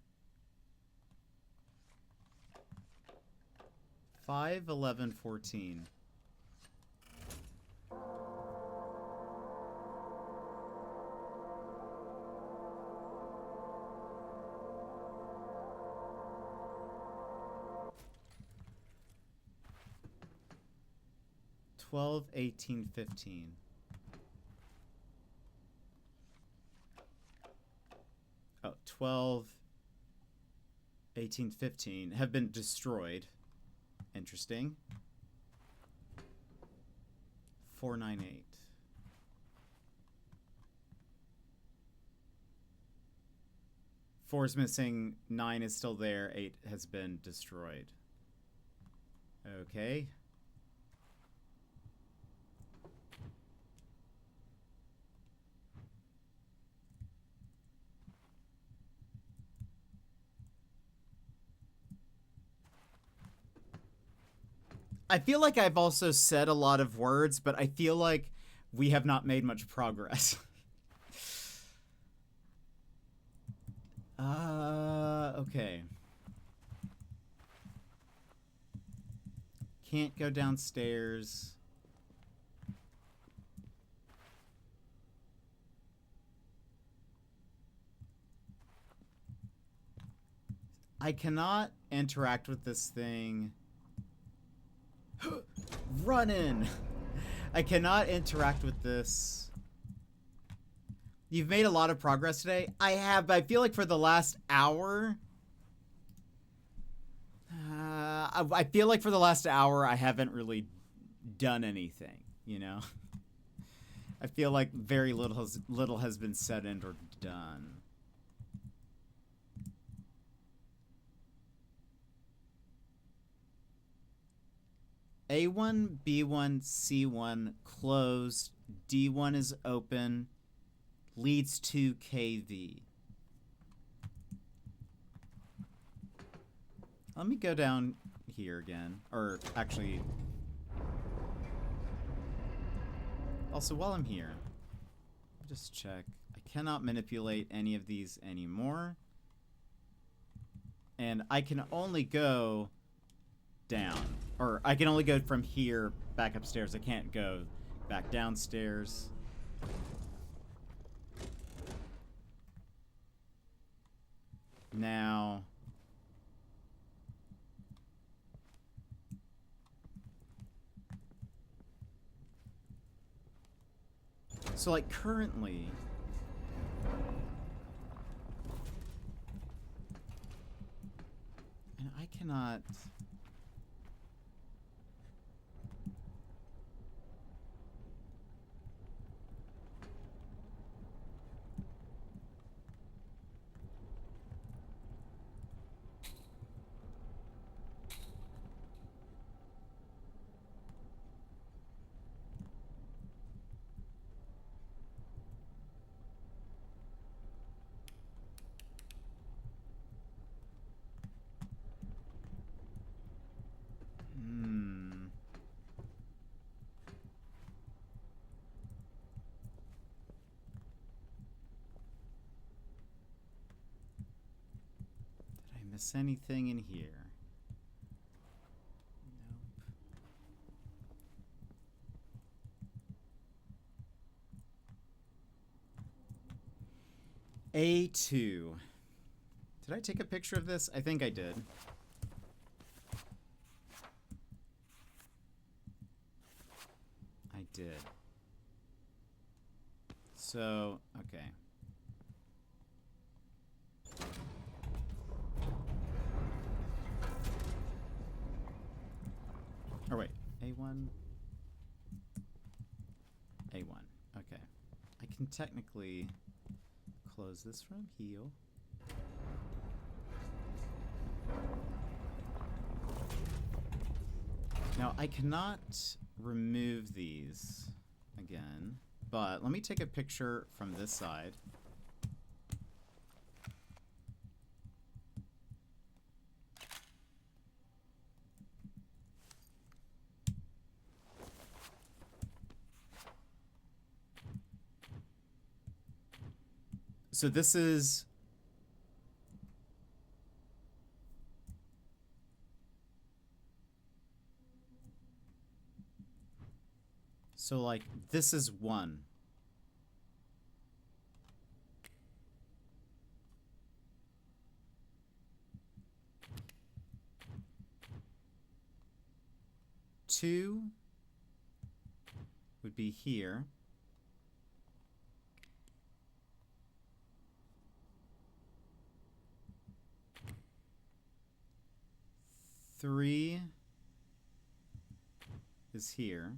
5, 11, 14. 12, 18, 15. Oh, 12, 18, 15 have been destroyed. Interesting. 498. Four is missing. 9 is still there. 8 has been destroyed. Okay. I feel like I've also said a lot of words, but I feel like we have not made much progress. Okay. Can't go downstairs. I cannot interact with this thing. Run in! I cannot interact with this. You've made a lot of progress today. I have, but I feel like for the last hour... I feel like for the last hour I haven't really done anything, you know? I feel like very little has been said and or done. A1, B1, C1 closed. D1 is open. Leads to KV. Let me go down here again. Or actually... Also, while I'm here, just check. I cannot manipulate any of these anymore. And I can only go down. Or I can only go from here back upstairs. I can't go back downstairs. Now... So, like, currently... And I cannot... Miss anything in here? Nope. A2. Did I take a picture of this? I think I did. I did. So, okay. Oh, wait. A1. A1. Okay. I can technically close this from here. Now, I cannot remove these again, but let me take a picture from this side. So this is... So, like, this is 1. Two, would be here. Three is here.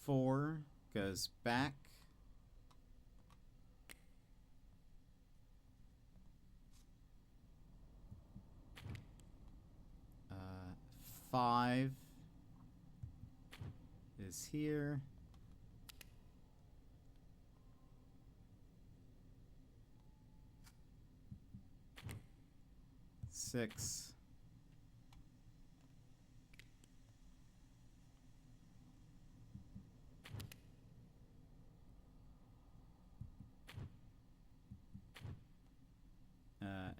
4 goes back. 5 is here. 6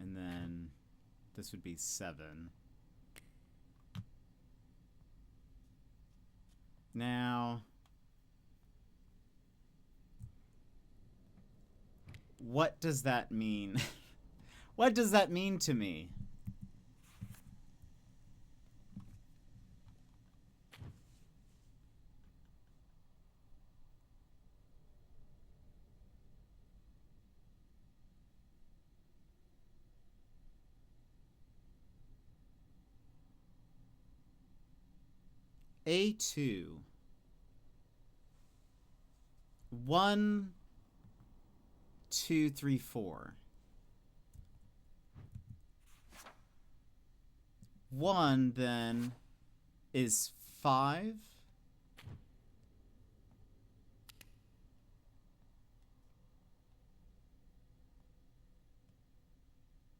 and then this would be 7. Now, what does that mean? What does that mean to me? A2. 1, 2, 3, 4. 1 then is 5.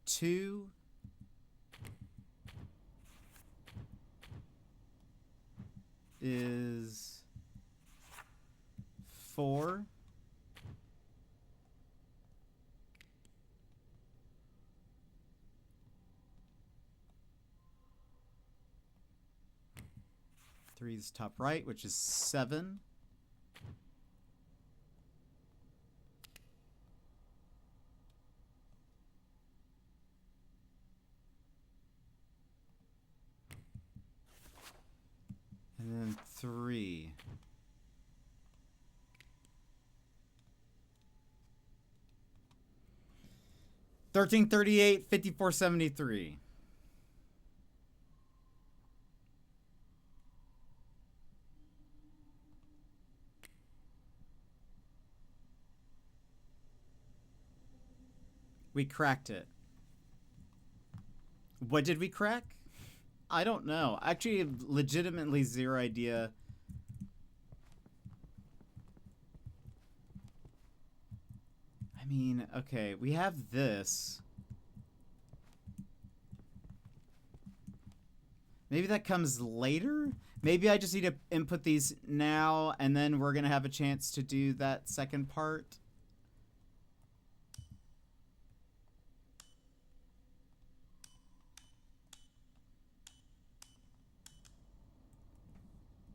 2 is 4. 3 is top right, which is 7. And then 3. $13.38, $54.73. We cracked it. What did we crack? I don't know. Actually, legitimately zero idea. I mean, okay, we have this. Maybe that comes later? Maybe I just need to input these now, and then we're going to have a chance to do that second part.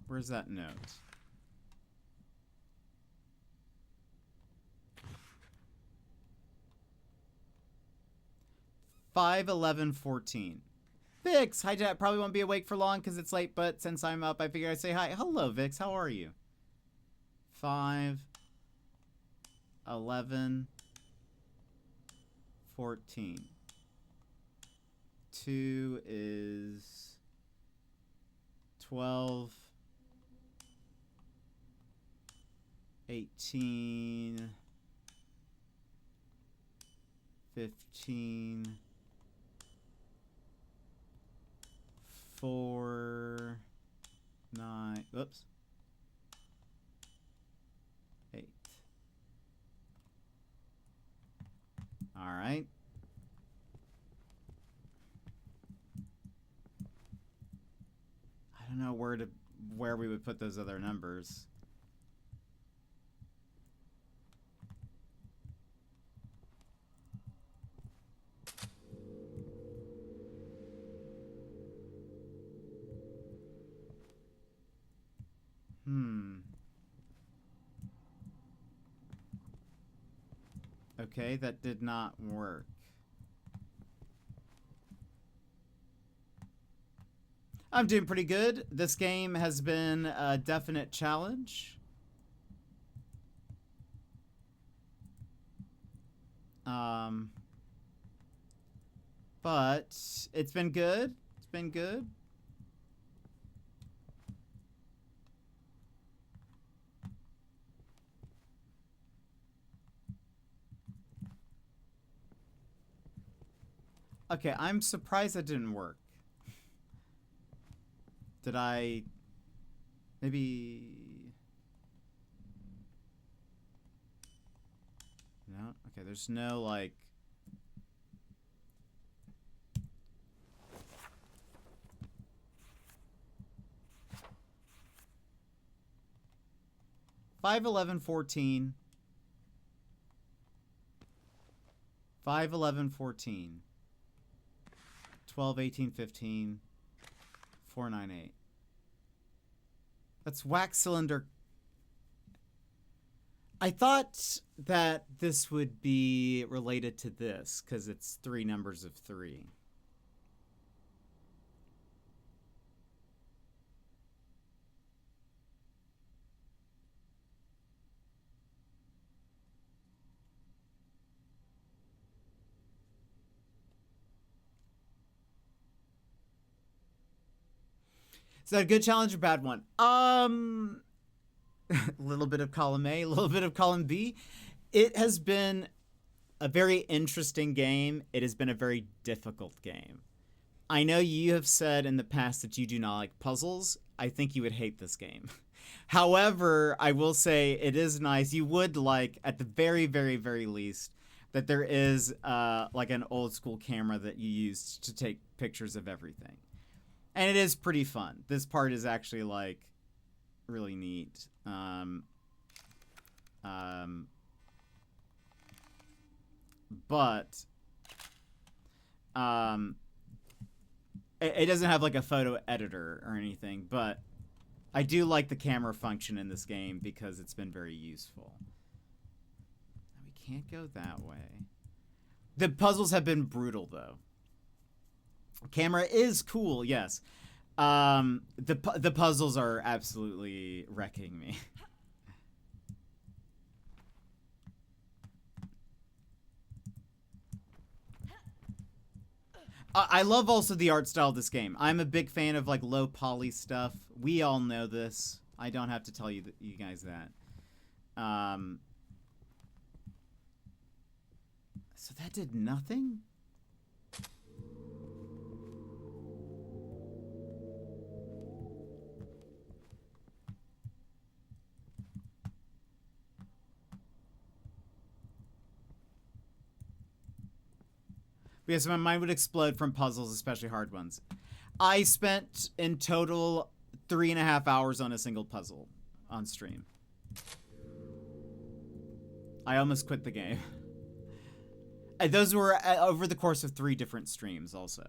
Where's that note? $5:11:14. Vix, hi Jet. Probably won't be awake for long because it's late, but since I'm up, I figured I'd say hi. Hello, Vix. How are you? 5:11:14. 2 is 12. 18. 15. 4. 9. Whoops. 8. All right. I don't know where we would put those other numbers. Okay, that did not work. I'm doing pretty good. This game has been a definite challenge. But it's been good. It's been good. Okay, I'm surprised that didn't work. Did I... Maybe... No? Okay, there's no, like... $5, $11, $14. $5, $11, $14. 12, 18, 15. 4, 9, 8. That's wax cylinder. I thought that this would be related to this because it's 3 numbers of 3. Is that a good challenge or bad one? A little bit of column A, a little bit of column B. It has been a very interesting game. It has been a very difficult game. I know you have said in the past that you do not like puzzles. I think you would hate this game. However, I will say it is nice. You would like, at the very, very, very least, that there is like an old school camera that you use to take pictures of everything. And it is pretty fun. This part is actually, like, really neat. But it doesn't have, like, a photo editor or anything. But I do like the camera function in this game because it's been very useful. We can't go that way. The puzzles have been brutal, though. Camera is cool, yes. The puzzles are absolutely wrecking me. I love also the art style of this game. I'm a big fan of like low poly stuff. We all know this. I don't have to tell you guys that. So that did nothing? Because my mind would explode from puzzles, especially hard ones. I spent in total 3.5 hours on a single puzzle on stream. I almost quit the game. And those were over the course of 3 different streams also.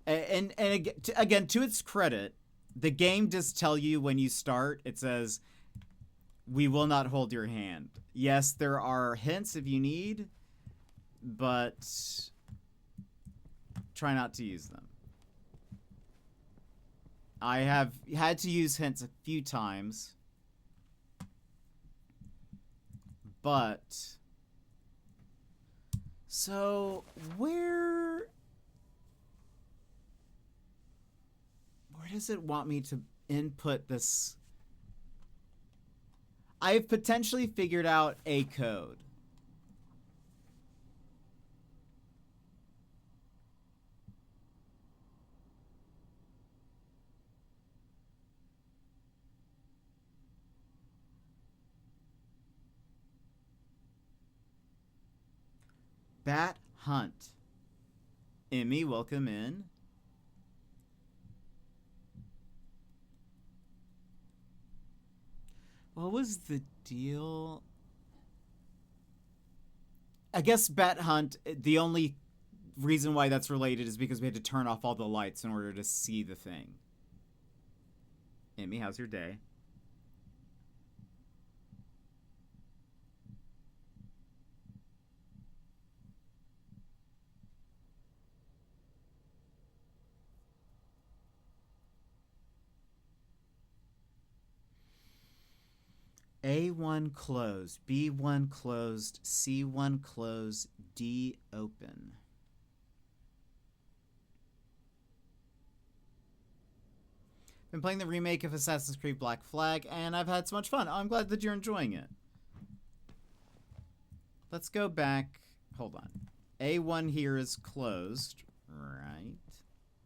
And again, to its credit, the game does tell you when you start, it says, we will not hold your hand. Yes, there are hints if you need, but try not to use them. I have had to use hints a few times, but so where does it want me to input this? I've potentially figured out a code. Bat Hunt. Emmy, welcome in. What was the deal? I guess Bat Hunt, the only reason why that's related is because we had to turn off all the lights in order to see the thing. Emmy, how's your day? A1 closed, B1 closed, C1 closed, D open. Been playing the remake of Assassin's Creed Black Flag, and I've had so much fun. Oh, I'm glad that you're enjoying it. Let's go back. Hold on. A1 here is closed, right?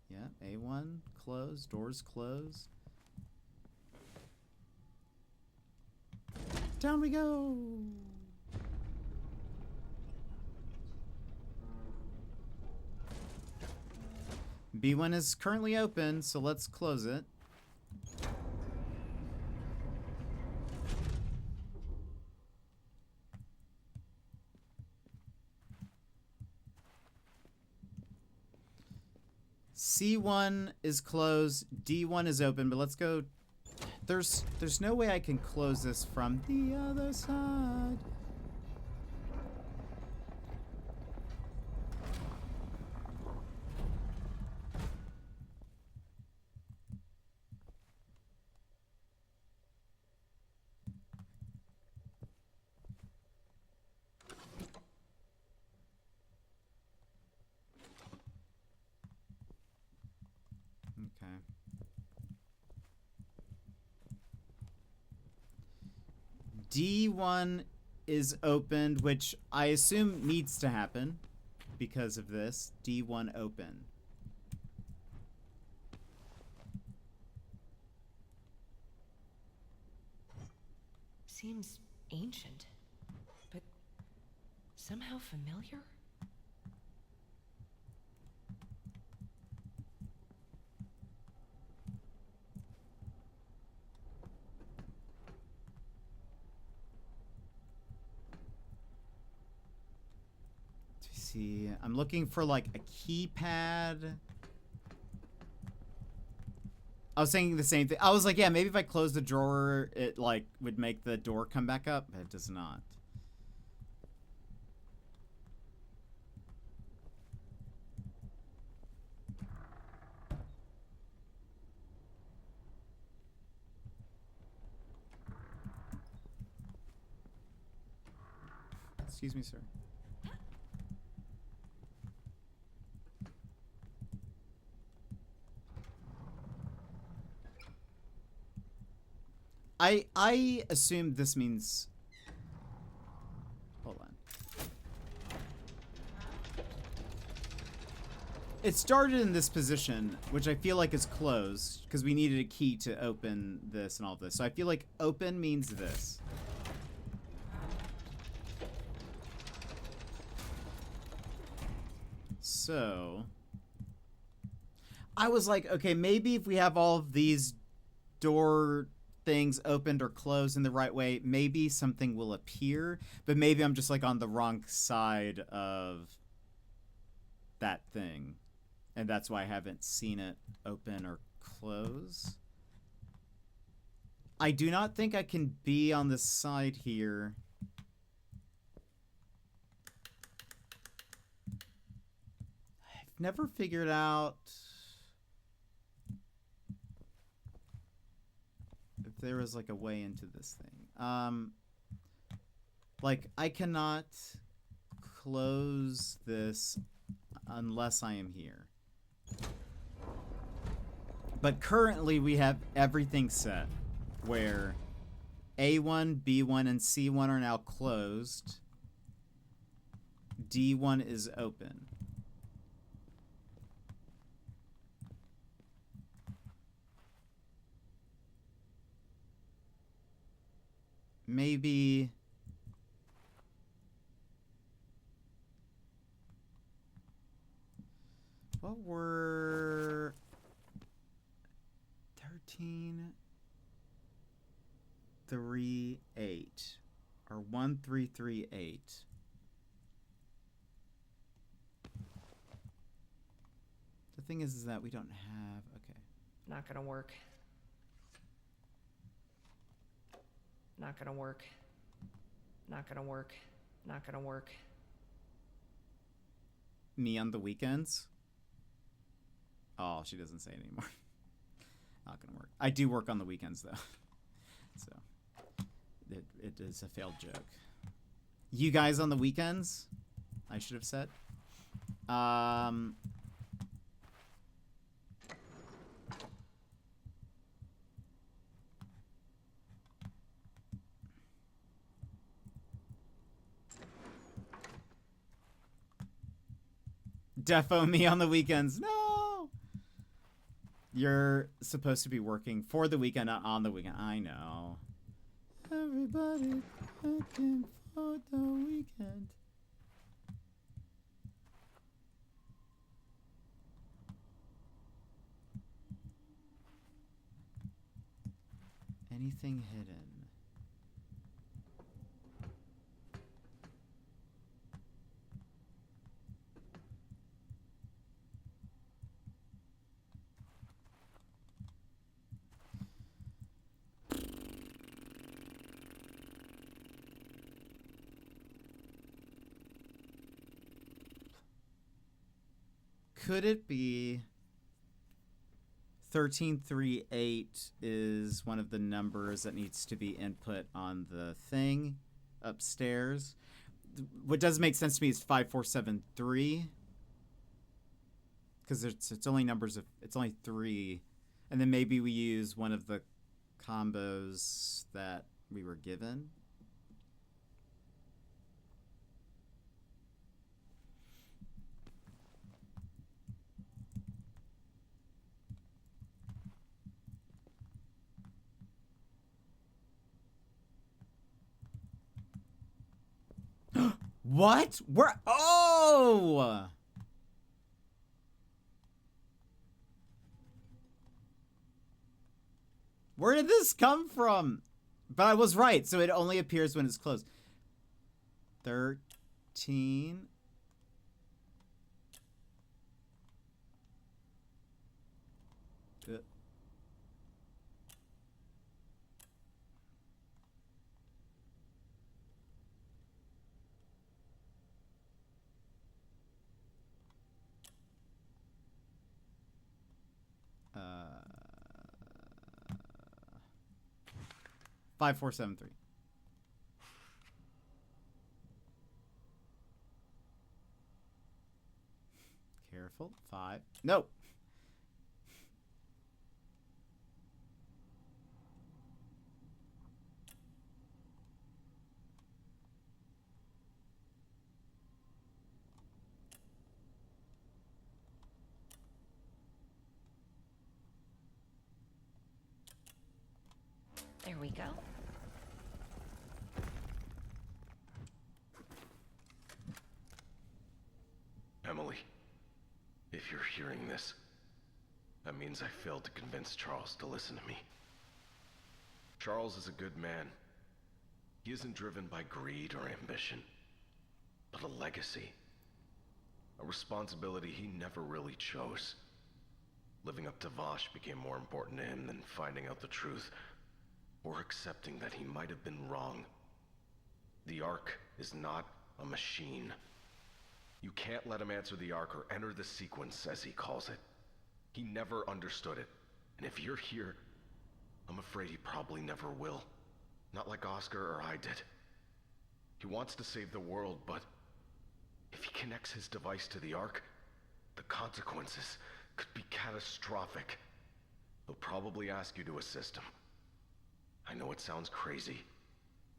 Yeah, A1 closed, doors closed. Down we go. B1 is currently open, so let's close it. C1 is closed, D1 is open, but let's go. There's no way I can close this from the other side. Okay. D1 is opened, which I assume needs to happen because of this. D1 open. Seems ancient, but somehow familiar? See, I'm looking for like a keypad. I was thinking the same thing. I was like, yeah, maybe if I close the drawer, it like would make the door come back up, but it does not. Excuse me, sir. I assume this means. Hold on. It started in this position, which I feel like is closed, because we needed a key to open this and all this. So I feel like open means this. So I was like, okay, maybe if we have all of these door things opened or closed in the right way, maybe something will appear, but maybe I'm just like on the wrong side of that thing, and that's why I haven't seen it open or close. I do not think I can be on this side here. I've never figured out if there was like a way into this thing. Like I cannot close this unless I am here. But currently we have everything set where A1, B1, and C1 are now closed. D1 is open. Maybe. What were 13, 3, 8 or 1, 3, 3, 8? The thing is that we don't have. Okay. Not gonna work. Not gonna work. Not gonna work. Not gonna work. Me on the weekends? Oh, she doesn't say it anymore. Not gonna work. I do work on the weekends though. So it is a failed joke. You guys on the weekends? I should have said. Defo me on the weekends. No! You're supposed to be working for the weekend, not on the weekend. I know. Everybody working for the weekend. Anything hidden? Could it be 1338 is one of the numbers that needs to be input on the thing upstairs? What does make sense to me is 5473, because it's only numbers of, it's only 3, and then maybe we use one of the combos that we were given. What? Where? Oh! Where did this come from? But I was right, so it only appears when it's closed. 13. Uh, 5473. Careful. 5. No. There we go. Emily, if you're hearing this, that means I failed to convince Charles to listen to me. Charles is a good man. He isn't driven by greed or ambition, but a legacy. A responsibility he never really chose. Living up to Vosh became more important to him than finding out the truth, or accepting that he might have been wrong. The Ark is not a machine. You can't let him answer the Ark or enter the sequence, as he calls it. He never understood it. And if you're here, I'm afraid he probably never will. Not like Oscar or I did. He wants to save the world, but if he connects his device to the Ark, the consequences could be catastrophic. He'll probably ask you to assist him. I know it sounds crazy,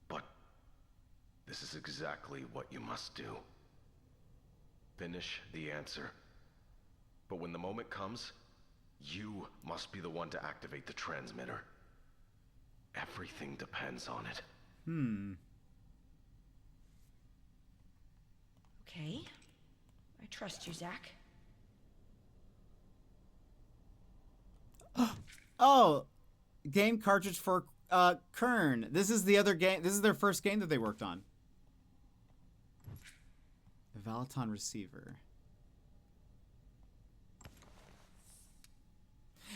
but this is exactly what you must do. Finish the answer. But when the moment comes, you must be the one to activate the transmitter. Everything depends on it. Okay. I trust you, Zach. Oh, game cartridge for Kern. This is the other game. This is their first game that they worked on. The Valaton receiver.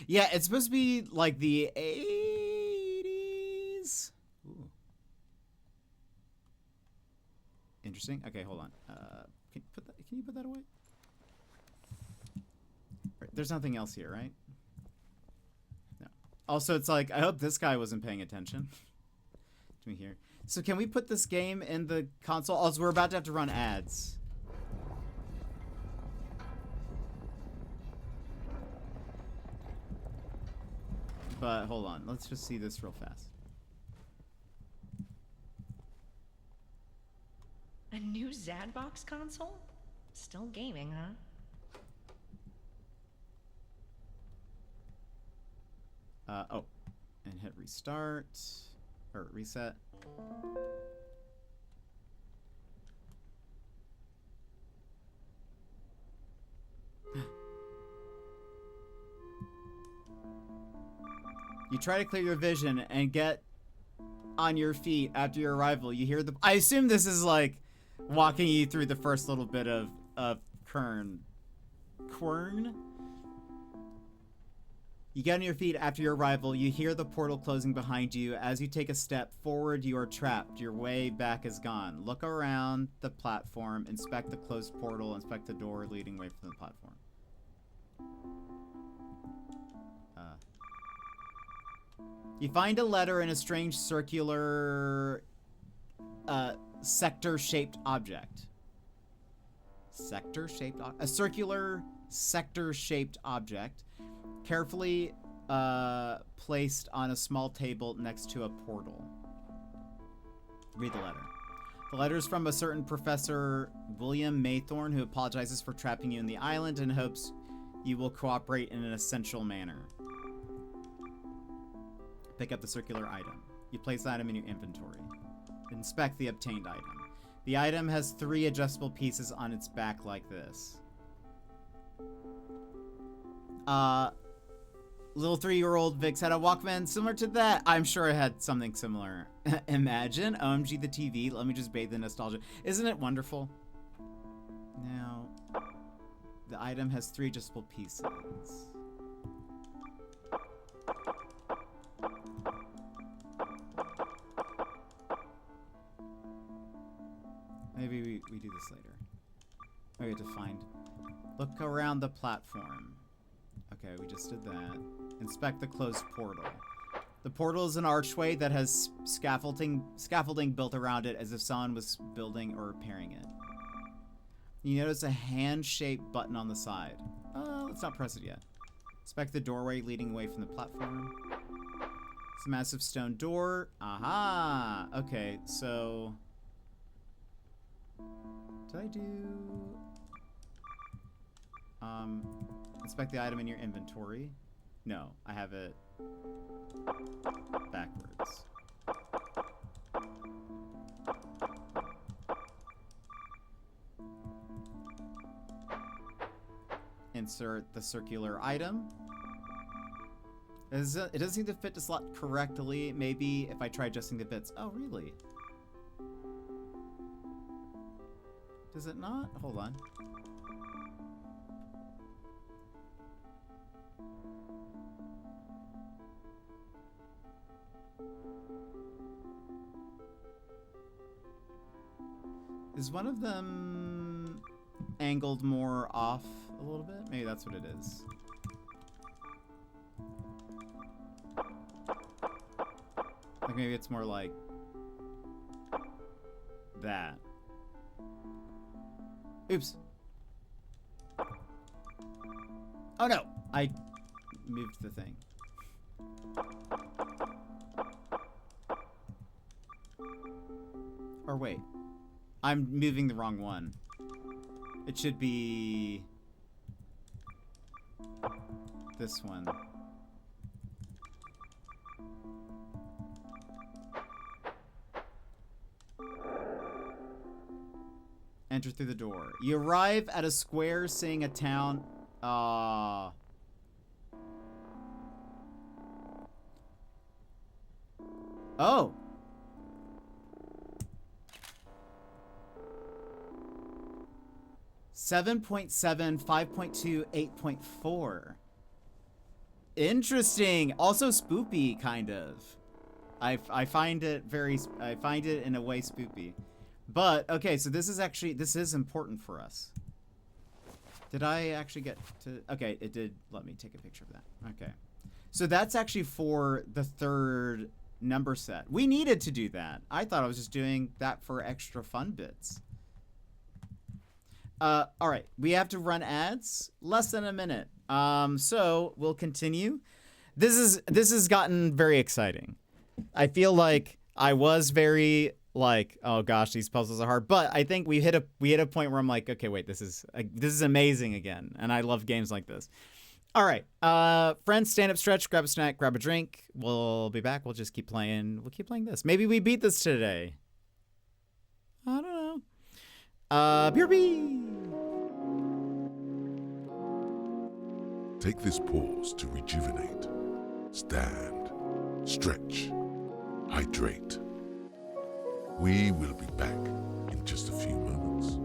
Yeah, it's supposed to be like the 80s. Ooh. Interesting. Okay, hold on. Can you put that away? There's nothing else here, right? No. Also, it's like, I hope this guy wasn't paying attention to me here. So can we put this game in the console? Also, we're about to have to run ads. But hold on, let's just see this real fast. A new Zadbox console? Still gaming, huh? Oh, and hit restart, or reset. You try to clear your vision and get on your feet after your arrival. You hear the... I assume this is like walking you through the first little bit of Quern. You get on your feet after your arrival. You hear the portal closing behind you. As you take a step forward, you are trapped. Your way back is gone. Look around the platform. Inspect the closed portal. Inspect the door leading away from the platform. You find a letter in a strange circular sector-shaped object. A circular sector-shaped object carefully placed on a small table next to a portal. Read the letter. The letter is from a certain Professor William Maythorne, who apologizes for trapping you in the island and hopes you will cooperate in an essential manner. Pick up the circular item. You place the item in your inventory. Inspect the obtained item. The item has 3 adjustable pieces on its back like this. Little 3-year-old Vix had a Walkman similar to that. I'm sure I had something similar. Imagine. OMG the TV. Let me just bathe in nostalgia. Isn't it wonderful? Now, the item has 3 adjustable pieces. Maybe we do this later. We have to find... Look around the platform. Okay, we just did that. Inspect the closed portal. The portal is an archway that has scaffolding built around it as if someone was building or repairing it. You notice a hand-shaped button on the side. Let's not press it yet. Inspect the doorway leading away from the platform. It's a massive stone door. Aha! Okay, so... Did I do... Inspect the item in your inventory. No, I have it backwards. Insert the circular item. It doesn't seem to fit the slot correctly. Maybe if I try adjusting the bits. Oh, really? Does it not? Hold on. Is one of them angled more off a little bit? Maybe that's what it is. Like maybe it's more like that. Oops. Oh no! I moved the thing. Or wait. I'm moving the wrong one. It should be this one. Enter through the door. You arrive at a square seeing a town. Oh. 7.7, 5.2, 8.4. Interesting. Also spoopy, kind of. I find it in a way spoopy. But, okay, so this is important for us. Did I actually get to... Okay, it did let me take a picture of that. Okay. So that's actually for the third number set. We needed to do that. I thought I was just doing that for extra fun bits. All right, we have to run ads. Less than a minute. So we'll continue. This has gotten very exciting. I feel like I was very like, oh gosh, these puzzles are hard, but I think we hit a point where I'm like, okay, wait, this is amazing again, and I love games like this. All right, friends, stand up, stretch, grab a snack, grab a drink. We'll be back. We'll just keep playing. We'll keep playing this. Maybe we beat this today. I don't know. BRB. Take this pause to rejuvenate. Stand, stretch, hydrate. We will be back in just a few moments.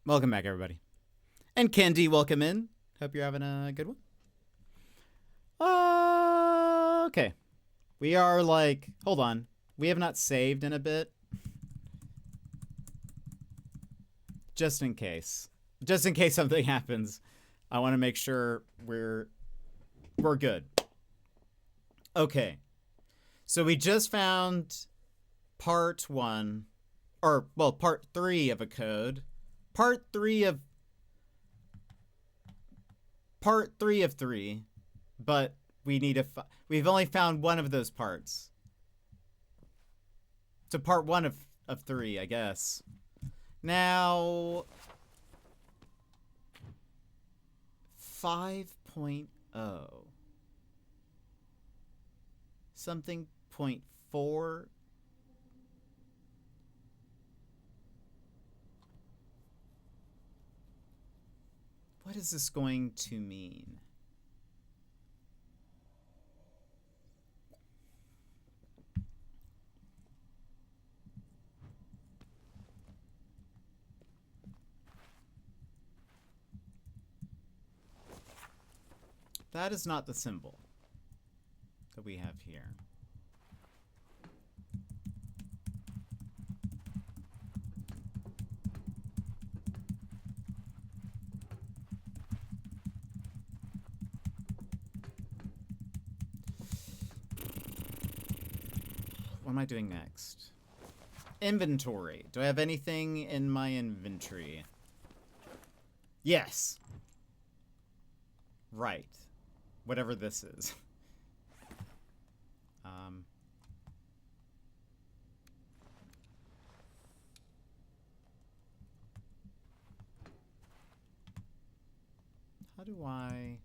Welcome back, everybody. And Candy, welcome in. Hope you're having a good one. Okay. We are like... Hold on. We have not saved in a bit. Just in case. Just in case something happens. I want to make sure we're good. Okay. So we just found part 1. Or, well, part 3 of a code. Part 3 of 3, but we need we've only found one of those parts. So part 1 of 3, I guess. Now 5.0 something 0.4. What is this going to mean? That is not the symbol that we have here. What am I doing next? Inventory. Do I have anything in my inventory? Yes. Right. Whatever this is. How do I...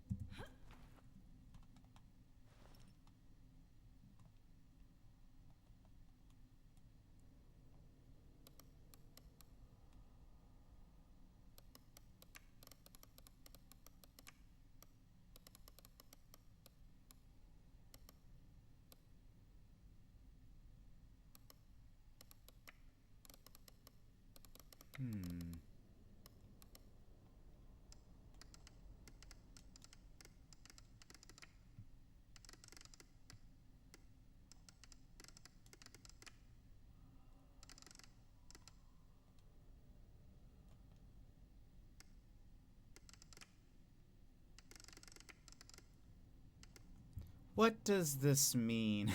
What does this mean?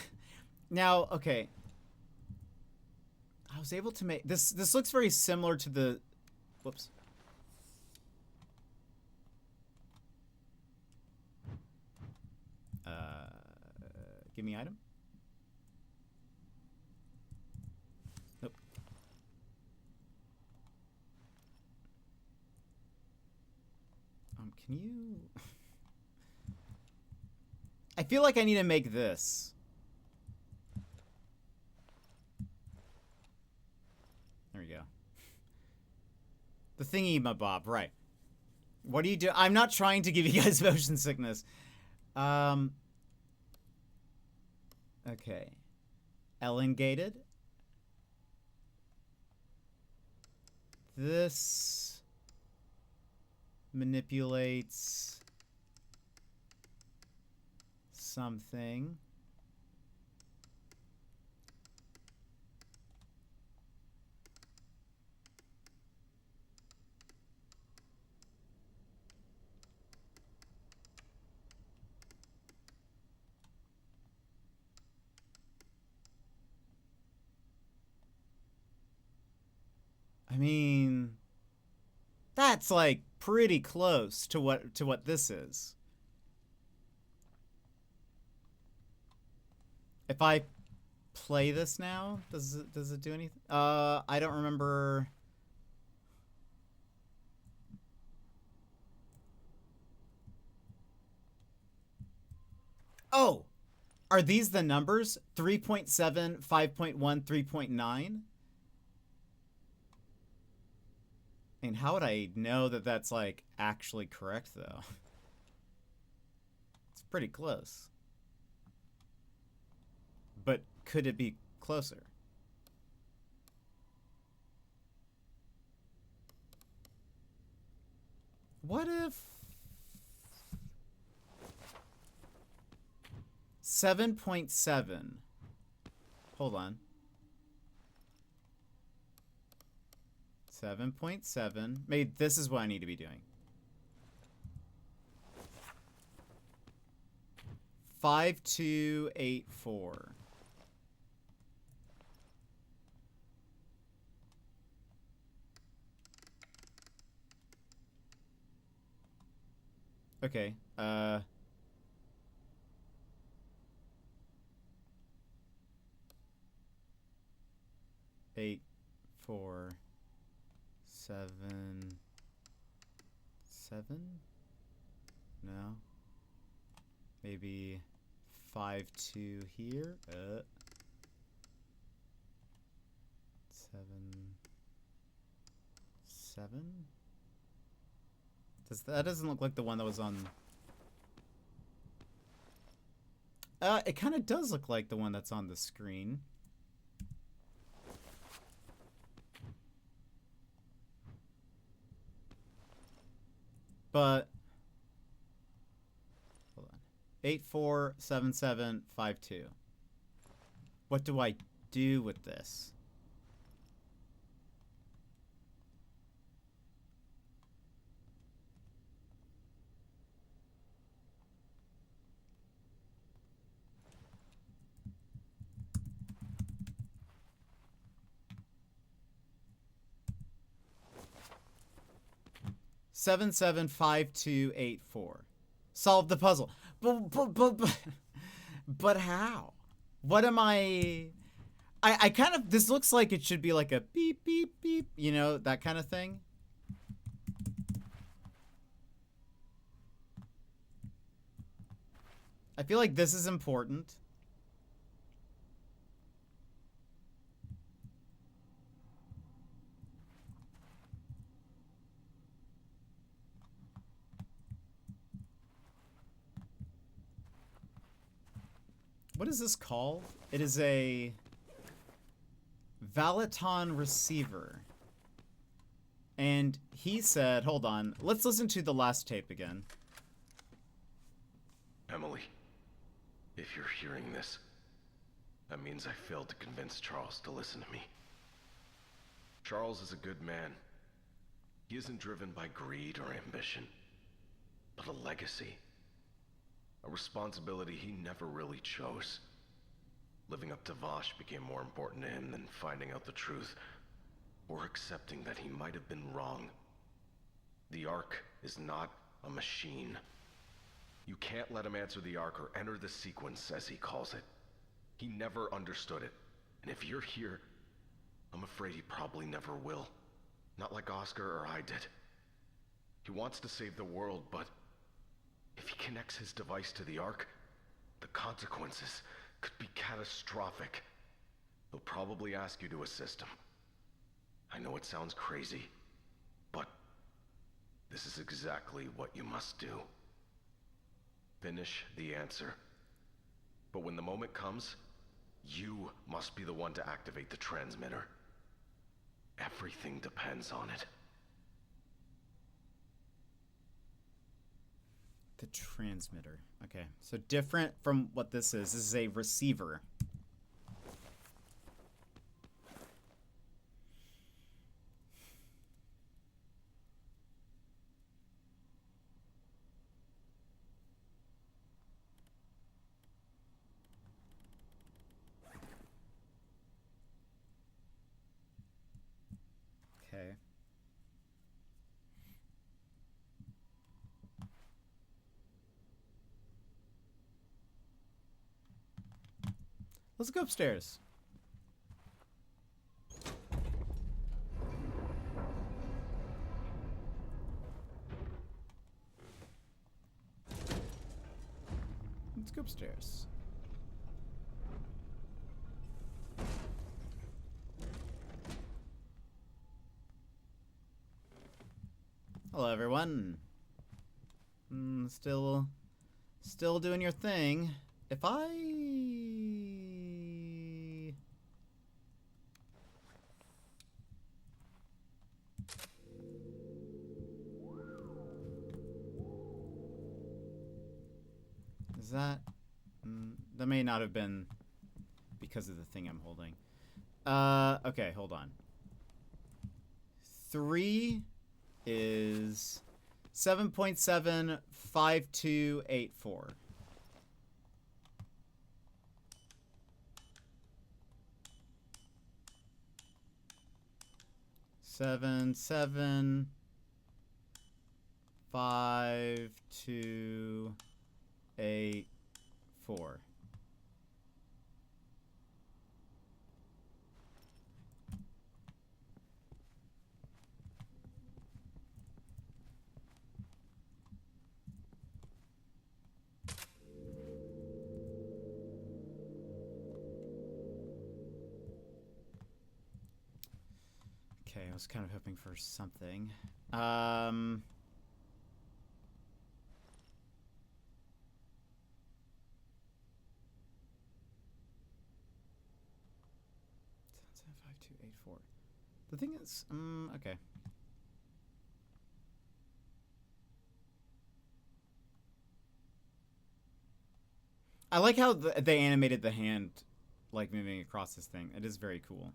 Now, okay. I was able to make this. This looks very similar to the. Whoops. Give me item. Nope. Can you? I feel like I need to make this. There we go. The thingy mabob, right. What do you do? I'm not trying to give you guys motion sickness. Okay. Elongated. This manipulates something. I mean, that's like pretty close to what this is. If I play this now, does it do anything? I don't remember. Oh, are these the numbers? 3.7, 5.1, 3.9? I mean, how would I know that that's, like, actually correct, though? It's pretty close. But could it be closer? What if 7.7? Hold on. 7.7. Maybe this is what I need to be doing. 5284. Okay. 8, 4, 7, 7? No. Maybe 5, 2 here. 7, 7. That doesn't look like the one that was on. It kind of does look like the one that's on the screen. But hold on. 847752. What do I do with this? Seven 5284. Solve the puzzle. But how? What am I kind of, this looks like it should be like a beep beep beep, you know, that kind of thing. I feel like this is important. What is this called? It is a Valaton receiver. And he said, hold on, let's listen to the last tape again. Emily, if you're hearing this, that means I failed to convince Charles to listen to me. Charles is a good man. He isn't driven by greed or ambition, but a legacy. A responsibility he never really chose. Living up to Vosh became more important to him than finding out the truth, or accepting that he might have been wrong. The Ark is not a machine. You can't let him answer the Ark or enter the sequence, as he calls it. He never understood it, and if you're here, I'm afraid he probably never will. Not like Oscar or I did. He wants to save the world, but if he connects his device to the Ark, the consequences could be catastrophic. He'll probably ask you to assist him. I know it sounds crazy, but this is exactly what you must do. Finish the answer. But when the moment comes, you must be the one to activate the transmitter. Everything depends on it. The transmitter. Okay, so different from what this is. This is a receiver. Okay. Let's go upstairs. Let's go upstairs. Hello, everyone. Still doing your thing. If I... Is that... that may not have been because of the thing I'm holding. Okay, hold on. 3 is 7.75284. Seven, 5, 2, 8, 4. Okay, I was kind of hoping for something. 7.5284. The thing is, okay. I like how they animated the hand, like, moving across this thing. It is very cool.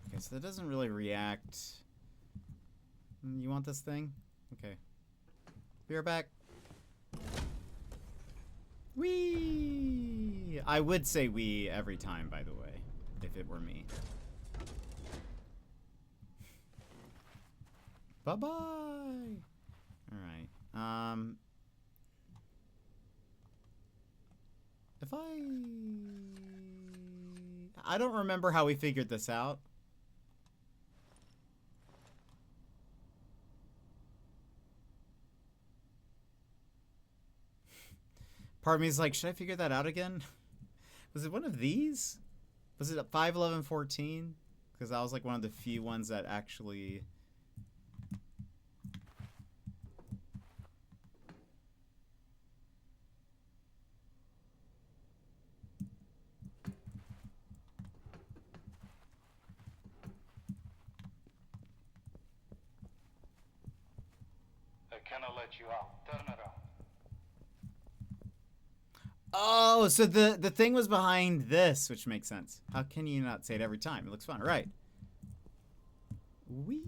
Okay, so that doesn't really react. You want this thing? Okay. Be right back. Wee! I would say wee every time, by the way, if it were me. Bye-bye! Alright. If I don't remember how we figured this out. Part of me is like, should I figure that out again? Was it one of these? Was it 5, 11, 14? Because that was like one of the few ones that actually... I cannot let you out. Turn around. Oh, so the thing was behind this, which makes sense. How can you not say it every time? It looks fun. All right. Whee.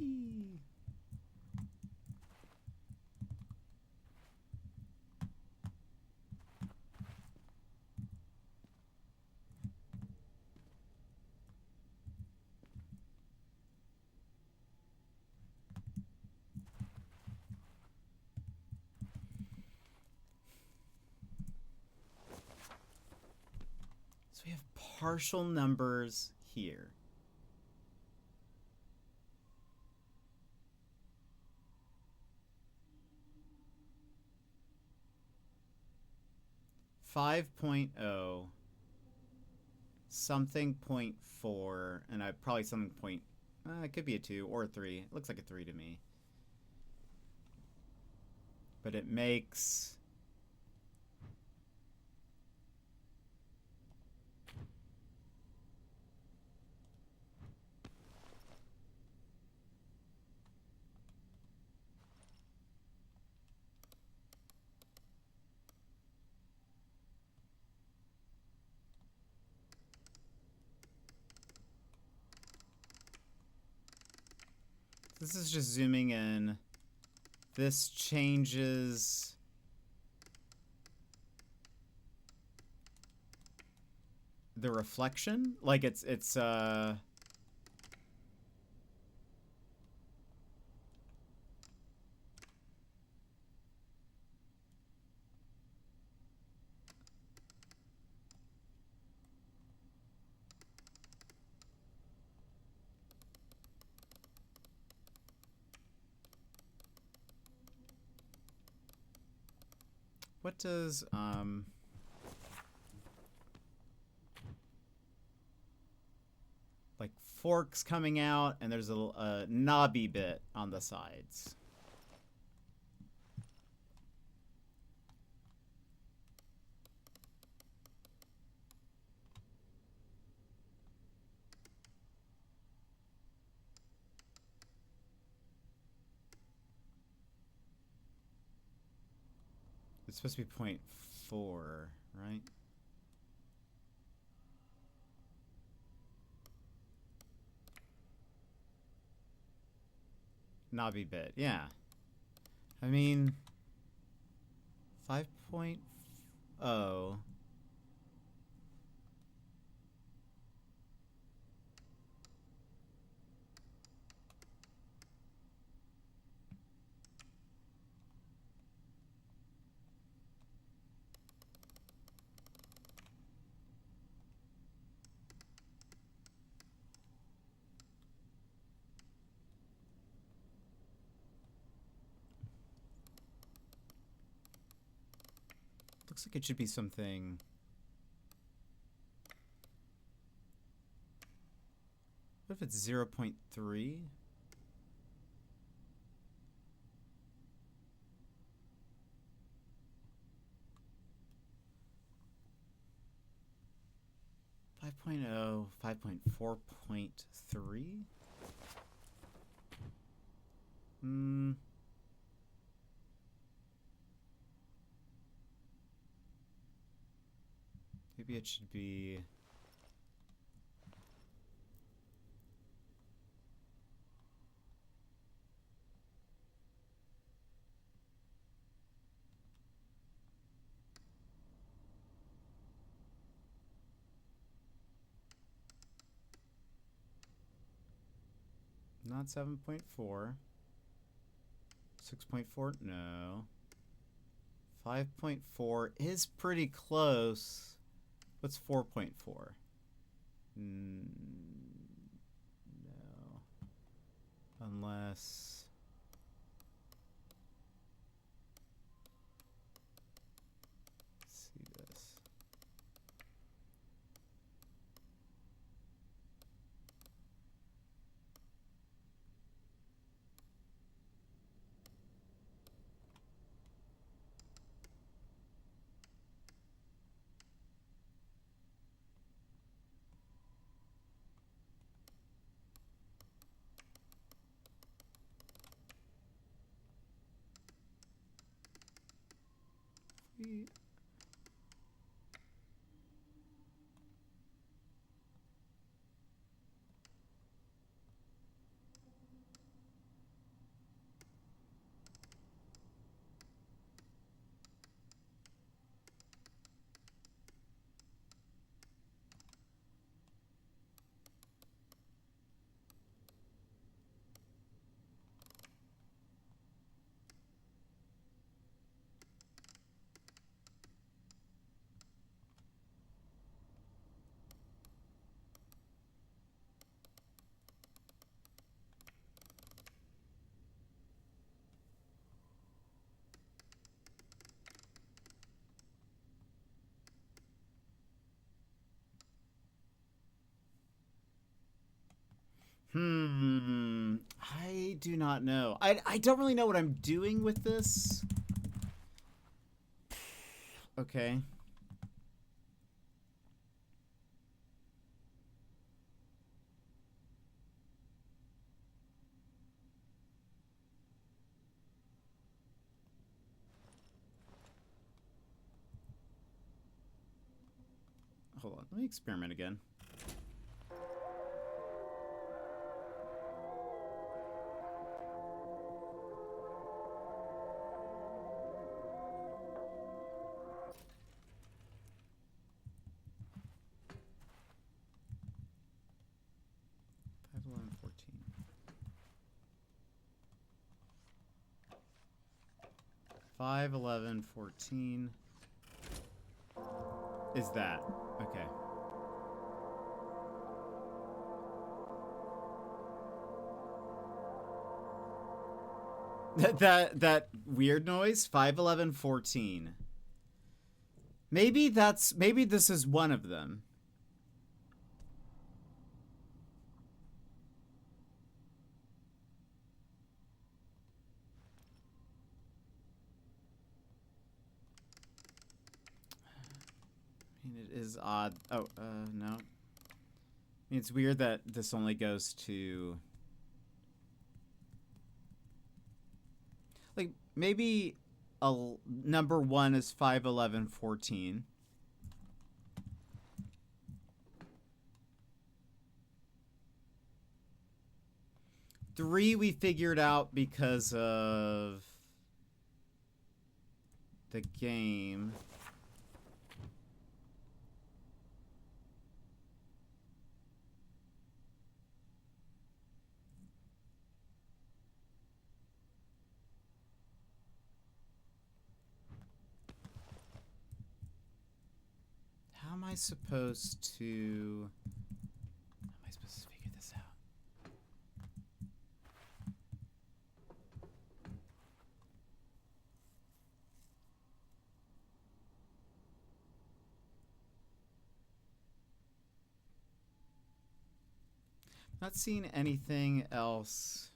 So we have partial numbers here. .0 something .4 and I probably something point. It could be a 2 or a 3. It looks like a 3 to me. But it makes. This is just zooming in. This changes the reflection. Like it's What does like forks coming out, and there's a knobby bit on the sides. It's supposed to be 0.4, right? Knobby bit, yeah. I mean, 5.0. Looks like it should be something. What if it's 0.3? Five 5.4.3? Maybe it should be. Not 7.4. 6.4, no. 5.4 is pretty close. What's 4.4? No. Unless. Let's see this. I do not know. I don't really know what I'm doing with this. Okay. Hold on. Let me experiment again. Five, 11, 14 is that. Okay. That weird noise, 5, 11, 14. Maybe this is one of them. I mean, it is odd. Oh, no. I mean, it's weird that this only goes to... Like, maybe number 1 is 51114. Three we figured out because of the game. How am I supposed to figure this out? Not seeing anything else.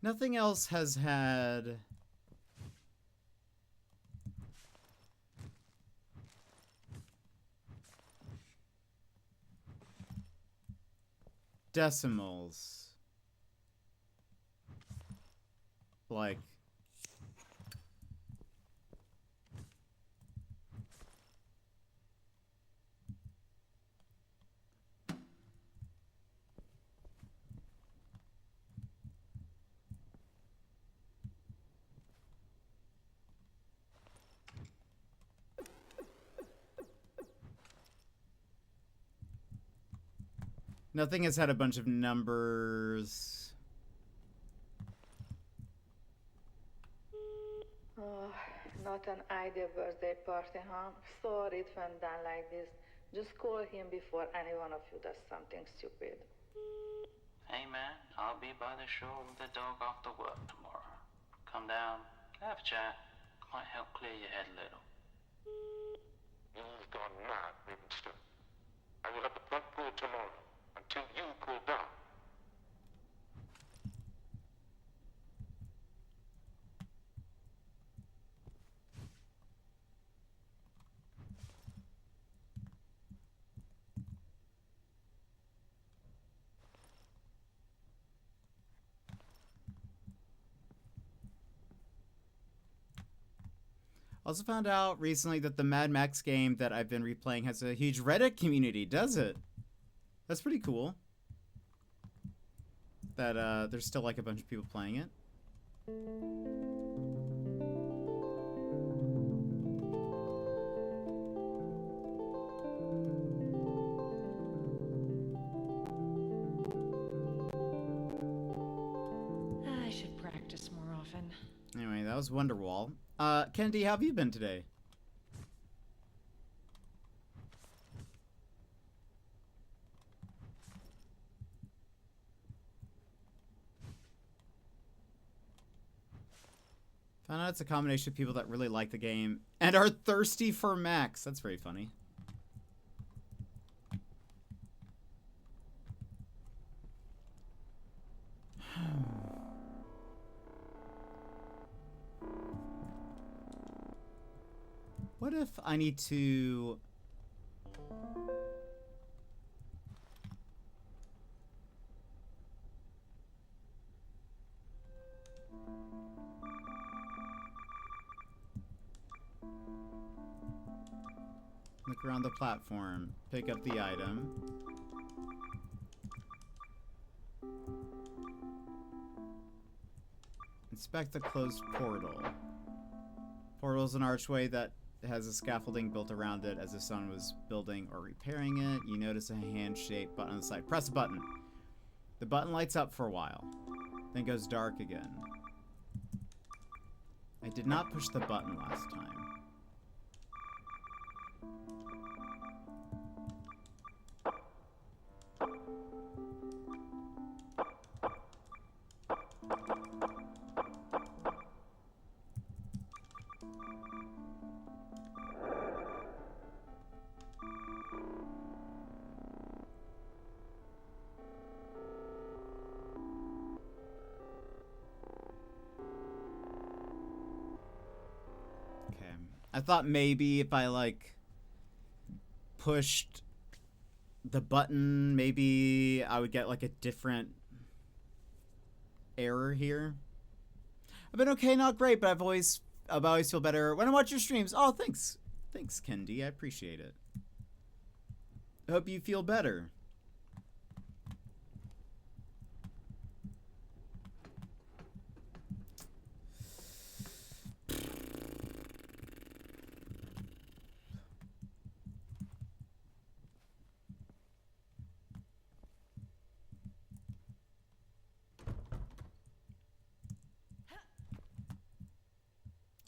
Nothing else has had decimals. Like nothing has had a bunch of numbers. Oh, not an ideal birthday party, huh? Sorry it went down like this. Just call him before any one of you does something stupid. Hey man, I'll be by the shore with the dog after work tomorrow. Come down, have a chat. Might help clear your head a little. You've gone mad, Livingston. I will have the front pool tomorrow, until you cool down. Also found out recently that the Mad Max game that I've been replaying has a huge Reddit community, does it? That's pretty cool. That there's still like a bunch of people playing it. I should practice more often. Anyway, that was Wonderwall. Kennedy, how have you been today? Found out it's a combination of people that really like the game and are thirsty for Max. That's very funny. What if I need to... Look around the platform, pick up the item. Inspect the closed portal. Portal's an archway that has a scaffolding built around it as if someone was building or repairing it. You notice a hand-shaped button on the side. Press a button. The button lights up for a while, then goes dark again. I did not push the button last time. I thought maybe if I, like, pushed the button, maybe I would get, like, a different error here. I've been okay, not great, but I always feel better when I watch your streams. Oh, thanks. Thanks, Kendi. I appreciate it. I hope you feel better.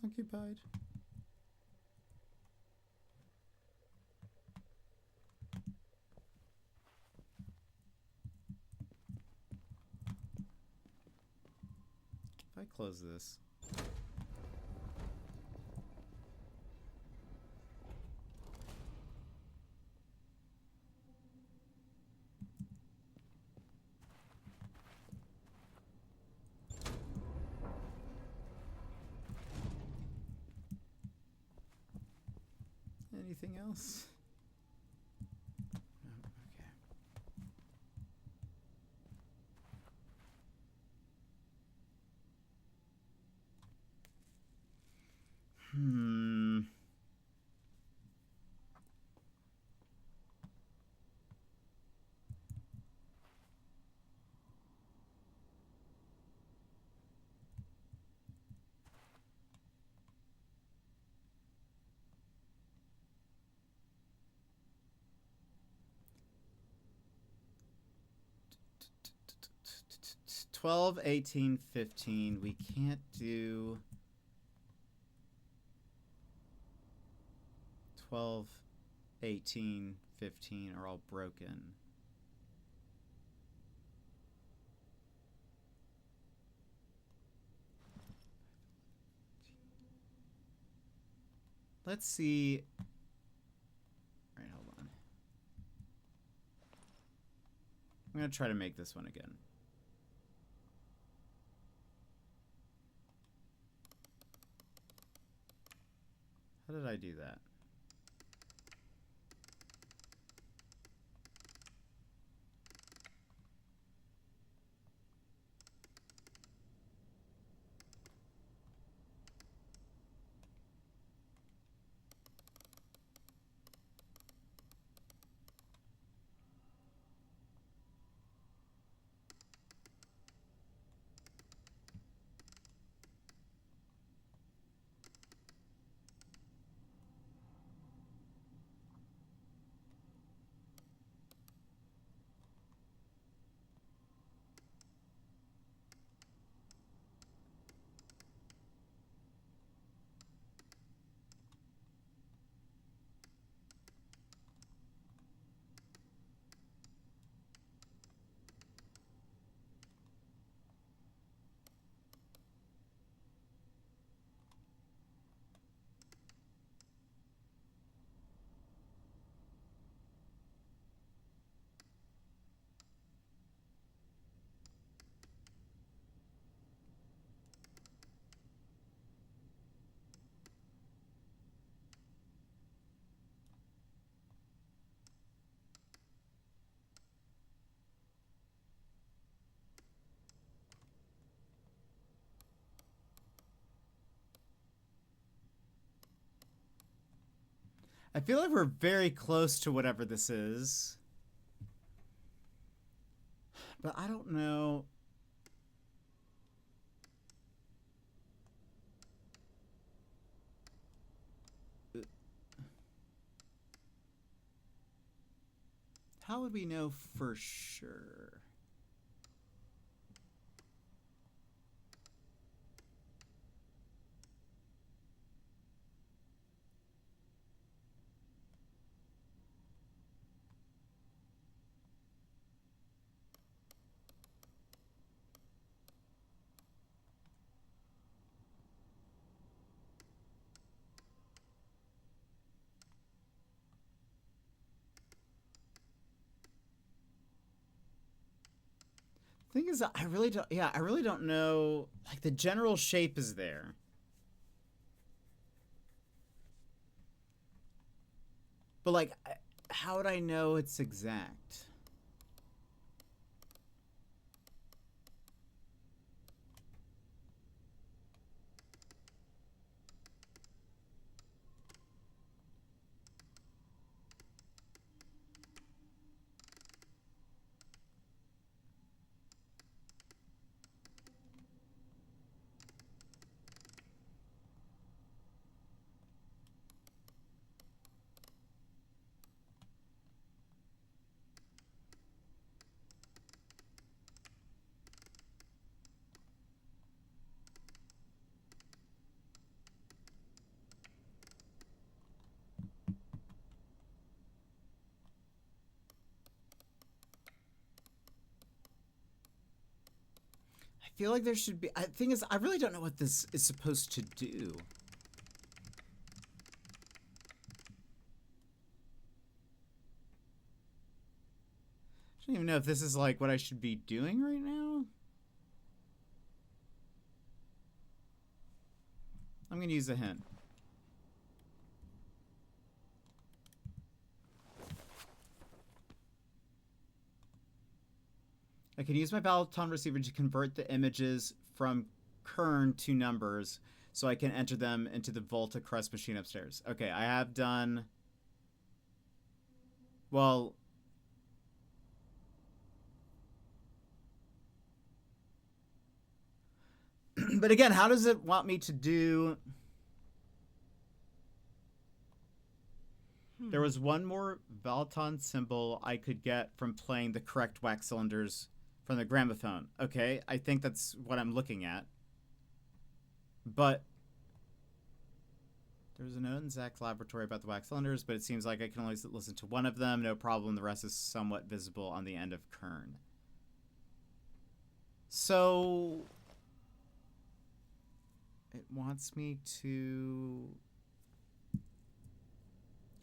Occupied. If I close this. Anything else? No, okay. Hmm. $12, $18, $15. We can't do 12, 18, 15 are all broken. Let's see. All right, hold on. I'm going to try to make this one again. How did I do that? I feel like we're very close to whatever this is. But I don't know. How would we know for sure? Thing is, I really don't. Yeah, I really don't know. Like the general shape is there, but like, how would I know it's exact? I feel like there should be. Thing is, I really don't know what this is supposed to do. I don't even know if this is like what I should be doing right now. I'm gonna use a hint. I can use my Balaton receiver to convert the images from kern to numbers so I can enter them into the Volta Crest machine upstairs. Okay, I have done... Well... But again, how does it want me to do... There was one more Balaton symbol I could get from playing the correct wax cylinders from the gramophone. Okay, I think that's what I'm looking at. But there was a note in Zach's laboratory about the wax cylinders, but it seems like I can only listen to one of them. No problem. The rest is somewhat visible on the end of kern. So it wants me to...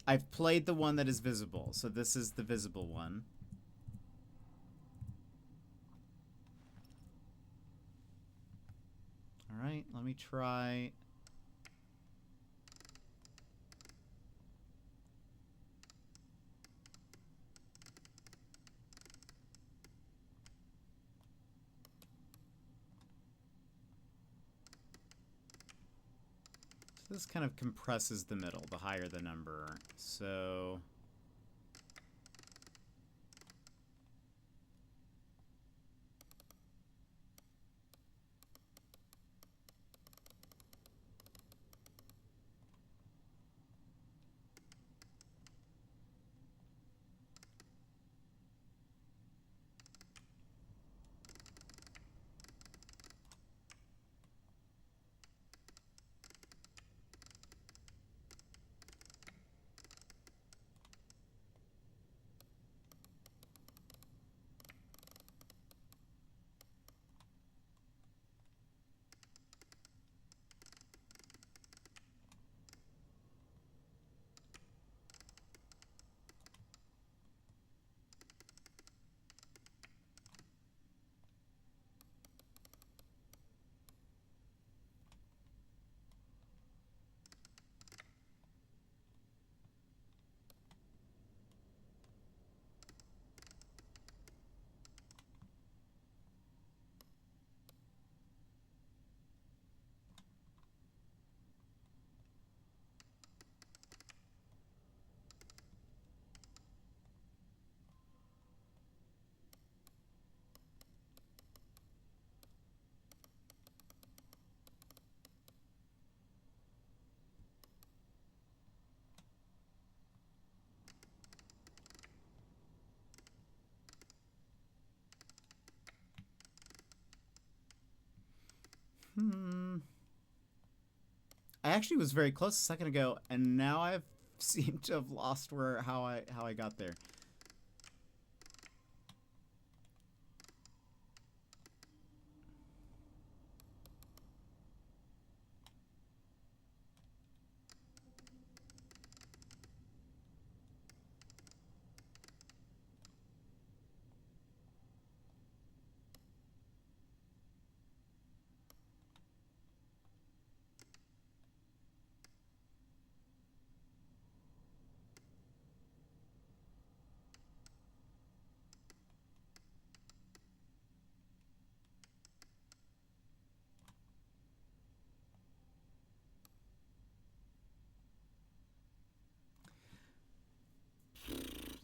I've played the one that is visible, so this is the visible one. All right, let me try. So this kind of compresses the middle, the higher the number. So... I actually was very close a second ago, and now I've seemed to have lost how I got there.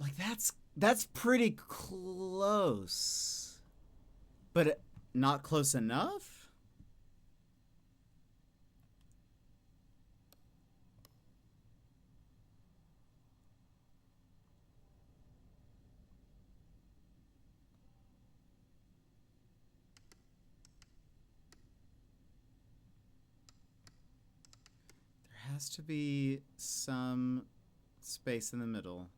Like that's pretty close, but not close enough. There has to be some space in the middle.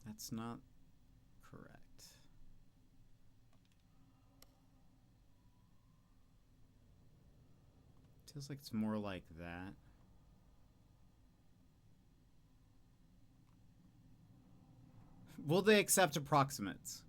That's not correct. Feels like it's more like that. Will they accept approximates?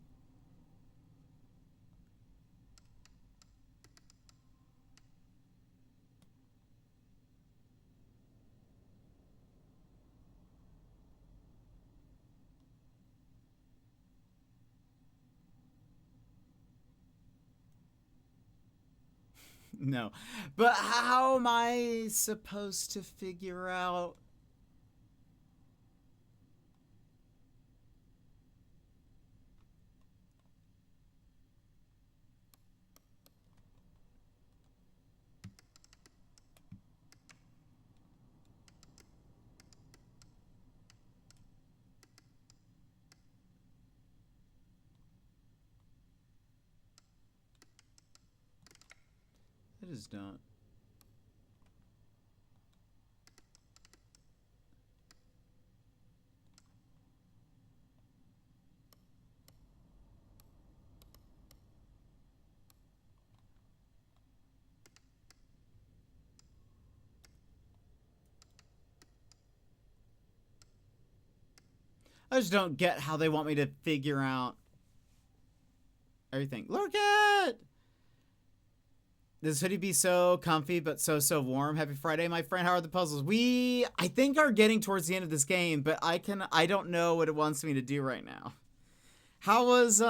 No. But how am I supposed to figure out? I just don't. I just don't get how they want me to figure out everything. Look at this hoodie be so comfy, but so warm. Happy Friday, my friend. How are the puzzles? I think are getting towards the end of this game, but I don't know what it wants me to do right now. How was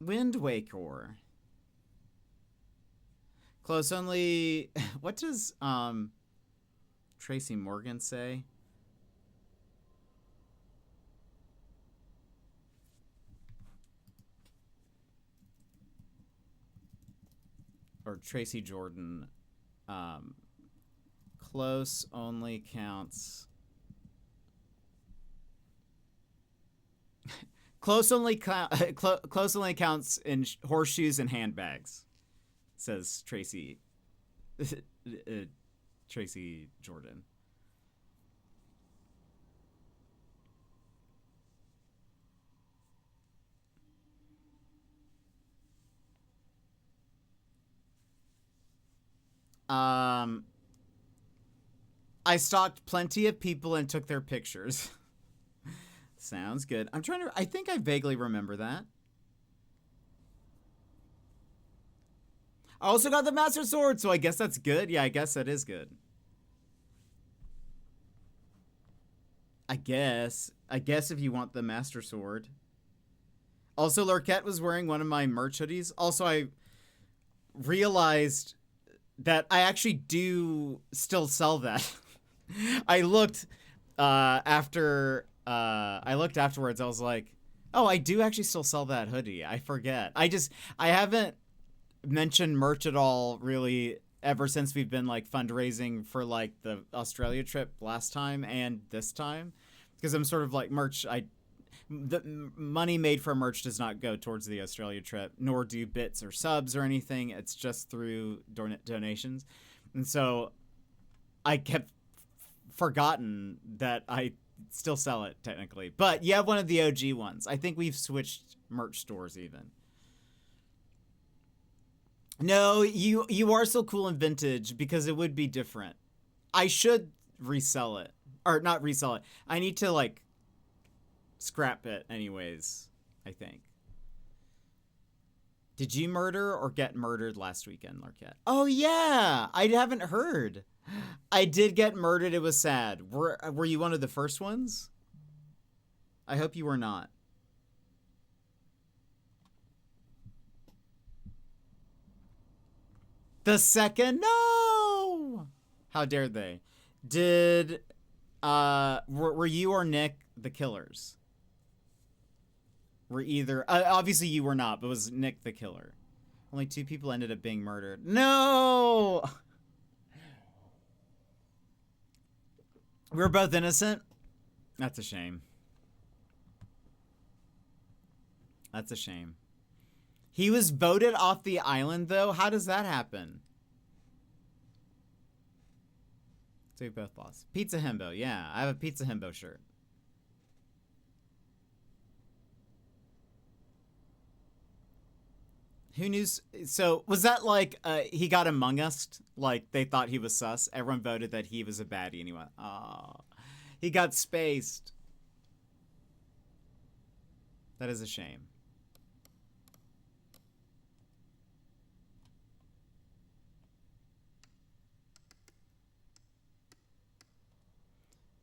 Wind Waker? Close only. What does Tracy Morgan say? Or Tracy Jordan, close only counts. Close only counts in horseshoes and handbags, says Tracy. Tracy Jordan. I stalked plenty of people and took their pictures. Sounds good. I think I vaguely remember that. I also got the Master Sword, so I guess that's good. Yeah, I guess that is good. I guess if you want the Master Sword. Also, Lurkette was wearing one of my merch hoodies. Also, I realized that I actually do still sell that. I looked afterwards. I was like, oh, I do actually still sell that hoodie. I forget. I haven't mentioned merch at all really ever since we've been like fundraising for like the Australia trip last time and this time, because I'm sort of like the money made from merch does not go towards the Australia trip, nor do bits or subs or anything. It's just through donations. And so I kept forgotten that I still sell it technically. But you have one of the OG ones. I think we've switched merch stores even. No, you are still cool and vintage because it would be different. I should resell it. Or not resell it. I need to like scrap it anyways, I think. Did you murder or get murdered last weekend, Larquette? Oh yeah, I haven't heard. I did get murdered. It was sad. Were you one of the first ones? I hope you were not. The second? No! How dare they? Did, were you or Nick the killers? Were either, obviously you were not, but was Nick the killer? Only 2 people ended up being murdered. No! We were both innocent? That's a shame. That's a shame. He was voted off the island, though? How does that happen? So we both lost. Pizza Himbo, yeah. I have a Pizza Himbo shirt. Who knew? So, was that like, he got Among Us? Like, they thought he was sus? Everyone voted that he was a baddie, and he went, oh. He got spaced. That is a shame.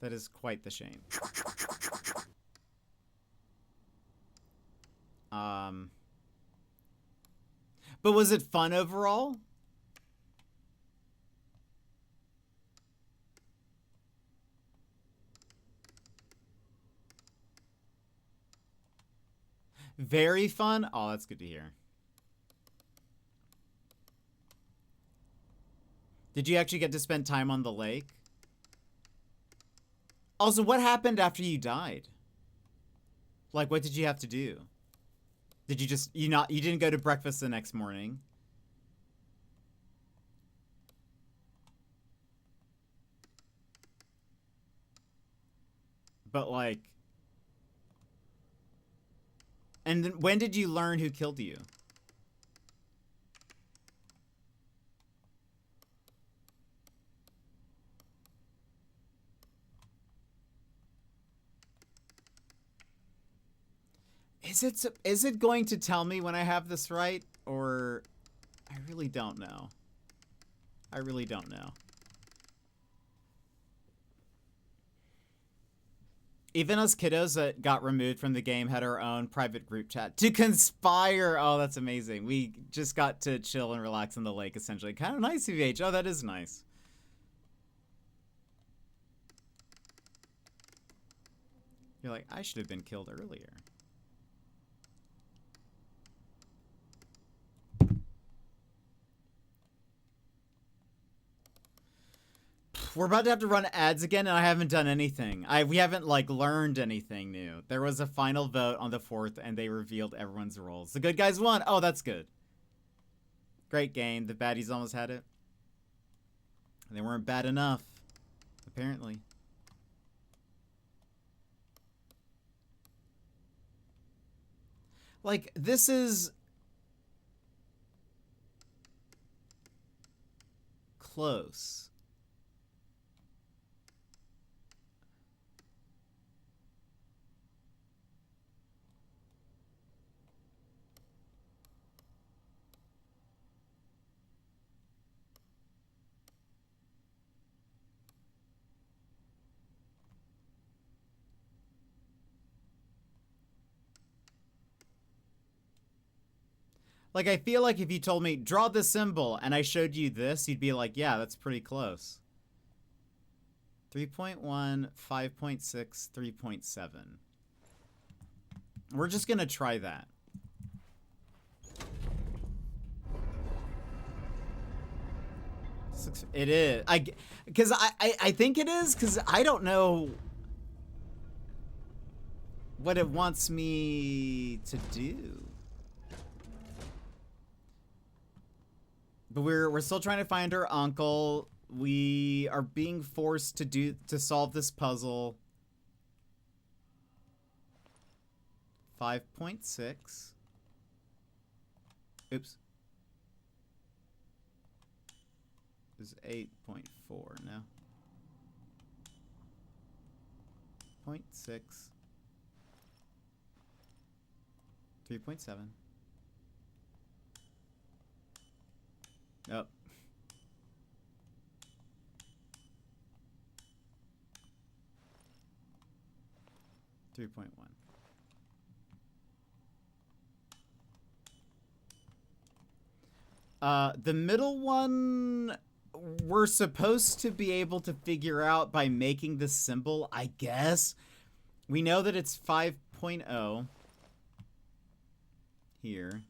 That is quite the shame. But was it fun overall? Very fun? Oh, that's good to hear. Did you actually get to spend time on the lake? Also, what happened after you died? Like, what did you have to do? Did you just, you didn't go to breakfast the next morning? But like, and then when did you learn who killed you? Is it going to tell me when I have this right? Or I really don't know. I really don't know. Even us kiddos that got removed from the game had our own private group chat to conspire. Oh, that's amazing. We just got to chill and relax on the lake, essentially. Kind of nice, CVH. Oh, that is nice. You're like, I should have been killed earlier. We're about to have to run ads again, and I haven't done anything. We haven't, like, learned anything new. There was a final vote on the 4th, and they revealed everyone's roles. The good guys won. Oh, that's good. Great game. The baddies almost had it. They weren't bad enough, apparently. Like, this is close. Like, I feel like if you told me, draw this symbol, and I showed you this, you'd be like, yeah, that's pretty close. 3.1, 5.6, 3.7. We're just gonna try that. It is. Because I think it is, because I don't know what it wants me to do. But we're still trying to find her uncle. We are being forced to solve this puzzle. 5.6. Oops. Is 8.4 no. 0.6. 3.7. Nope. $3.1. The middle one we're supposed to be able to figure out by making this symbol, I guess. We know that it's 5.0 here.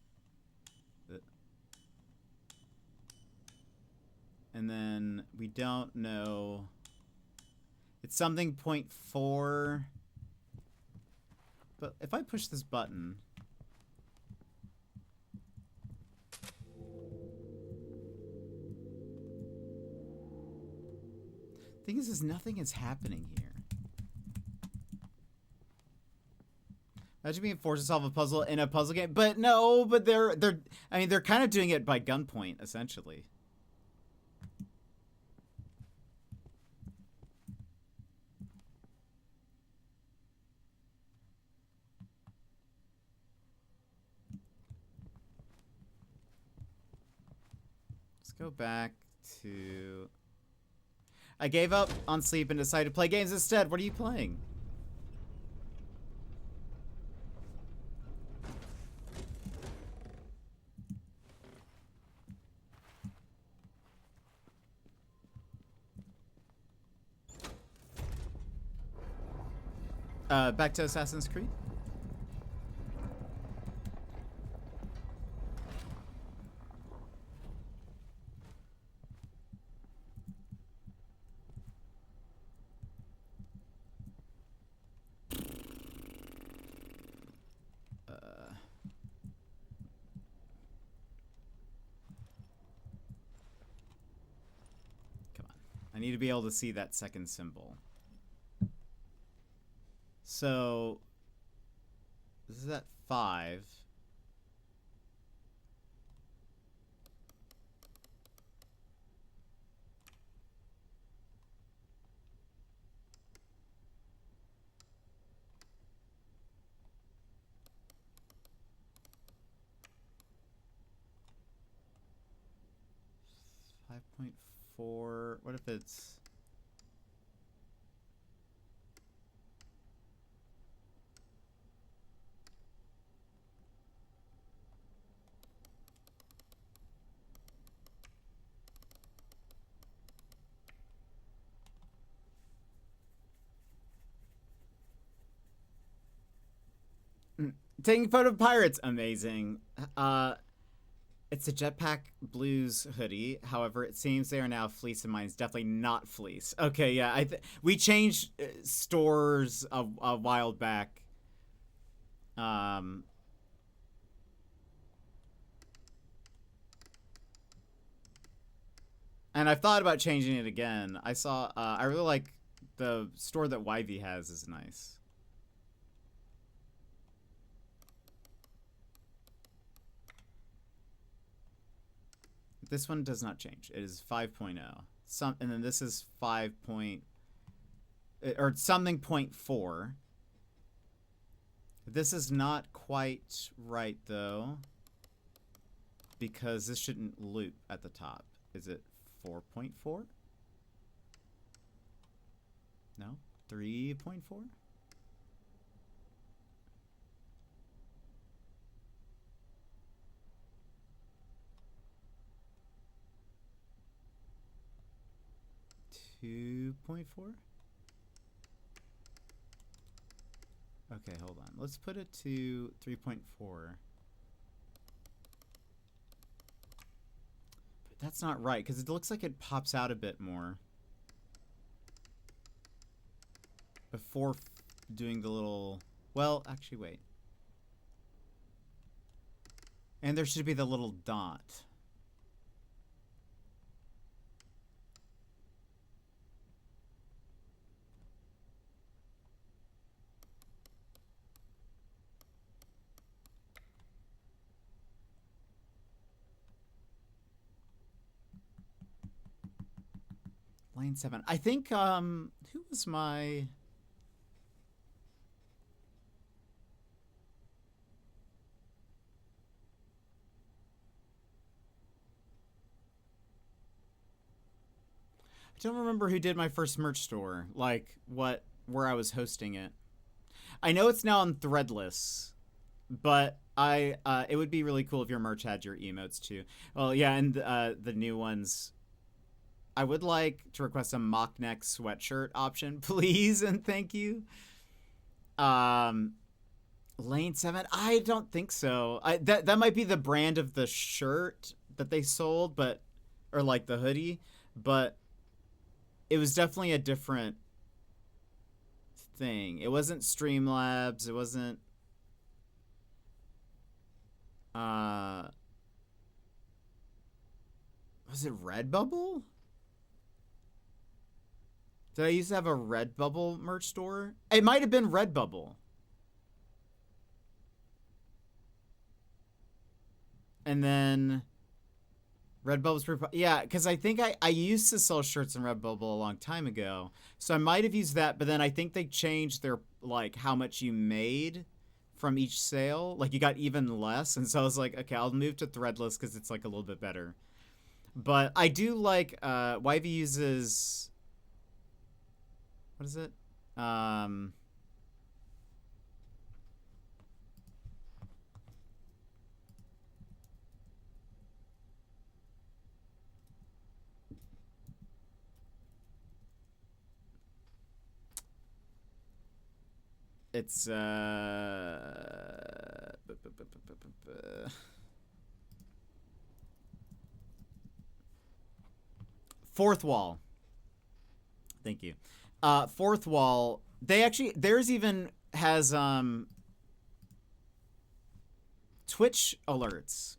And then we don't know. It's something 0.4. But if I push this button. Thing is nothing is happening here. Imagine being forced to solve a puzzle in a puzzle game, but no, but they're kind of doing it by gunpoint, essentially. Let's go back to... I gave up on sleep and decided to play games instead. What are you playing? Back to Assassin's Creed. Come on. I need to be able to see that second symbol. So, this is at 5. .4. What if it's... Taking photo of pirates, amazing. It's a Jetpack Blues hoodie. However, it seems they are now fleece, and mine's definitely not fleece. Okay, yeah, we changed stores a while back. And I've thought about changing it again. I saw. I really like the store that YV has is nice. This one does not change. It is 5.0. And then this is 5. Or something 0.4. This is not quite right though, because this shouldn't loop at the top. Is it 4.4? No, 3.4. 2.4? Okay, hold on. Let's put it to 3.4. But that's not right, because it looks like it pops out a bit more. Before doing the little... Well, actually, wait. And there should be the little dot. Lane 7. I think, who was my... I don't remember who did my first merch store, like where I was hosting it. I know it's now on Threadless, but it would be really cool if your merch had your emotes too. Well, yeah, and the new ones. I would like to request a mock neck sweatshirt option, please, and thank you. Lane 7, I don't think so. That might be the brand of the shirt that they sold, or like the hoodie, but it was definitely a different thing. It wasn't Streamlabs. It wasn't... was it Redbubble? Did I used to have a Redbubble merch store? It might have been Redbubble. And then... Redbubble's pretty... Yeah, because I think I used to sell shirts in Redbubble a long time ago. So I might have used that, but then I think they changed their, like, how much you made from each sale. Like, you got even less. And so I was like, okay, I'll move to Threadless because it's, like, a little bit better. But I do like... Wivey uses... What is it? It's Fourth Wall. Thank you. Fourth Wall. Theirs even has Twitch alerts.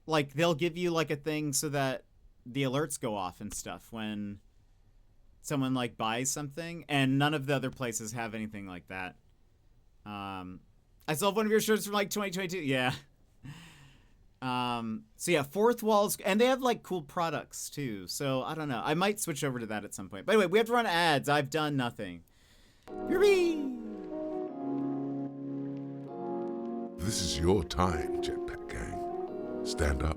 Like they'll give you like a thing so that the alerts go off and stuff when someone like buys something, and none of the other places have anything like that. I still have one of your shirts from like 2022. Yeah. So yeah, Fourth Wall's, and they have like cool products too. So I don't know. I might switch over to that at some point. But anyway, we have to run ads. I've done nothing. This is your time, Jetpack Gang. Stand up,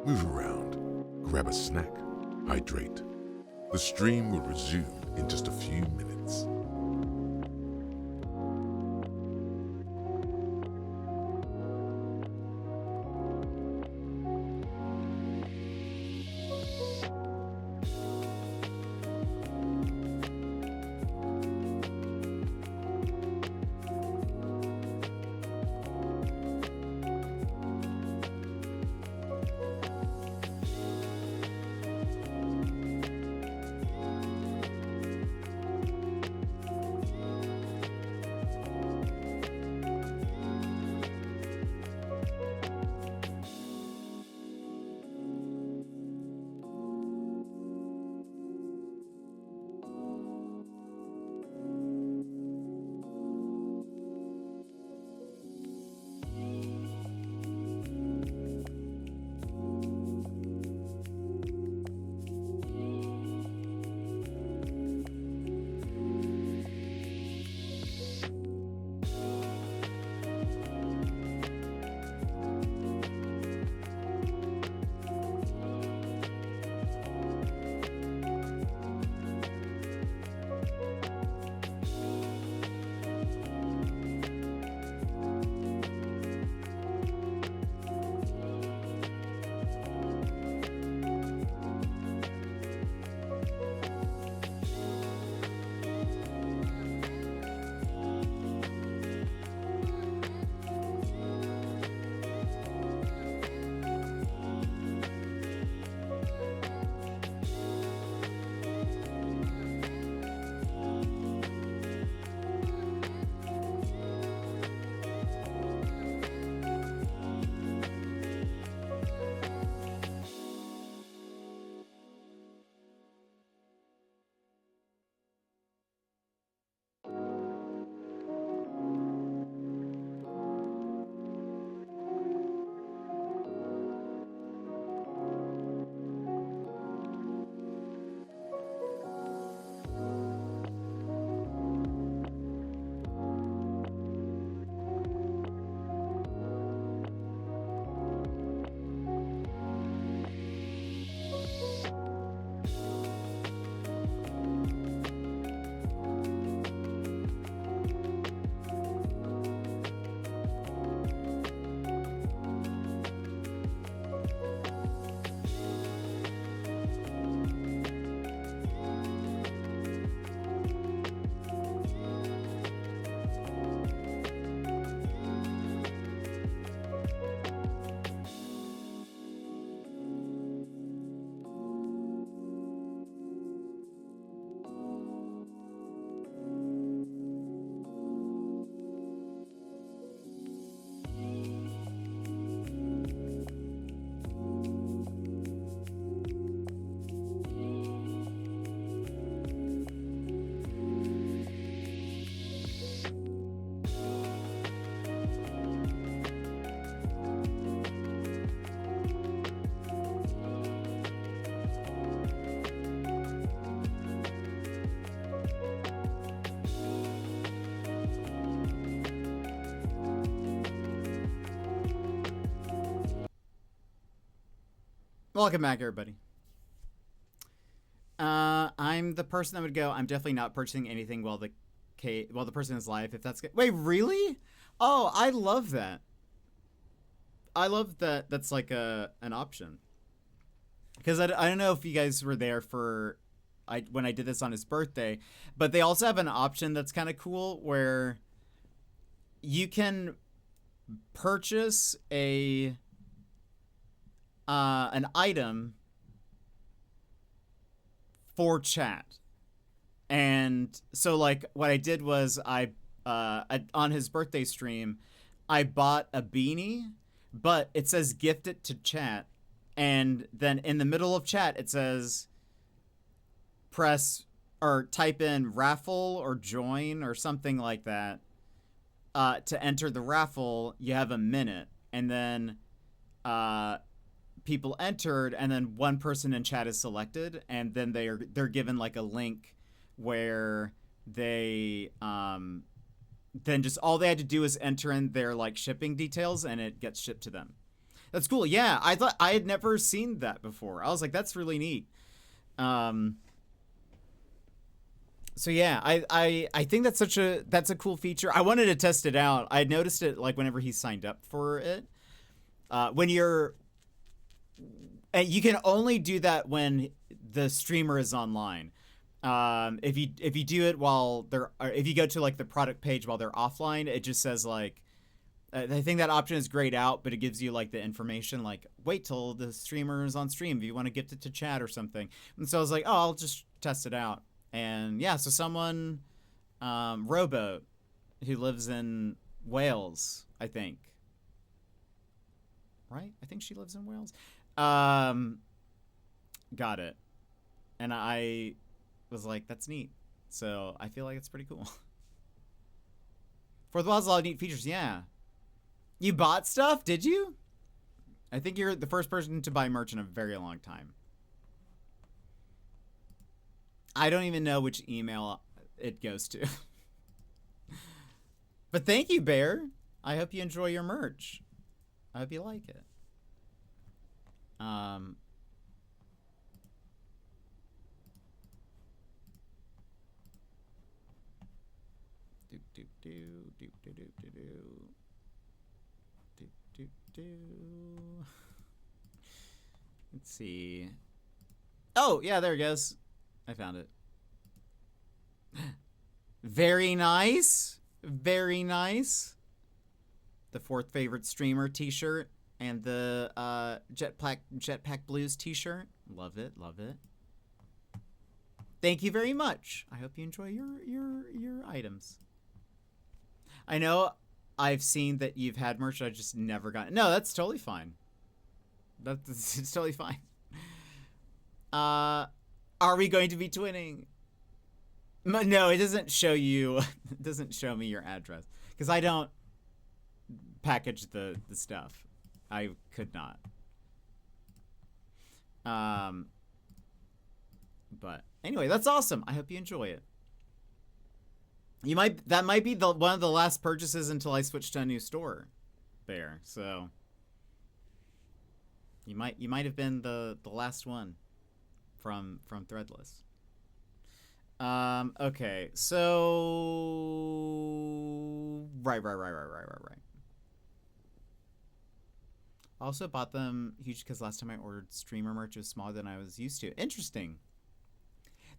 move around, grab a snack, hydrate. The stream will resume in just a few minutes. Welcome back, everybody. I'm the person that would go, I'm definitely not purchasing anything while the person is live, if that's good. Wait, really? Oh, I love that. I love that that's like an option. Because I don't know if you guys were there for when I did this on his birthday, but they also have an option that's kind of cool where you can purchase an item for chat. And so like what I did was on his birthday stream, I bought a beanie, but it says gift it to chat. And then in the middle of chat, it says press or type in raffle or join or something like that. To enter the raffle, you have a minute. And then people entered, and then one person in chat is selected. And then they're given like a link where they then just all they had to do is enter in their like shipping details, and it gets shipped to them. That's cool. Yeah, I thought I had never seen that before. I was like, that's really neat. So yeah, I think that's a cool feature. I wanted to test it out. I noticed it like whenever he signed up for it. And you can only do that when the streamer is online. If you do it while if you go to like the product page while they're offline, it just says like, I think that option is grayed out, but it gives you like the information like, wait till the streamer is on stream if you want to gift it to chat or something. And so I was like, oh, I'll just test it out. And yeah, so someone, Rowboat, who lives in Wales, I think. Right? I think she lives in Wales. Got it. And I was like, that's neat. So I feel like it's pretty cool. Fourth of all, has a lot of neat features. Yeah. You bought stuff? Did you? I think you're the first person to buy merch in a very long time. I don't even know which email it goes to. But thank you, Bear. I hope you enjoy your merch. I hope you like it. Let's see. Oh, yeah, there it goes. I found it. Very nice. Very nice. The fourth favorite streamer t-shirt and the Jetpack Blues t-shirt. Love it. Love it. Thank you very much. I hope you enjoy your items. I know I've seen that you've had merch. I just never got it. No, that's totally fine. It's totally fine. Are we going to be twinning? No, it doesn't show you. It doesn't show me your address because I don't package the stuff. I could not. But anyway, that's awesome. I hope you enjoy it. That might be one of the last purchases until I switch to a new store, Bear. So you might have been the last one from Threadless. Okay, so right. Also bought them huge because last time I ordered streamer merch was smaller than I was used to. Interesting.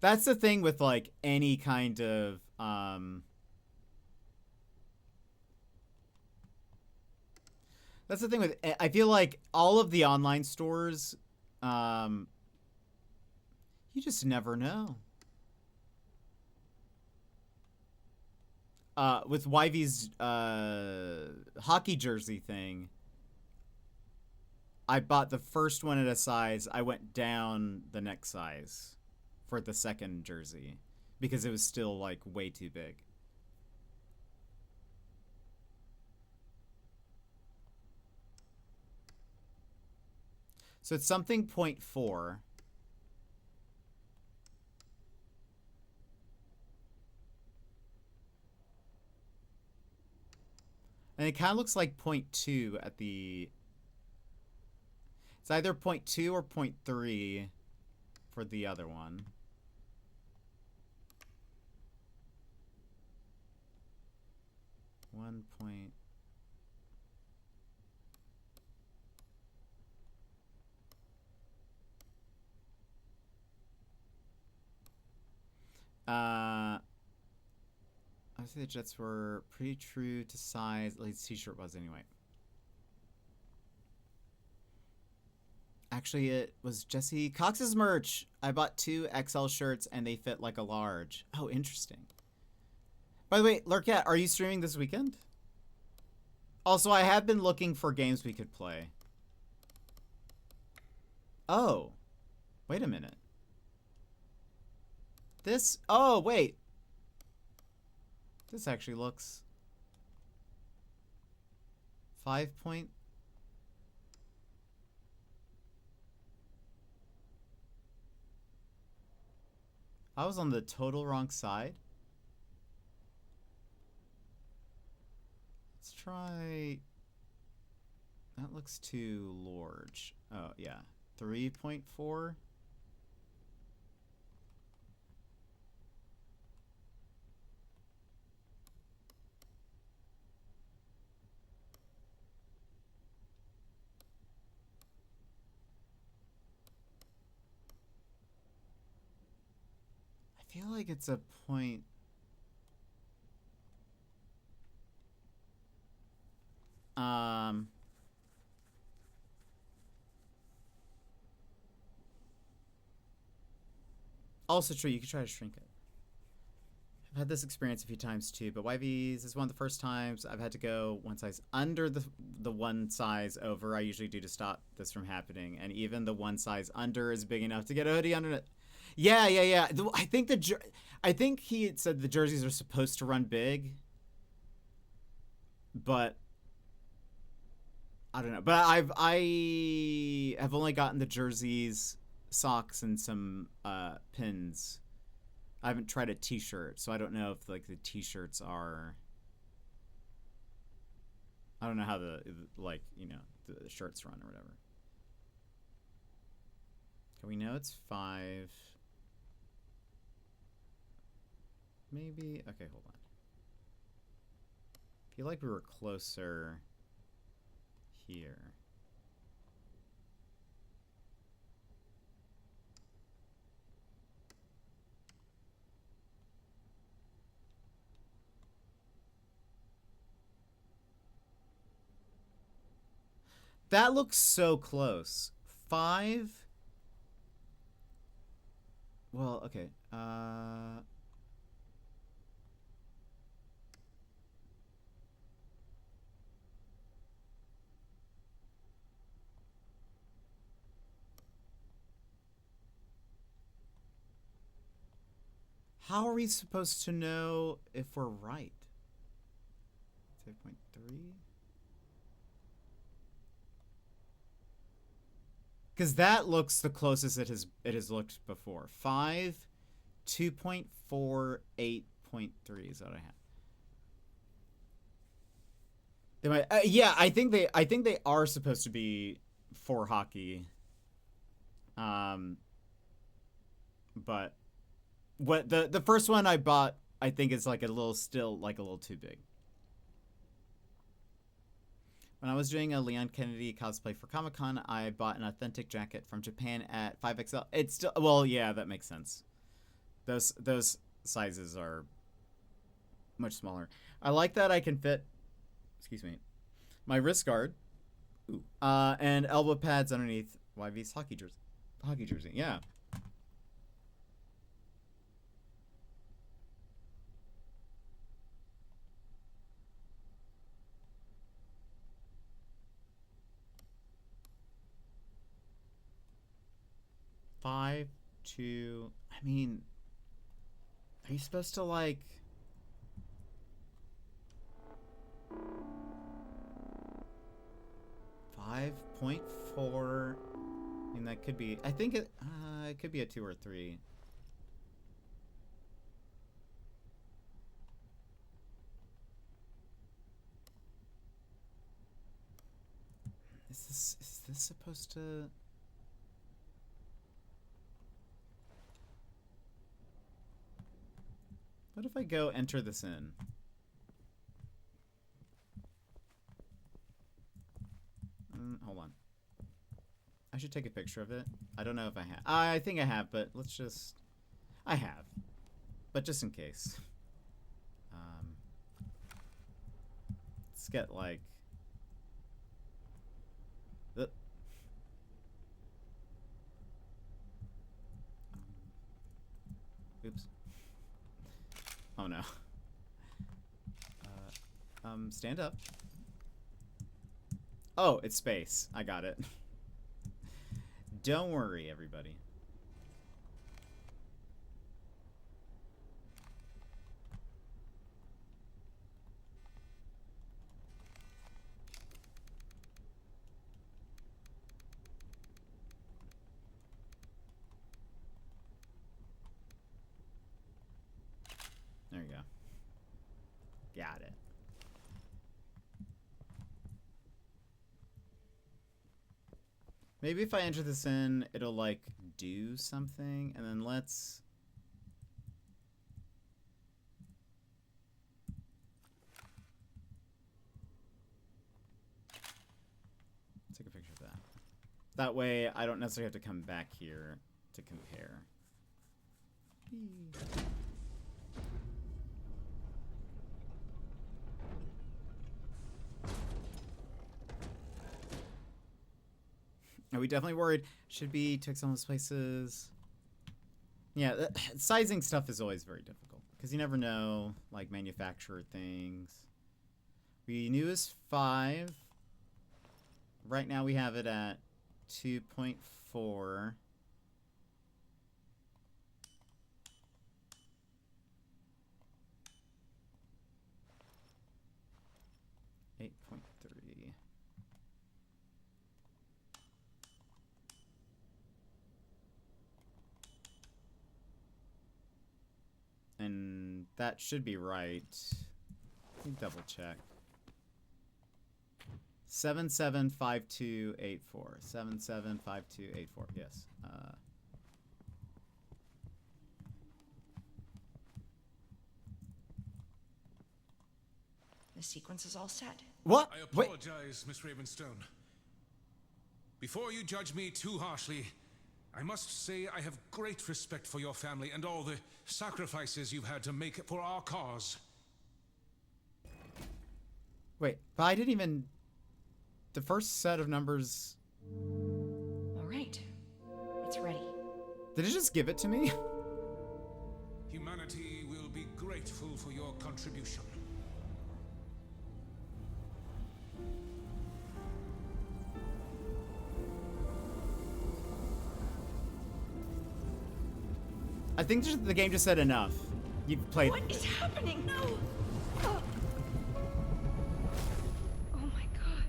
That's the thing with like any kind of that's the thing with, I feel like all of the online stores, you just never know. With Yvy's hockey jersey thing, I bought the first one at a size. I went down the next size for the second jersey because it was still like way too big. So it's something 0.4. And it kind of looks like 0.2 at the... It's either 0.2 or 0.3 for the other one. One point. I say the Jets were pretty true to size. At least t-shirt was anyway. Actually, it was Jesse Cox's merch. I bought 2 XL shirts and they fit like a large. Oh, interesting. By the way, Lurkat, are you streaming this weekend? Also, I have been looking for games we could play. Oh, wait a minute. This, oh, wait. This actually looks 5 point. I was on the total wrong side. Let's try. That looks too large. Oh, yeah. 3.4. I feel like it's a point. Also true, you could try to shrink it. I've had this experience a few times too, but YVs is one of the first times I've had to go one size under the one size over I usually do to stop this from happening, and even the one size under is big enough to get a hoodie under it. Yeah. I think he had said the jerseys are supposed to run big, but I don't know. But I have only gotten the jerseys, socks, and some pins. I haven't tried a t-shirt, so I don't know if like the t-shirts are. I don't know how the shirts run or whatever. Okay, we know it's 5. Maybe. Okay, hold on. I feel like we were closer here. That looks so close. 5. Well, okay. How are we supposed to know if we're right? 2.3. Because that looks the closest it has looked before. 5, 2.4, 8.3 is what I have. They might, yeah, I think they are supposed to be for hockey. But what the first one I bought, I think is like a little too big. When I was doing a Leon Kennedy cosplay for Comic-Con, I bought an authentic jacket from Japan at 5XL. It's still, well, yeah, that makes sense. Those sizes are much smaller. I like that I can fit, excuse me, my wrist guard, and elbow pads underneath YV's hockey jersey. Yeah. Five, 2. I mean, are you supposed to like? .4. I mean, that could be. I think it could be a 2 or 3. Is this supposed to? What if I go enter this in? Hold on. I should take a picture of it. I don't know if I have. I think I have, but let's just... I have. But just in case. Let's get, like... Oops. Oh, no. Stand up. Oh, it's space. I got it. Don't worry, everybody. There you go. Got it. Maybe if I enter this in, it'll, like, do something. And then let's... take a picture of that. That way, I don't necessarily have to come back here to compare. Are we definitely worried? Should be took some of those places. Yeah, sizing stuff is always very difficult because you never know, like, manufacturer things. We knew it was 5. Right now we have it at 2.4. And that should be right. Let me double check. 775284. 775284. Yes. The sequence is all set. What? I apologize, Miss Ravenstone. Before you judge me too harshly, I must say I have great respect for your family and all the sacrifices you've had to make for our cause. Wait, but I didn't even... The first set of numbers... All right. It's ready. Did it just give it to me? Humanity will be grateful for your contribution. I think the game just said enough. You've played... What is happening? No! Oh. Oh my god.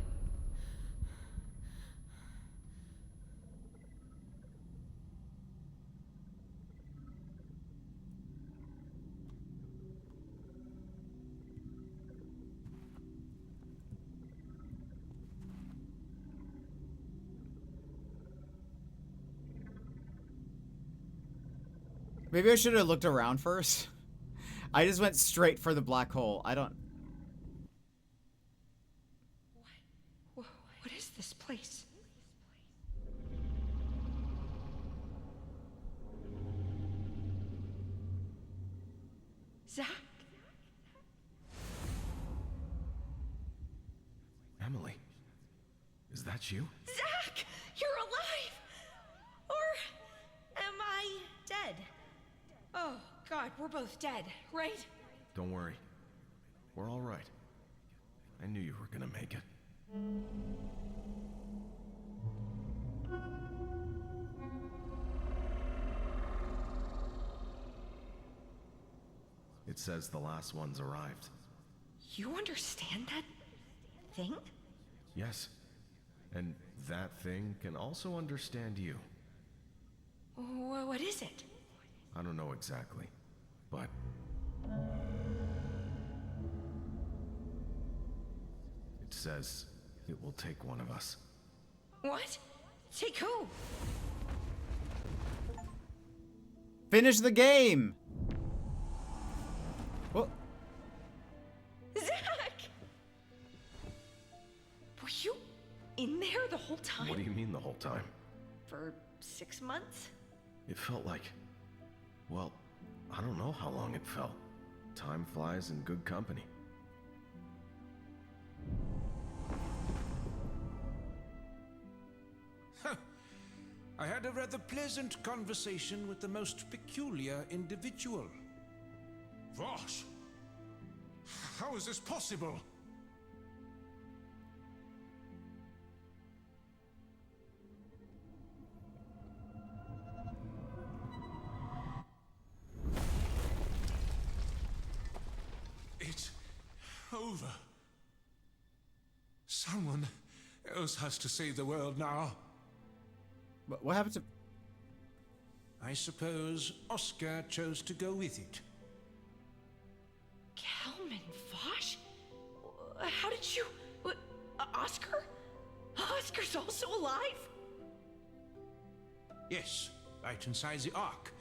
Maybe I should have looked around first. I just went straight for the black hole. I don't... What is this place? Zach? Emily, is that you? Zach! You're alive! Or am I dead? Oh, God, we're both dead, right? Don't worry. We're all right. I knew you were gonna make it. It says the last one's arrived. You understand that thing? Yes. And that thing can also understand you. What is it? I don't know exactly, but... it says it will take one of us. What? Take who? Finish the game! in there the whole time? What do you mean the whole time? For 6 months? It felt like... Well, I don't know how long it felt. Time flies in good company. I had a rather pleasant conversation with the most peculiar individual. Vosh! How is this possible? It's over. Someone else has to save the world now. What happened to... I suppose Oscar chose to go with it. Kalman Vosh? How did you... Oscar? Oscar's also alive? Yes, right inside the Ark.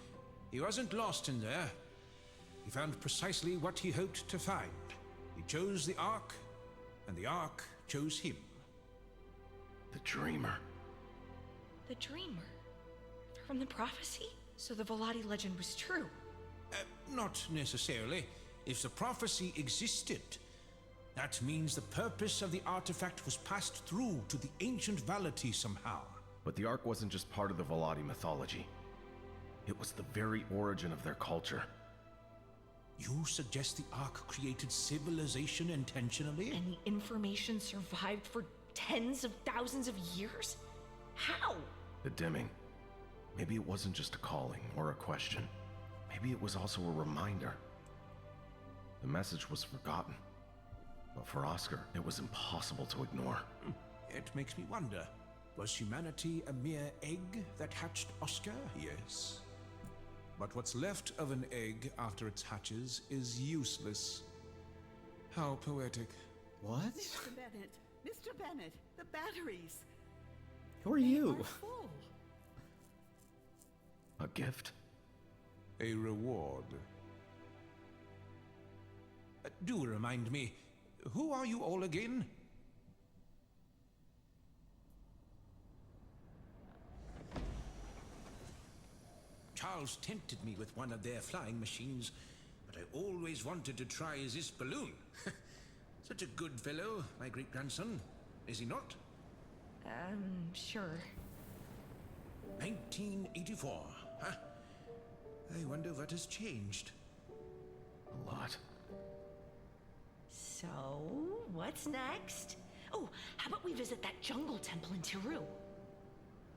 He wasn't lost in there. He found precisely what he hoped to find. He chose the Ark, and the Ark chose him. The Dreamer. The Dreamer? From the prophecy? So the Volati legend was true? Not necessarily. If the prophecy existed, that means the purpose of the artifact was passed through to the ancient Valati somehow. But the Ark wasn't just part of the Volati mythology. It was the very origin of their culture. You suggest the Ark created civilization intentionally? And the information survived for tens of thousands of years? How? The dimming. Maybe it wasn't just a calling or a question. Maybe it was also a reminder. The message was forgotten. But for Oscar, it was impossible to ignore. It makes me wonder, was humanity a mere egg that hatched Oscar? Yes. But what's left of an egg after it hatches is useless. How poetic. What? Mr. Bennett, Mr. Bennett, the batteries. Who are you? Are full. A gift? A reward. Do remind me, who are you all again? Charles tempted me with one of their flying machines, but I always wanted to try this balloon. Such a good fellow, my great-grandson, is he not? Sure. 1984, huh? I wonder what has changed. A lot. So, what's next? Oh, how about we visit that jungle temple in Tiru?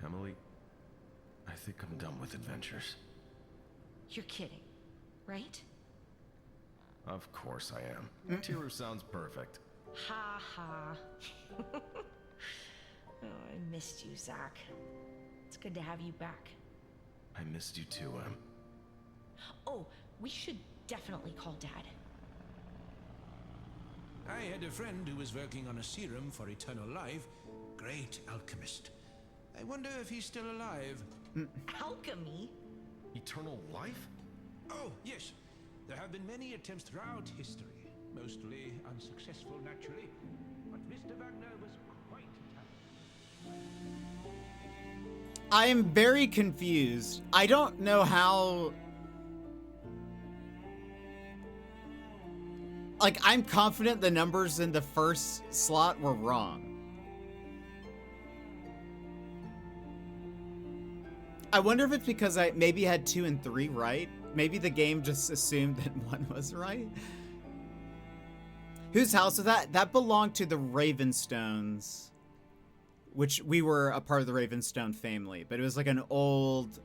Emily, I think I'm done with adventures. You're kidding, right? Of course I am. Tiru sounds perfect. Ha ha. Oh, I missed you, Zach. It's good to have you back. I missed you too, Em. Oh, we should definitely call Dad. I had a friend who was working on a serum for eternal life. Great alchemist. I wonder if he's still alive. Alchemy? Eternal life? Oh, yes. There have been many attempts throughout history. Mostly unsuccessful, naturally. But Mr. Wagner was quite talented. I am very confused. I don't know how... Like, I'm confident the numbers in the first slot were wrong. I wonder if it's because I maybe had 2 and 3 right. Maybe the game just assumed that 1 was right. Whose house was that? That belonged to the Ravenstones, which we were a part of the Ravenstone family, but it was like an old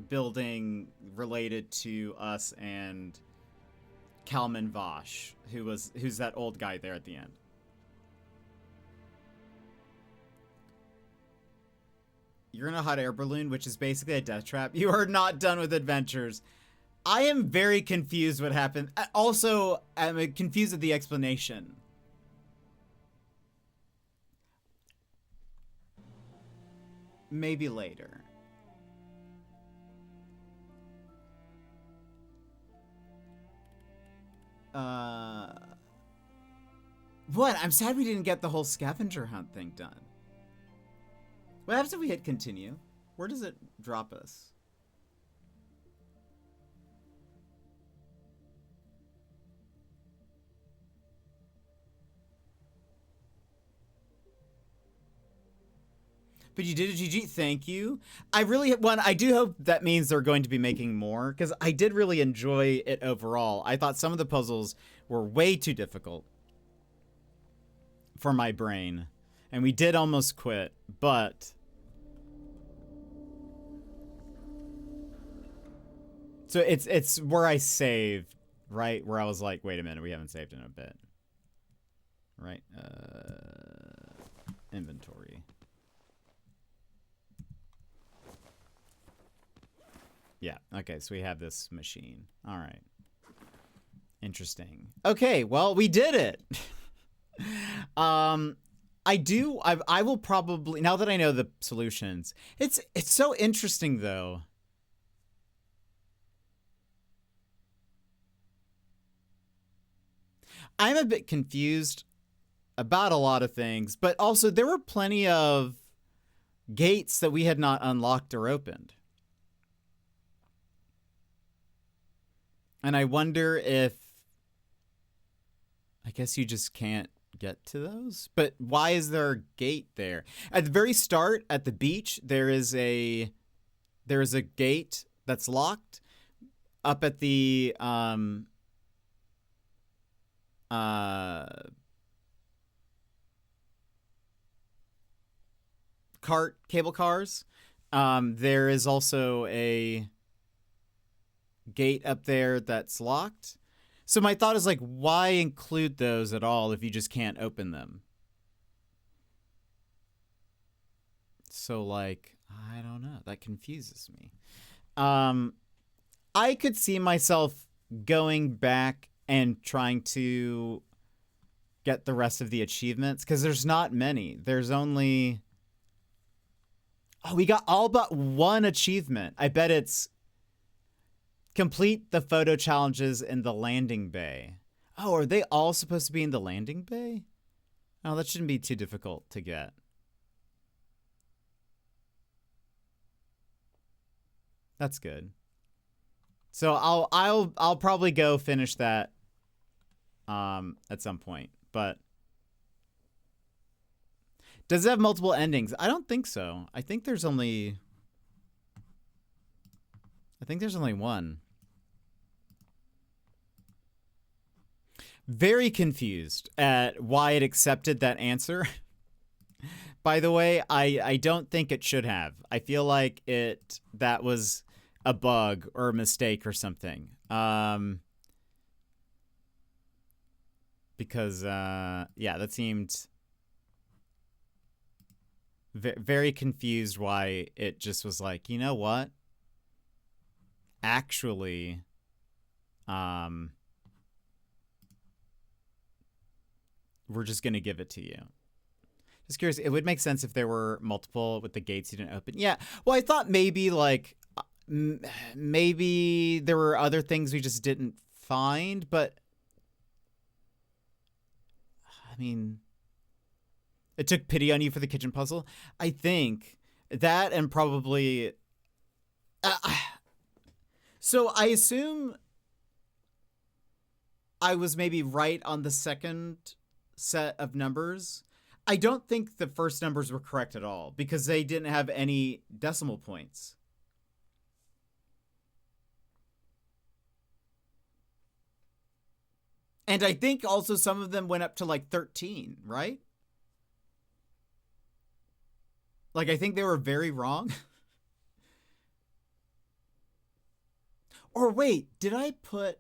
building related to us and Kalman Vosh, who's that old guy there at the end. You're in a hot air balloon, which is basically a death trap. You are not done with adventures. I am very confused what happened. Also, I'm confused with the explanation. Maybe later. What? I'm sad we didn't get the whole scavenger hunt thing done. What happens if we hit continue? Where does it drop us? But you did a GG, thank you. I do hope that means they're going to be making more, because I did really enjoy it overall. I thought some of the puzzles were way too difficult for my brain. And we did almost quit, but... So it's where I saved, right? Where I was like, wait a minute, we haven't saved in a bit. Right? Inventory. Yeah, okay, so we have this machine. All right. Interesting. Okay, well, we did it. I will probably, now that I know the solutions, it's so interesting though. I'm a bit confused about a lot of things, but also there were plenty of gates that we had not unlocked or opened. And I wonder if, I guess you just can't get to those? But why is there a gate there? At the very start, at the beach, there is a gate that's locked. Up at the cable cars. There is also a gate up there that's locked. So my thought is like, why include those at all if you just can't open them? So like, I don't know. That confuses me. I could see myself going back and trying to get the rest of the achievements because there's not many. There's only... Oh, we got all but one achievement. I bet it's complete the photo challenges in the landing bay. Oh, are they all supposed to be in the landing bay? Oh, that shouldn't be too difficult to get. That's good. So I'll probably go finish that at some point. But does it have multiple endings? I don't think so. I think there's only one. Very confused at why it accepted that answer. By the way, I don't think it should have. I feel like that was a bug or a mistake or something. Because yeah, that seemed very confused why it just was like, you know what? Actually, we're just going to give it to you. Just curious, it would make sense if there were multiple with the gates you didn't open. Yeah, well, I thought maybe, like, maybe there were other things we just didn't find, but, I mean, it took pity on you for the kitchen puzzle. I think that and probably... so I assume I was maybe right on the second set of numbers. I don't think the first numbers were correct at all because they didn't have any decimal points. And I think also some of them went up to like 13, right? Like, I think they were very wrong. Or wait, did I put...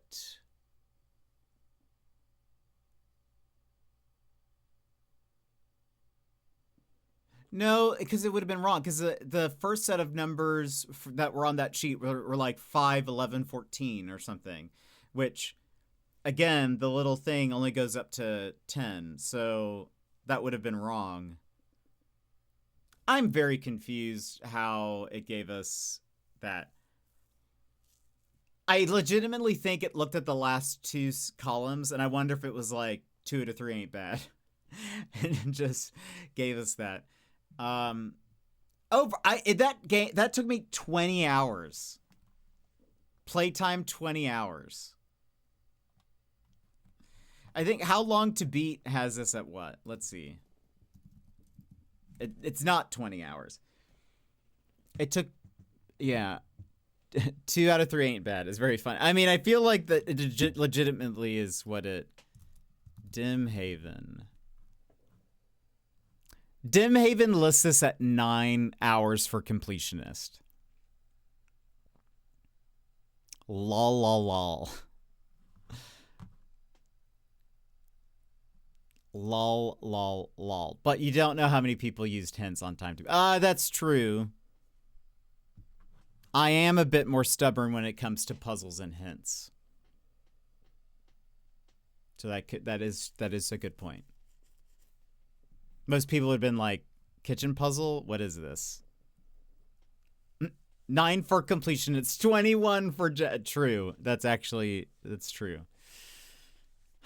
No, because it would have been wrong. Because the first set of numbers that were on that sheet were like 5, 11, 14 or something. Which, again, the little thing only goes up to 10. So that would have been wrong. I'm very confused how it gave us that. I legitimately think it looked at the last two columns, and I wonder if it was like 2 to 3 ain't bad. and just gave us that. That took me 20 hours. Playtime 20 hours. I think How Long to Beat has this at what? Let's see. It's not 20 hours. It took, yeah. 2 out of 3 ain't bad. It's very fun. I mean, I feel like that it legitimately is what it... Dimhaven. Dimhaven lists this at 9 hours for completionist. Lol, lol, lol. Lol, lol, lol. But you don't know how many people used hints on time to... that's true. I am a bit more stubborn when it comes to puzzles and hints. So that is a good point. Most people have been like, kitchen puzzle? What is this? 9 for completion. It's 21 for true. That's true.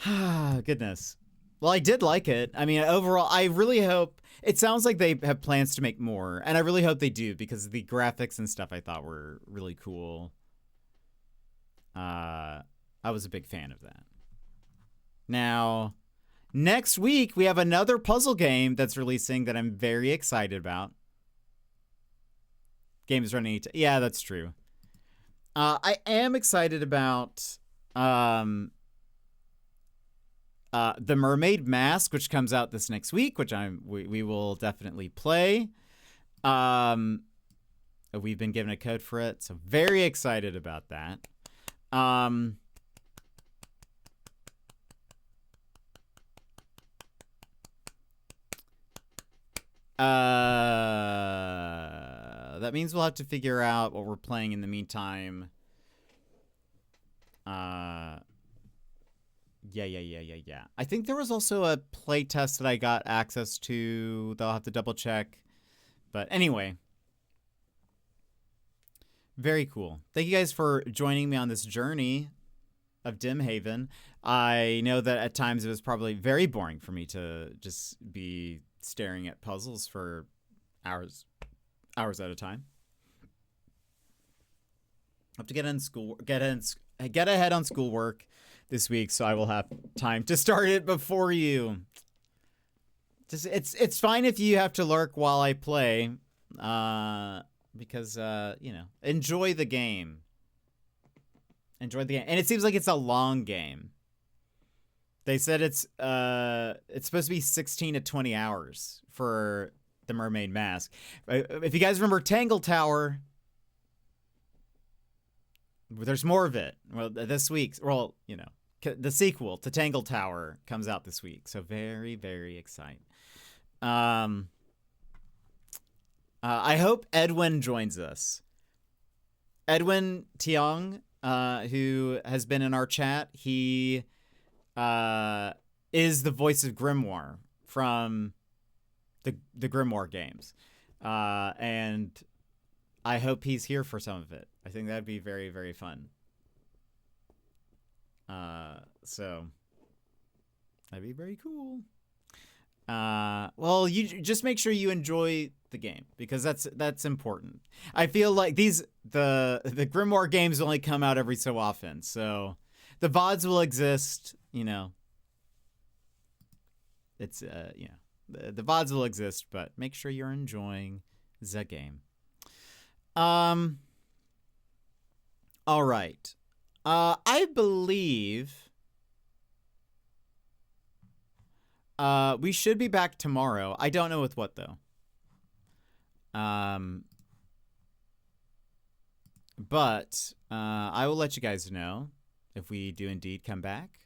Goodness. Well, I did like it. I mean, overall, I really hope... It sounds like they have plans to make more, and I really hope they do, because the graphics and stuff I thought were really cool. I was a big fan of that. Now, next week, we have another puzzle game that's releasing that I'm very excited about. Game is running... Yeah, that's true. I am excited about... The Mermaid Mask, which comes out this next week, which we will definitely play. We've been given a code for it, so very excited about that. That means we'll have to figure out what we're playing in the meantime. Yeah. I think there was also a play test that I got access to. They'll have to double check. But anyway. Very cool. Thank you guys for joining me on this journey of Dimhaven. I know that at times it was probably very boring for me to just be staring at puzzles for hours at a time. I have to get ahead on schoolwork this week, so I will have time to start it before you. It's fine if you have to lurk while I play, because enjoy the game. Enjoy the game, and it seems like it's a long game. They said it's supposed to be 16 to 20 hours for the Mermaid Mask. If you guys remember Tangle Tower, there's more of it. Well, this week's, the sequel to Tangle Tower comes out this week. So very, very exciting. I hope Edwin joins us. Edwin Tiong, who has been in our chat, he is the voice of Grimoire from the Grimoire games. And I hope he's here for some of it. I think that'd be very, very fun. So that'd be very cool. Well, you just make sure you enjoy the game, because that's important. I feel like the Grimoire games only come out every so often, so the VODs will exist. It's the VODs will exist, but make sure you're enjoying the game. All right. I believe we should be back tomorrow. I don't know with what, though. But I will let you guys know if we do indeed come back.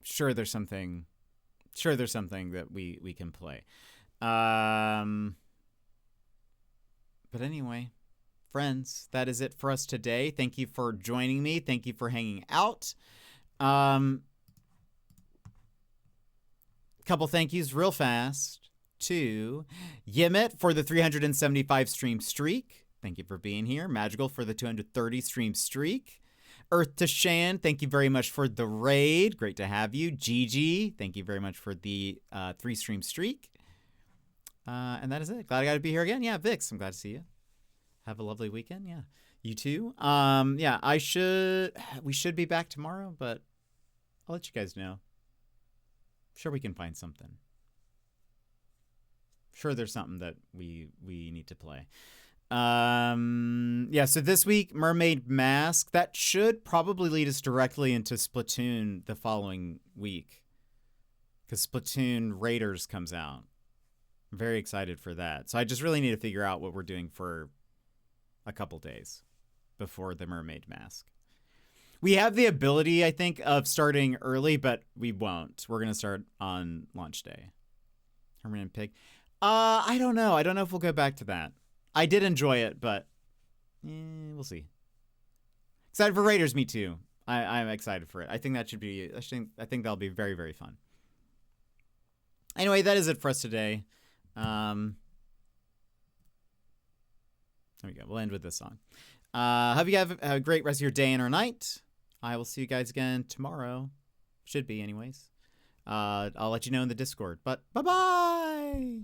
Sure, there's something that we can play. But anyway, friends, that is it for us today. Thank you for joining me. Thank you for hanging out. Couple thank yous real fast to Yimit for the 375 stream streak. Thank you for being here. Magical for the 230 stream streak. Earth to Shan, thank you very much for the raid. Great to have you. Gigi, thank you very much for the 3-stream streak. And that is it. Glad I got to be here again. Yeah, Vix, I'm glad to see you. Have a lovely weekend. Yeah, you too. Yeah, we should be back tomorrow, but I'll let you guys know. I'm sure we can find something. Sure, there's something that we need to play. Yeah, so this week, Mermaid Mask. That should probably lead us directly into Splatoon the following week. Because Splatoon Raiders comes out. I'm very excited for that. So I just really need to figure out what we're doing for a couple days before the Mermaid Mask. We have the ability, I think, of starting early, but we won't. We're going to start on launch day. Herman and Pig. I don't know. I don't know if we'll go back to that. I did enjoy it, but we'll see. Excited for Raiders, me too. I'm excited for it. I think that should be. I think that'll be very, very fun. Anyway, that is it for us today. There we go. We'll end with this song. Hope you have a great rest of your day and or night. I will see you guys again tomorrow. Should be, anyways. I'll let you know in the Discord. But bye-bye.